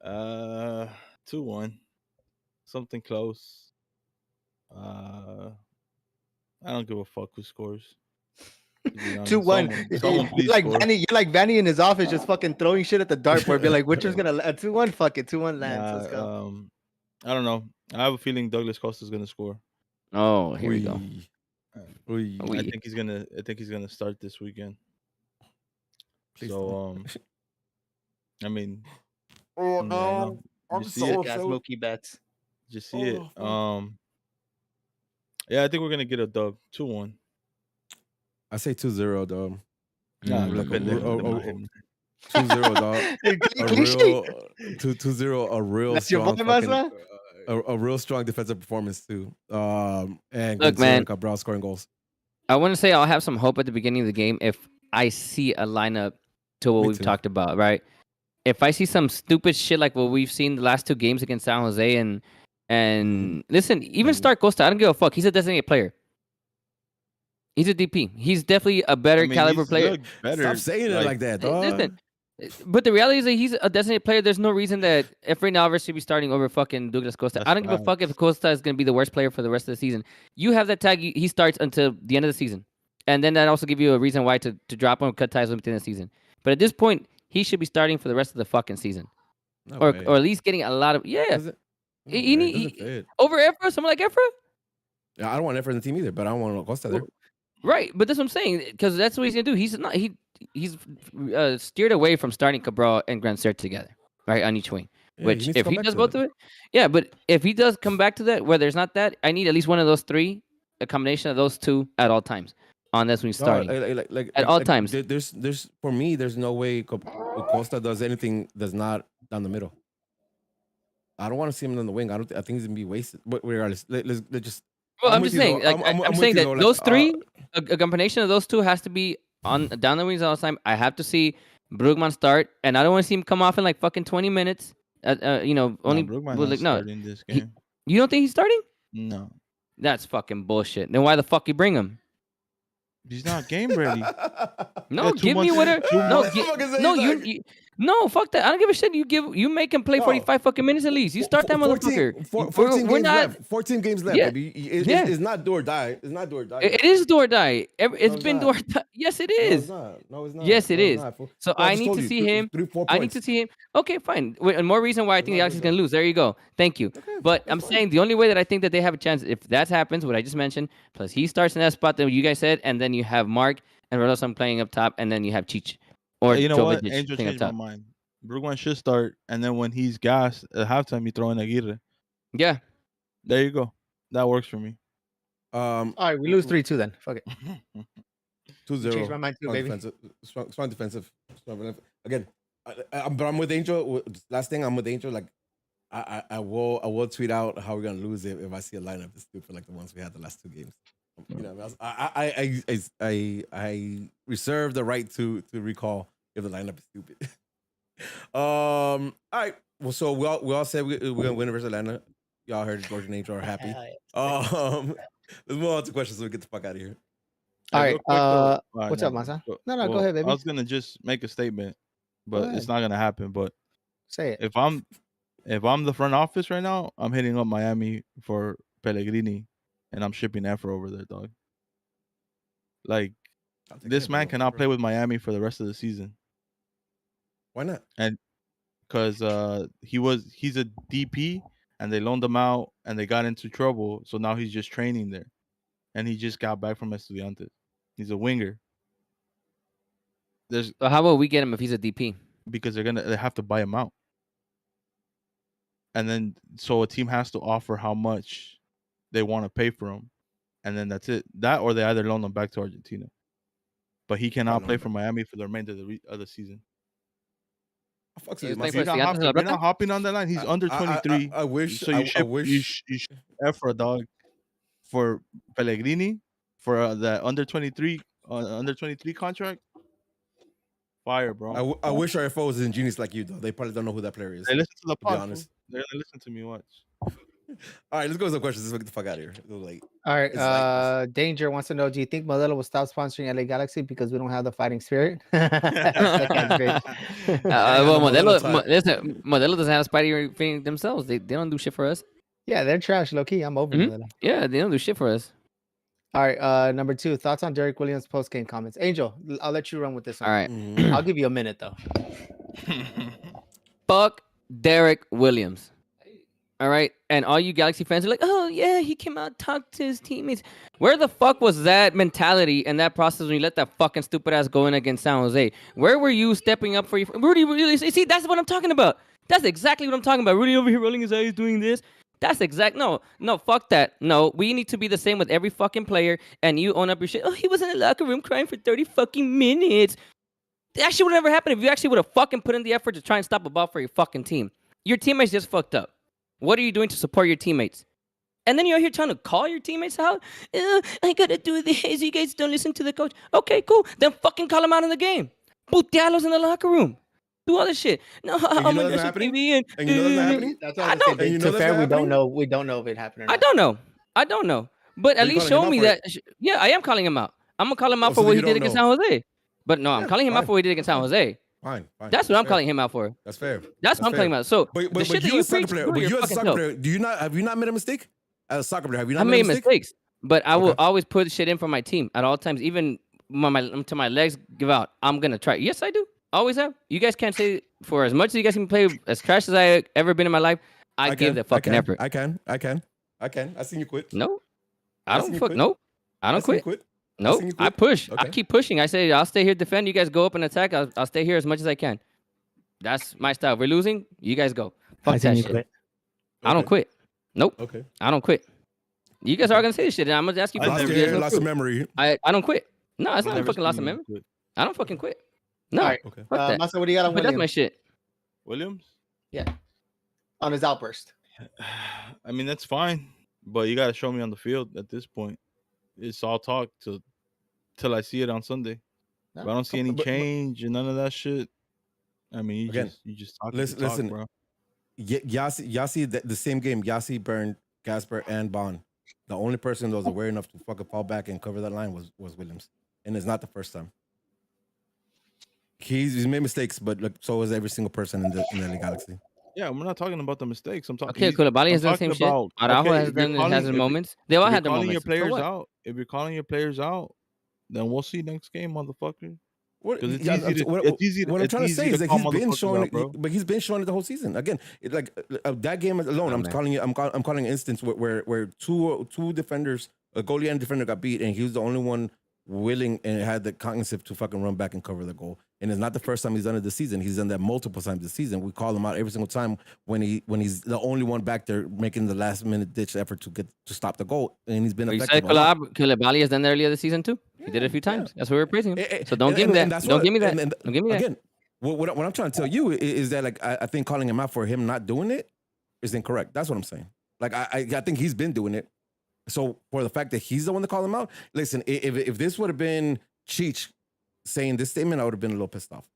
2-1. Something close. I don't give a fuck who scores. 2-1. You're like Vanny in his office, just fucking throwing shit at the dartboard. Be like, which one's gonna 2-1? Fuck it, 2-1 lands. Let's go. I don't know. I have a feeling Douglas Costa's gonna score. Oh, here we go. I think he's gonna start this weekend. Please I mean, I'm so smoky bets. Just see it. Yeah, I think we're gonna get a dub. 2-1. I say 2-0, dog. Nah, 2-0, dog. 2-0, a real strong a real strong defensive performance too. And look, man, Cabral scoring goals. I want to say I'll have some hope at the beginning of the game if I see a lineup to what we've talked about, right? If I see some stupid shit like what we've seen the last two games against San Jose and listen, even start Costa, I don't give a fuck. He's a designated player. He's a DP. He's definitely a better caliber player. Better, Stop saying it like that, dog. Listen, but the reality is that he's a designated player. There's no reason that Efrain Alvarez should be starting over fucking Douglas Costa. I don't give a fuck if Costa is going to be the worst player for the rest of the season. You have that tag. He starts until the end of the season. And then that also give you a reason why to drop him, cut ties with him at the end of the season. But at this point, he should be starting for the rest of the fucking season. Or at least getting a lot of... Yeah. Over Efra? Someone like Efra? Yeah, I don't want Efra in the team either, but I don't want Costa there. Right, but that's what I'm saying, because that's what he's gonna do. He's steered away from starting Cabral and Grandsir together, right, on each wing. Yeah, which if he does both of it, yeah. But if he does come back to that, where there's not that, I need at least one of those three, a combination of those two at all times. On this when he's starting, at all times. There's for me, there's no way Costa does anything that's not down the middle. I don't want to see him on the wing. I think he's gonna be wasted. But regardless, let's just. Well, I'm just saying. I'm saying that those three, a combination of those two has to be on down the wings all the time. I have to see Brugman start, and I don't want to see him come off in like fucking 20 minutes. Only Brugman starting this game. You don't think he's starting? No. That's fucking bullshit. Then why the fuck you bring him? He's not game ready. No, give me whatever. No, fuck that. I don't give a shit. You make him play 45 fucking minutes at least. You start that motherfucker. 14 games left, baby. It's not do or die. It's not do or die. It is do or die. It's been do or die. Yes, it is. No, it's not. Yes, it is. So I need to see him. I need to see him. Okay, fine. And more reason why I think the Galaxy's going to lose. There you go. Thank you. But I'm saying the only way that I think that they have a chance, if that happens, what I just mentioned, plus he starts in that spot that you guys said, and then you have Mark and Rodolfo playing up top, and then you have Cheech. Or you know what? Angel changed my mind. Brugman should start, and then when he's gassed at halftime, you throw in Aguirre. Yeah. There you go. That works for me. All right, we lose 3-2 then. Fuck it. 2-0. Change my mind too, baby. Strong defensive. Again, but I'm with Angel. Last thing, I'm with Angel. Like, I will tweet out how we're gonna lose if I see a lineup that's stupid like the ones we had the last two games. You know, I reserve the right to recall if the lineup is stupid. All right. Well, so we all said we're gonna win versus Atlanta. Y'all heard George and Angel are happy. Let's move on to questions so we get the fuck out of here. All right. What's up, Masa? No, go ahead, baby. I was gonna just make a statement, but it's not gonna happen. But say it. If I'm the front office right now, I'm hitting up Miami for Pellegrini, and I'm shipping Efra over there, dog. Like, this man cannot play with Miami for the rest of the season. Why not? And because he's a DP, and they loaned him out, and they got into trouble, so now he's just training there, and he just got back from Estudiantes. He's a winger. So how about we get him if he's a DP? Because they have to buy him out, and then so a team has to offer how much they want to pay for him, and then that's it. That or they either loan him back to Argentina, but he cannot play for Miami for the remainder of the season. You're not hopping on that line. He's under 23. I wish. So you ship Efra, dog, for Pellegrini for the under 23 contract. Fire, bro. I wish our FO was ingenious like you, though. They probably don't know who that player is. They listen to the pod. Be honest. They're gonna listen to me. Watch. All right, let's go with some questions. Let's get the fuck out of here. All right. Danger wants to know: do you think Modelo will stop sponsoring LA Galaxy because we don't have the fighting spirit? Well, Modelo doesn't have fighting spirit themselves. They don't do shit for us. Yeah, they're trash, low key. I'm over Modelo. Yeah, they don't do shit for us. All right. Number 2, thoughts on Derek Williams post game comments. Angel, I'll let you run with this one. All right. I'll give you a minute though. Fuck Derek Williams. All right, and all you Galaxy fans are like, oh, yeah, he came out, talked to his teammates. Where the fuck was that mentality and that process when you let that fucking stupid ass go in against San Jose? Where were you stepping up for your... Rudy, see, that's what I'm talking about. That's exactly what I'm talking about. Rudy over here rolling his eyes doing this. That's exact... No, fuck that. No, we need to be the same with every fucking player, and you own up your shit. Oh, he was in the locker room crying for 30 fucking minutes. That shit would never happen if you actually would have fucking put in the effort to try and stop a ball for your fucking team. Your teammates just fucked up. What are you doing to support your teammates? And then you're here trying to call your teammates out? I gotta do this. You guys don't listen to the coach. Okay, cool. Then fucking call them out in the game. Putealos in the locker room. Do all this shit. No, I'm gonna get TV and you know that's happening? That's what I know. You know fair, we don't know. We don't know if it happened or not. I don't know. But at least show me that. Yeah, I am calling him out. I'm gonna call him out so for what you he did don't against know. San Jose. But no, I'm Yeah, calling him out fine. for what he did against San Jose. Fine. That's what I'm calling him out for. That's fair. That's what I'm calling him out. So But the shit that you you as a soccer preach, player, do it but you as a fucking soccer self. player, have you not made a mistake? As a soccer player, have you I not made made a mistake? mistakes, but I will Okay. always put shit in for my team at all times, even to my legs give out. I'm gonna try. Yes, I do. Always have. You guys can't say for as much as you guys can play as trash as I ever been in my life. I give the fucking effort. I can. I seen you quit. No, I I don't seen you fuck. quit. No, I I don't seen you quit. quit. No, seen you I quit. push. I Okay. keep pushing. I say I'll stay here defend. You guys go up and attack. I'll stay here as much as I can. That's my style. We're losing. You guys go. I Fuck seen that you shit. quit. I don't quit. Nope. Okay. I don't quit. You guys are gonna say this shit, and I'm gonna ask you for Lost proof. your You guys hair, no Lost proof. of memory. I don't quit. No, it's I've not a never fucking loss seen of you memory. quit. I don't fucking quit. No. All right. Okay. Fuck that. Masa, what do you got on But that's my Williams? shit. Williams. On his outburst. I mean, that's fine, but you gotta show me on the field at this point. It's all talk till I see it on Sunday. No, If I don't see any but- change and none of that shit, I mean, you just talk. Listen, bro. Yassi, the same game, Yassi burned Gasper and Bond. The only person that was aware enough to fucking fall back and cover that line was Williams, and it's not the first time. He's made mistakes, but look, so is every single person in the LA Galaxy. Yeah, we're not talking about the mistakes. I'm talking. Okay, Koulibaly has done the same shit. Araujo has if you're done calling- has his if you- moments. They all if you're had their calling moments. your players So what? out, if you're calling your players out, then we'll see next game, motherfucker. What, 'Cause it's yeah, easy to- what, it's easy to- what I'm it's trying to easy say to is that call he's been motherfuckers showing, out, bro. but he's been showing it the whole season. Again, that game alone, I'm man. calling you. I'm calling an instance where two defenders, a goalie and a defender, got beat, and he was the only one willing and had the cognitive to fucking run back and cover the goal. And it's not the first time he's done it this season. He's done that multiple times this season. We call him out every single time when he's the only one back there making the last minute ditch effort to stop the goal, and he's been You effective. said Koulibaly has done that earlier this season too. He did it a few times. That's why we're praising him. So don't give me that. Don't give me that. Don't give me that. Again, what I'm trying to tell you is that like I think calling him out for him not doing it is incorrect. That's what I'm saying. Like I think he's been doing it. So for the fact that he's the one to call him out, listen, if this would have been Cheech saying this statement, I would have been a little pissed off.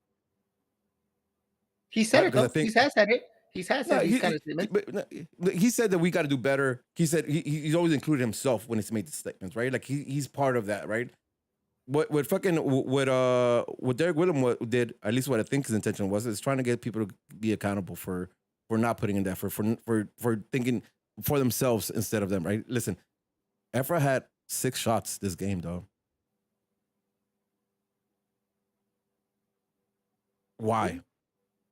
He said it, though. I think- He has said it. He has said these kind of statements. He said that we got to do better. He said he's always included himself when he's made the statements, right? Like he's part of that, right? What Derek Willem did, at least what I think his intention was, is trying to get people to be accountable for not putting in the effort, for thinking for themselves instead of them, right? Listen, Efra had 6 shots this game, dog. Why?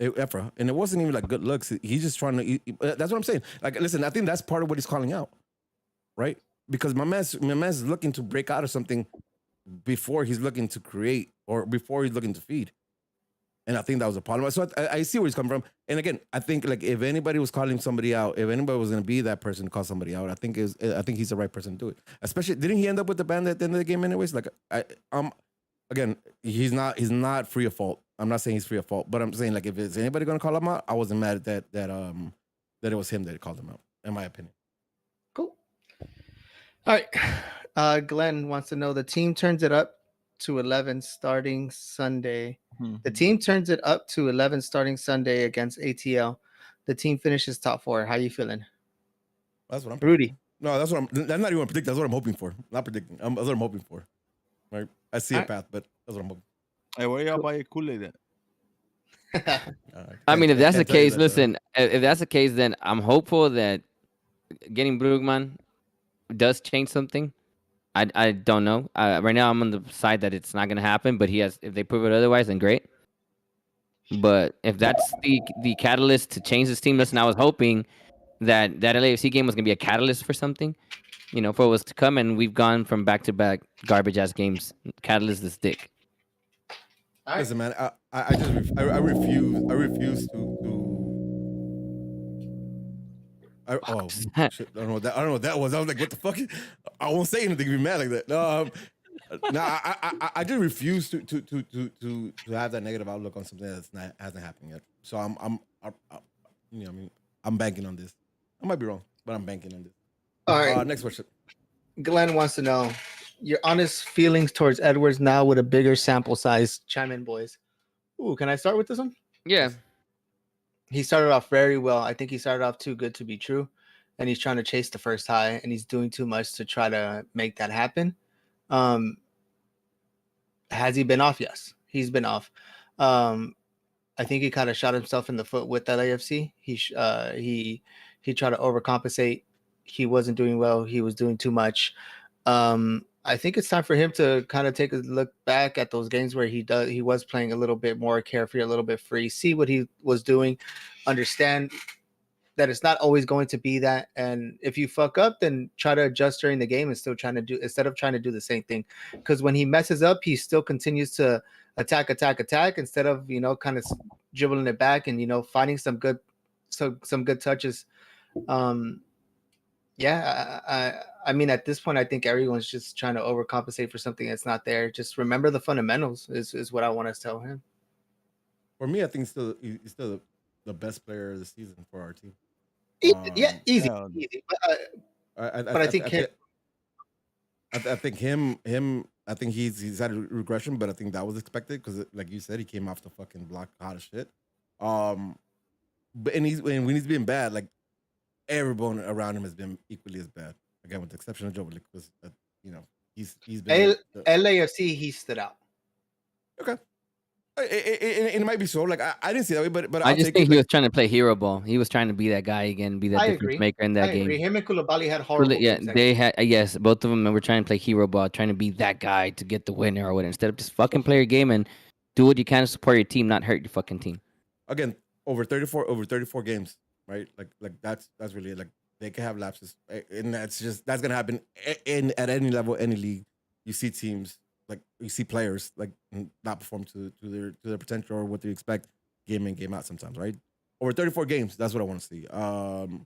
Efra, and it wasn't even like good looks. He's just trying to. That's what I'm saying. Like, listen, I think that's part of what he's calling out, right? Because my man's looking to break out of something before he's looking to create or before he's looking to feed, and I think that was a problem. So I see where he's coming from. And again, I think like if anybody was calling somebody out, if anybody was going to be that person to call somebody out, I think he's the right person to do it. Especially, didn't he end up with the ban at the end of the game anyways? Like again, he's not free of fault. I'm not saying he's free of fault, but I'm saying like if it's anybody going to call him out, I wasn't mad at that it was him that called him out, in my opinion. Cool. All right. Glenn wants to know the team turns it up to 11 starting Sunday. The team turns it up to 11 starting Sunday against ATL. The team finishes top 4. How you feeling? That's what I'm Rudy. No, that's not even predicting. That's what I'm hoping for. Not predicting. That's what I'm hoping for. Right? I see a path, but that's what I'm hoping. Hey, where y'all buy your Kool-Aid at? I mean, if that's the Can't tell you case, that, listen. If that's the case, then I'm hopeful that getting Brugman does change something. I don't know. Right now, I'm on the side that it's not gonna happen. But if they prove it otherwise, then great. But if that's the catalyst to change this team, listen, I was hoping that LAFC game was gonna be a catalyst for something, for what was to come, and we've gone from back-to-back garbage-ass games. Catalyst is dick. Listen, man, I refuse to. Shit, I don't know what that was. I was like, what the fuck? I won't say anything to be mad like that. No, I just refuse to have that negative outlook on something that hasn't happened yet. So I'm banking on this. I might be wrong, but I'm banking on this. All right. Next question. Glenn wants to know your honest feelings towards Edwards now with a bigger sample size. Chime in, boys. Ooh, can I start with this one? Yeah. He started off very well. I think he started off too good to be true, and he's trying to chase the first high, and he's doing too much to try to make that happen. Has he been off? Yes, he's been off. I think he kind of shot himself in the foot with that AFC. He tried to overcompensate. He wasn't doing well. He was doing too much. I think it's time for him to kind of take a look back at those games where he was playing a little bit more carefree, a little bit free, see what he was doing, understand that it's not always going to be that. And if you fuck up, then try to adjust during the game and still instead of trying to do the same thing. Because when he messes up, he still continues to attack instead of, kind of dribbling it back and, finding some good touches. I mean, at this point, I think everyone's just trying to overcompensate for something that's not there. Just remember the fundamentals is what I want to tell him. For me, I think he's still the best player of the season for our team. Easy. But I think I think he's had a regression, but I think that was expected because, like you said, he came off the fucking block hot as shit. But when he's been bad, like everyone around him has been equally as bad. Again, with the exception of Joe, because he's been LAFC. He stood out. Okay. It might be so. Like I didn't see that way, but I just think he was trying to play hero ball. He was trying to be that guy again, be that difference maker in that game. Agree. Him and Koulibaly had horrible. Yeah, they had. Yes, both of them were trying to play hero ball, trying to be that guy to get the winner or whatever. Instead of just fucking play your game and do what you can to support your team, not hurt your fucking team. Again, over 34 games, right? Like that's really like they can have lapses, and that's gonna happen at any level, any league. You see teams. Like you see players like not perform to their potential or what they expect game in, game out sometimes, right? Over 34 games, that's what I want to see. And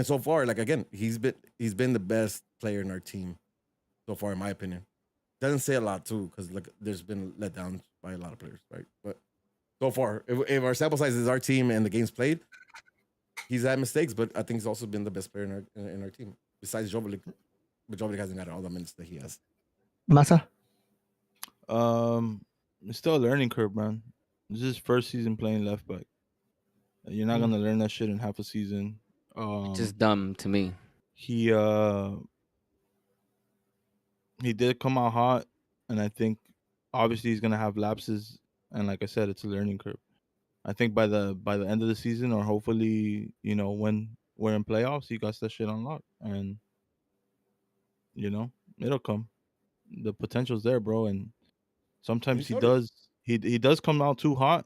so far, like again, he's been the best player in our team so far, in my opinion. Doesn't say a lot too, because like there's been letdowns by a lot of players, right? But so far, if our sample size is our team and the games played, he's had mistakes, but I think he's also been the best player in our team besides Jovic. But Jovic hasn't got all the minutes that he has. Massa. It's still a learning curve, man. This is his first season playing left back. You're not gonna learn that shit in half a season. It's just dumb to me. He did come out hot, and I think obviously he's gonna have lapses. And like I said, it's a learning curve. I think by the end of the season, or hopefully, when we're in playoffs, he got that shit unlocked, and it'll come. The potential's there, bro, and sometimes he does come out too hot,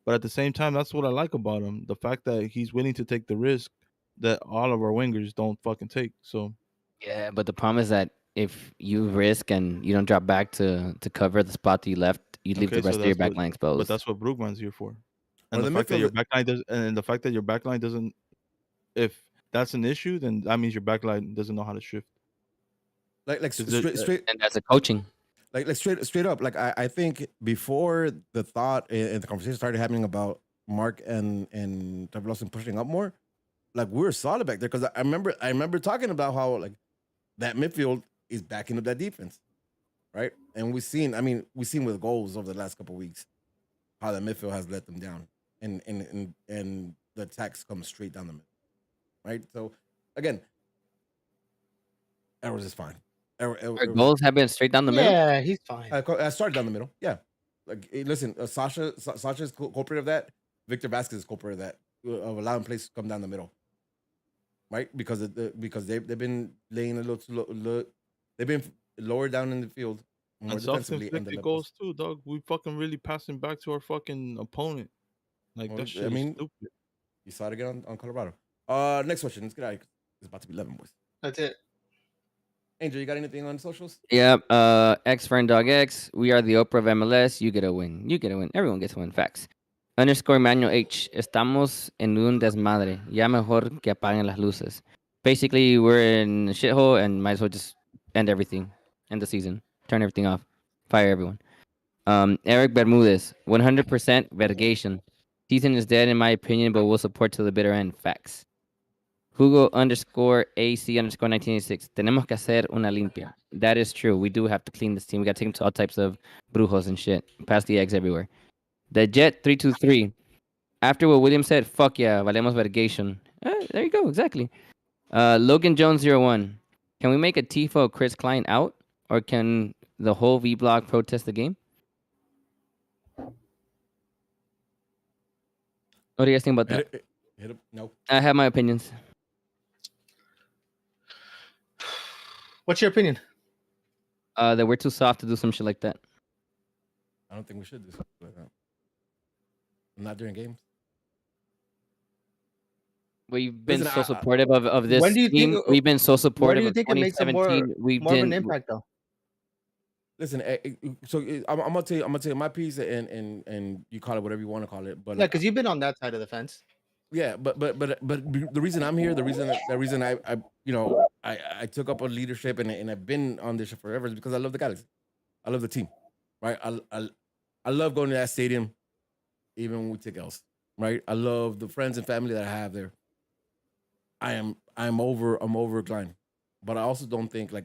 but at the same time, that's what I like about him. The fact that he's willing to take the risk that all of our wingers don't fucking take. So yeah, but the problem is that if you risk and you don't drop back to cover the spot that you left, you leave the rest of your back line exposed. But that's what Brugman's here for. And the fact that your back line doesn't, if that's an issue, then that means your back line doesn't know how to shift. Like straight, and that's a coaching. Like straight up, like I think before the thought and the conversation started happening about Mark and Trevor Lawson pushing up more, like we were solid back there because I remember talking about how like that midfield is backing up that defense, right? And we've seen with goals over the last couple of weeks how the midfield has let them down, and the attacks come straight down the middle, right? So again, Edwards is fine. Our goals have been straight down the middle. Yeah, he's fine. I started down the middle. Yeah, like listen, Sasha's culprit of that. Victor Vasquez is culprit of that, of allowing plays to come down the middle, right? Because they've been laying a little too low. They've been lower down in the field, more and defensively. Self-inflicted goals too, dog. We fucking really passing back to our fucking opponent. Like that shit. Is stupid. You saw it again on Colorado. Next question. Let's get out. It's about to be 11, boys. That's it. Angel, you got anything on socials? Yep. X friend dog X. We are the Oprah of MLS. You get a win. You get a win. Everyone gets a win. Facts. _ Manuel H. Estamos en un desmadre. Ya mejor que apaguen las luces. Basically, we're in a shithole and might as well just end everything. End the season. Turn everything off. Fire everyone. Eric Bermudez. 100% vergation. Season is dead in my opinion, but we'll support till the bitter end. Facts. Hugo _ AC _ 1986. Tenemos que hacer una limpia. That is true. We do have to clean this team. We got to take them to all types of brujos and shit. Pass the eggs everywhere. The Jet 323. After what William said, fuck yeah, valemos vergation. There you go, exactly. Logan Jones 01. Can we make a Tifo Chris Klein out? or can the whole V block protest the game? What do you guys think about that? No. I have my opinions. What's your opinion? That we're too soft to do some shit like that. I don't think we should do something like that. Not during games. We've been Listen, so supportive of this When do you team. think- We've been so Where do supportive you of think it makes a 2017. We more of an didn't. impact though? Listen, I'm gonna tell you my piece, and you call it whatever you want to call it, but Yeah, because you've been on that side of the fence. yeah, but the reason I'm here, the reason I took up a leadership and I've been on this shit forever is because I love the Galaxy, I love the team, right? I love going to that stadium, even when we take L's, right? I love the friends and family that I have there. I'm over Klein, but I also don't think like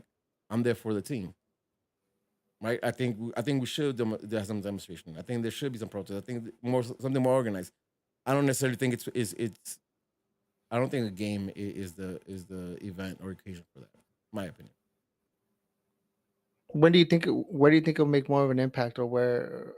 I'm there for the team. Right, I think we should do some demonstration. I think there should be some protest. I think something more organized. I don't necessarily think it's. I don't think a game is the event or occasion for that. My opinion. When do you think? Where do you think it'll make more of an impact, or where?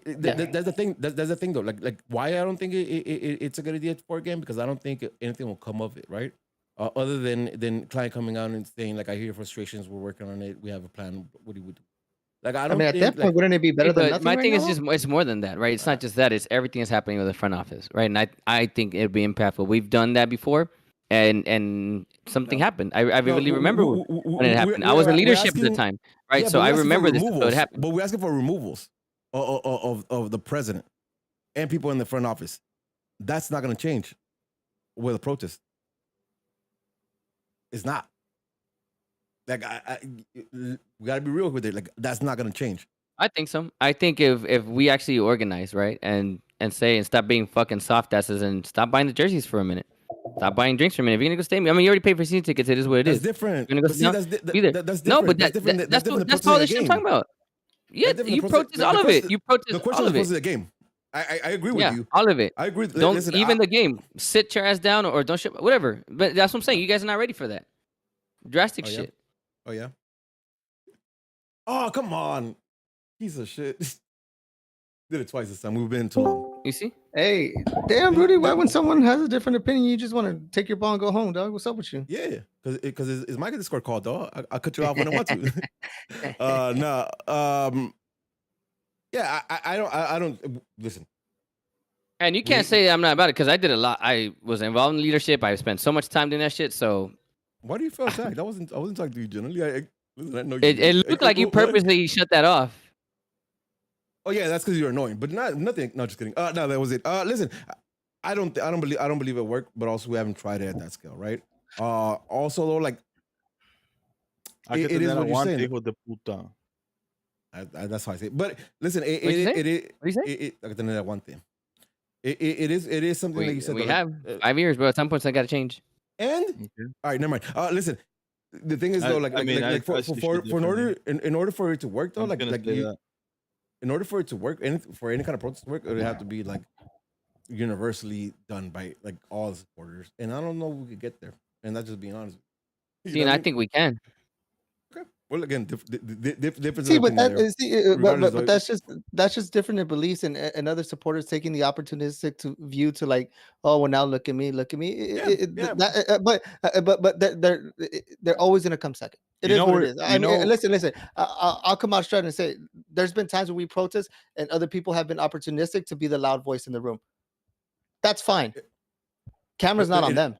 That's the thing. That's the thing though. Like why I don't think it's a good idea for a game, because I don't think anything will come of it. Right. Other than client coming out and saying like, I hear frustrations, we're working on it, we have a plan, what do we do? Like I don't. I mean, at that point, wouldn't it be better than nothing? My right thing now? is just it's more than that, right? It's not just that; it's everything that's happening with the front office, right? And I think it'd be impactful. We've done that before, and something happened. I really remember when it happened. I was in leadership at the time, right? Yeah, so I remember this. So it But happened. we're asking for removals of the president and people in the front office. That's not going to change with a protest. It's not. Like we gotta be real with it. Like that's not gonna change. I think so. I think if we actually organize, right, and say and stop being fucking soft asses and stop buying the jerseys for a minute. Stop buying drinks for a minute. If you're gonna go stadium, I mean, you already paid for season tickets. It is what it That's is. different. You're gonna go But see, that's different. No, but that's all the shit I'm talking about. Yeah, you protest all of it. You protest the question all is of it. supposed to be a game. I agree with you. All of it. I agree. Don't Listen, even the game. Sit your ass down or don't shit. Whatever. But that's what I'm saying. You guys are not ready for that. Drastic shit. Oh yeah. Oh come on, piece of shit. Did it twice this time. We've been too long. You see? Hey, damn, Rudy. Why when someone has a different opinion, you just want to take your ball and go home, dog? What's up with you? Yeah, because it's my Discord call, dog. I'll cut you off when I want to. No. Yeah, I don't listen. And you can't say I'm not about it because I did a lot. I was involved in leadership. I spent so much time doing that shit. So why do you feel attacked? I wasn't talking to you generally. Listen, I know you. It looked like you purposely shut that off. Oh yeah, that's because you're annoying. But nothing. No, just kidding. No, that was it. Listen, I don't believe it worked. But also, we haven't tried it at that scale, right? Also, though, like it is what you're saying. Hijo de puta. That's how I say it. But listen, What do you say? That one thing. It is something that you said. We have 5 years, but at some point, I got to change. And all right, never mind. Listen, the thing is though, in order for it to work though, in order for it to work, for any kind of protest to work, it would have to be like universally done by like all the supporters. And I don't know if we could get there. And that's just being honest. See, and I think we can. Okay. Well, again, different. See, but that's just different in beliefs and other supporters taking the opportunistic view to like, oh well, now look at me. But they're always gonna come second. It is what it is. I mean, listen. I'll come out straight and say there's been times when we protest and other people have been opportunistic to be the loud voice in the room. That's fine. Camera's not on them.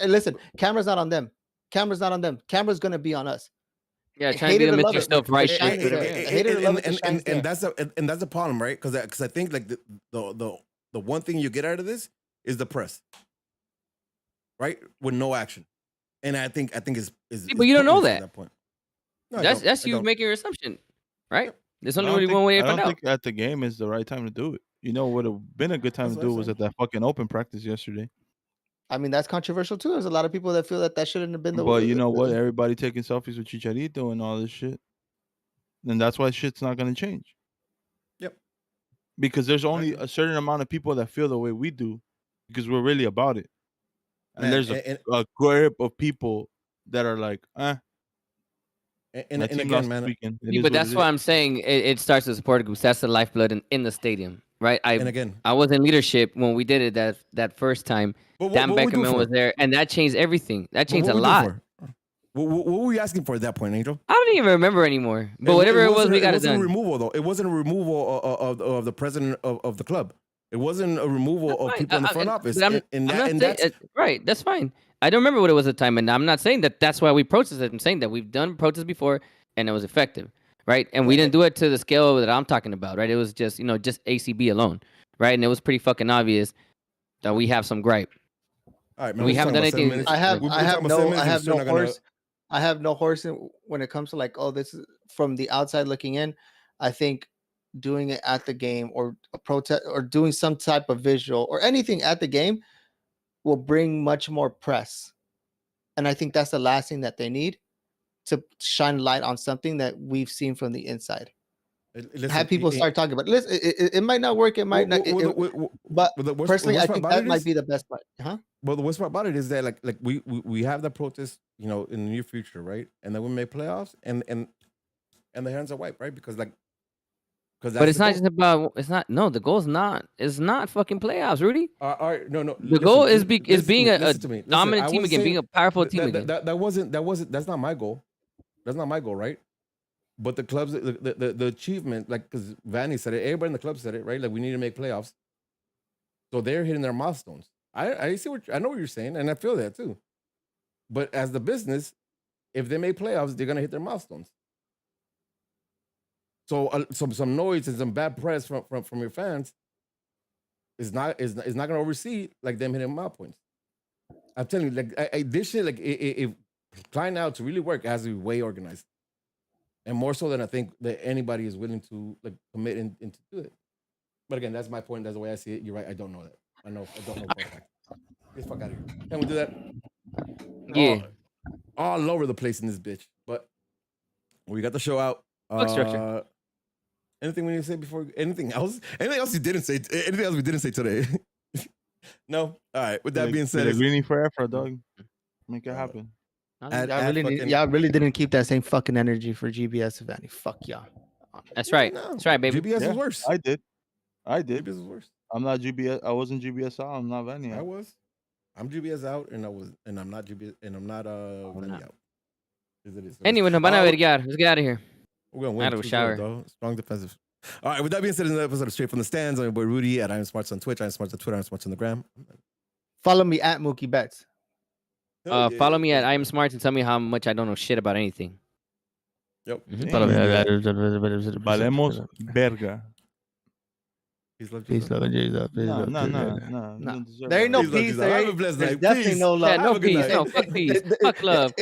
Listen, camera's not on them. Camera's not on them. Camera's gonna be on us. Yeah, trying to be the Mr. Stuff right. And that's the problem, right? Because I think like the one thing you get out of this is the press, right? With no action, and I think is. But you don't know that. At that point. No, that's you making your assumption, right? Yep. There's only really one way to find out. I don't think at the game is the right time to do it. You know, would have been a good time to do it was at that fucking open practice yesterday. I mean, that's controversial too. There's a lot of people that feel that shouldn't have been the. But you know what? Everybody taking selfies with Chicharito and all this shit, and that's why shit's not gonna change. Yep. Because there's only a certain amount of people that feel the way we do, because we're really about it. And there's a group of people that are like, And team again, lost this man. weekend. It Yeah, is but what that's it why is. I'm saying it starts with supporter groups. That's the lifeblood in the stadium, right? And again, I was in leadership when we did it that first time. but Dan what we do Beckerman for? was there, and that changed everything. That But changed what a we do lot. for? What were we asking for at that point, Angel? I don't even remember anymore. But whatever it was, we got it wasn't done. a removal though. It wasn't a removal of the president of the club. It wasn't a removal of people in the front office. But I'm not saying right. That's fine. I don't remember what it was at the time, and I'm not saying that that's why we protested. I'm saying that we've done protests before, and it was effective, right? And we didn't do it to the scale that I'm talking about, right? It was just just ACB alone, right? And it was pretty fucking obvious that we have some gripe. All right, man. We haven't done anything. I have no horse when it comes to like, oh, this is from the outside looking in. I think doing it at the game or a protest or doing some type of visual or anything at the game will bring much more press. And I think that's the last thing that they need to shine light on something that we've seen from the inside. Listen, have people start talking about it. Listen, it might not work. It might not. But personally, I think that might be the best part. Huh? Well, the worst part about it is that like we have the protest, in the near future, right? And then we make playoffs, and the hands are wiped, right? Because but it's not just about. It's not. No, the goal is not. It's not fucking playoffs, Rudy. All right, no. The goal is being a dominant team again, being a powerful team again. That's not my goal. That's not my goal, right? But the clubs, the achievement, like because Vanny said it, everybody in the club said it, right? Like we need to make playoffs, so they're hitting their milestones. I see I know what you're saying, and I feel that too. But as the business, if they make playoffs, they're gonna hit their milestones. So some noise and some bad press from your fans is not gonna oversee like them hitting milestones. I'm telling you, like this shit, like if Klein out to really work, it has to be way organized, and more so than I think that anybody is willing to like commit and to do it. But again, that's my point. That's the way I see it. You're right. I don't know that. I don't know. Get the fuck out of here. Can we do that? Yeah. All over the place in this bitch. But we got the show out. Structure. Anything we need to say before? Anything else? Anything else you didn't say? Anything else we didn't say today? No. All right. With that being said, it's greeny for effort, dog. Make it happen. Y'all really didn't keep that same fucking energy for GBS, Vanny. Fuck y'all. That's right. No. That's right, baby. GBS is worse. I did. GBS is worse. I'm not GBS. I wasn't GBS out. I'm not Vanny out. I was. I'm GBS out, and I'm not GBS, and I'm not Vanny out. Anyway, nos van a verguear. Let's get out of here. We're gonna win. Out of a shower. Though. Strong defensive. All right. With that being said, in the episode of Straight from the Stands, I'm your boy Rudy at I'm Smarts on Twitch. I'm Smarts on Twitter. I'm Smarts on the gram. Follow me at Mookie Betts. Follow me at I'm Smart and tell me how much I don't know shit about anything. Yep. Valemos verga. Peace, love, and Jesus. No. There ain't no peace. There's definitely no love. Yeah, no peace. No, fuck peace. Fuck love.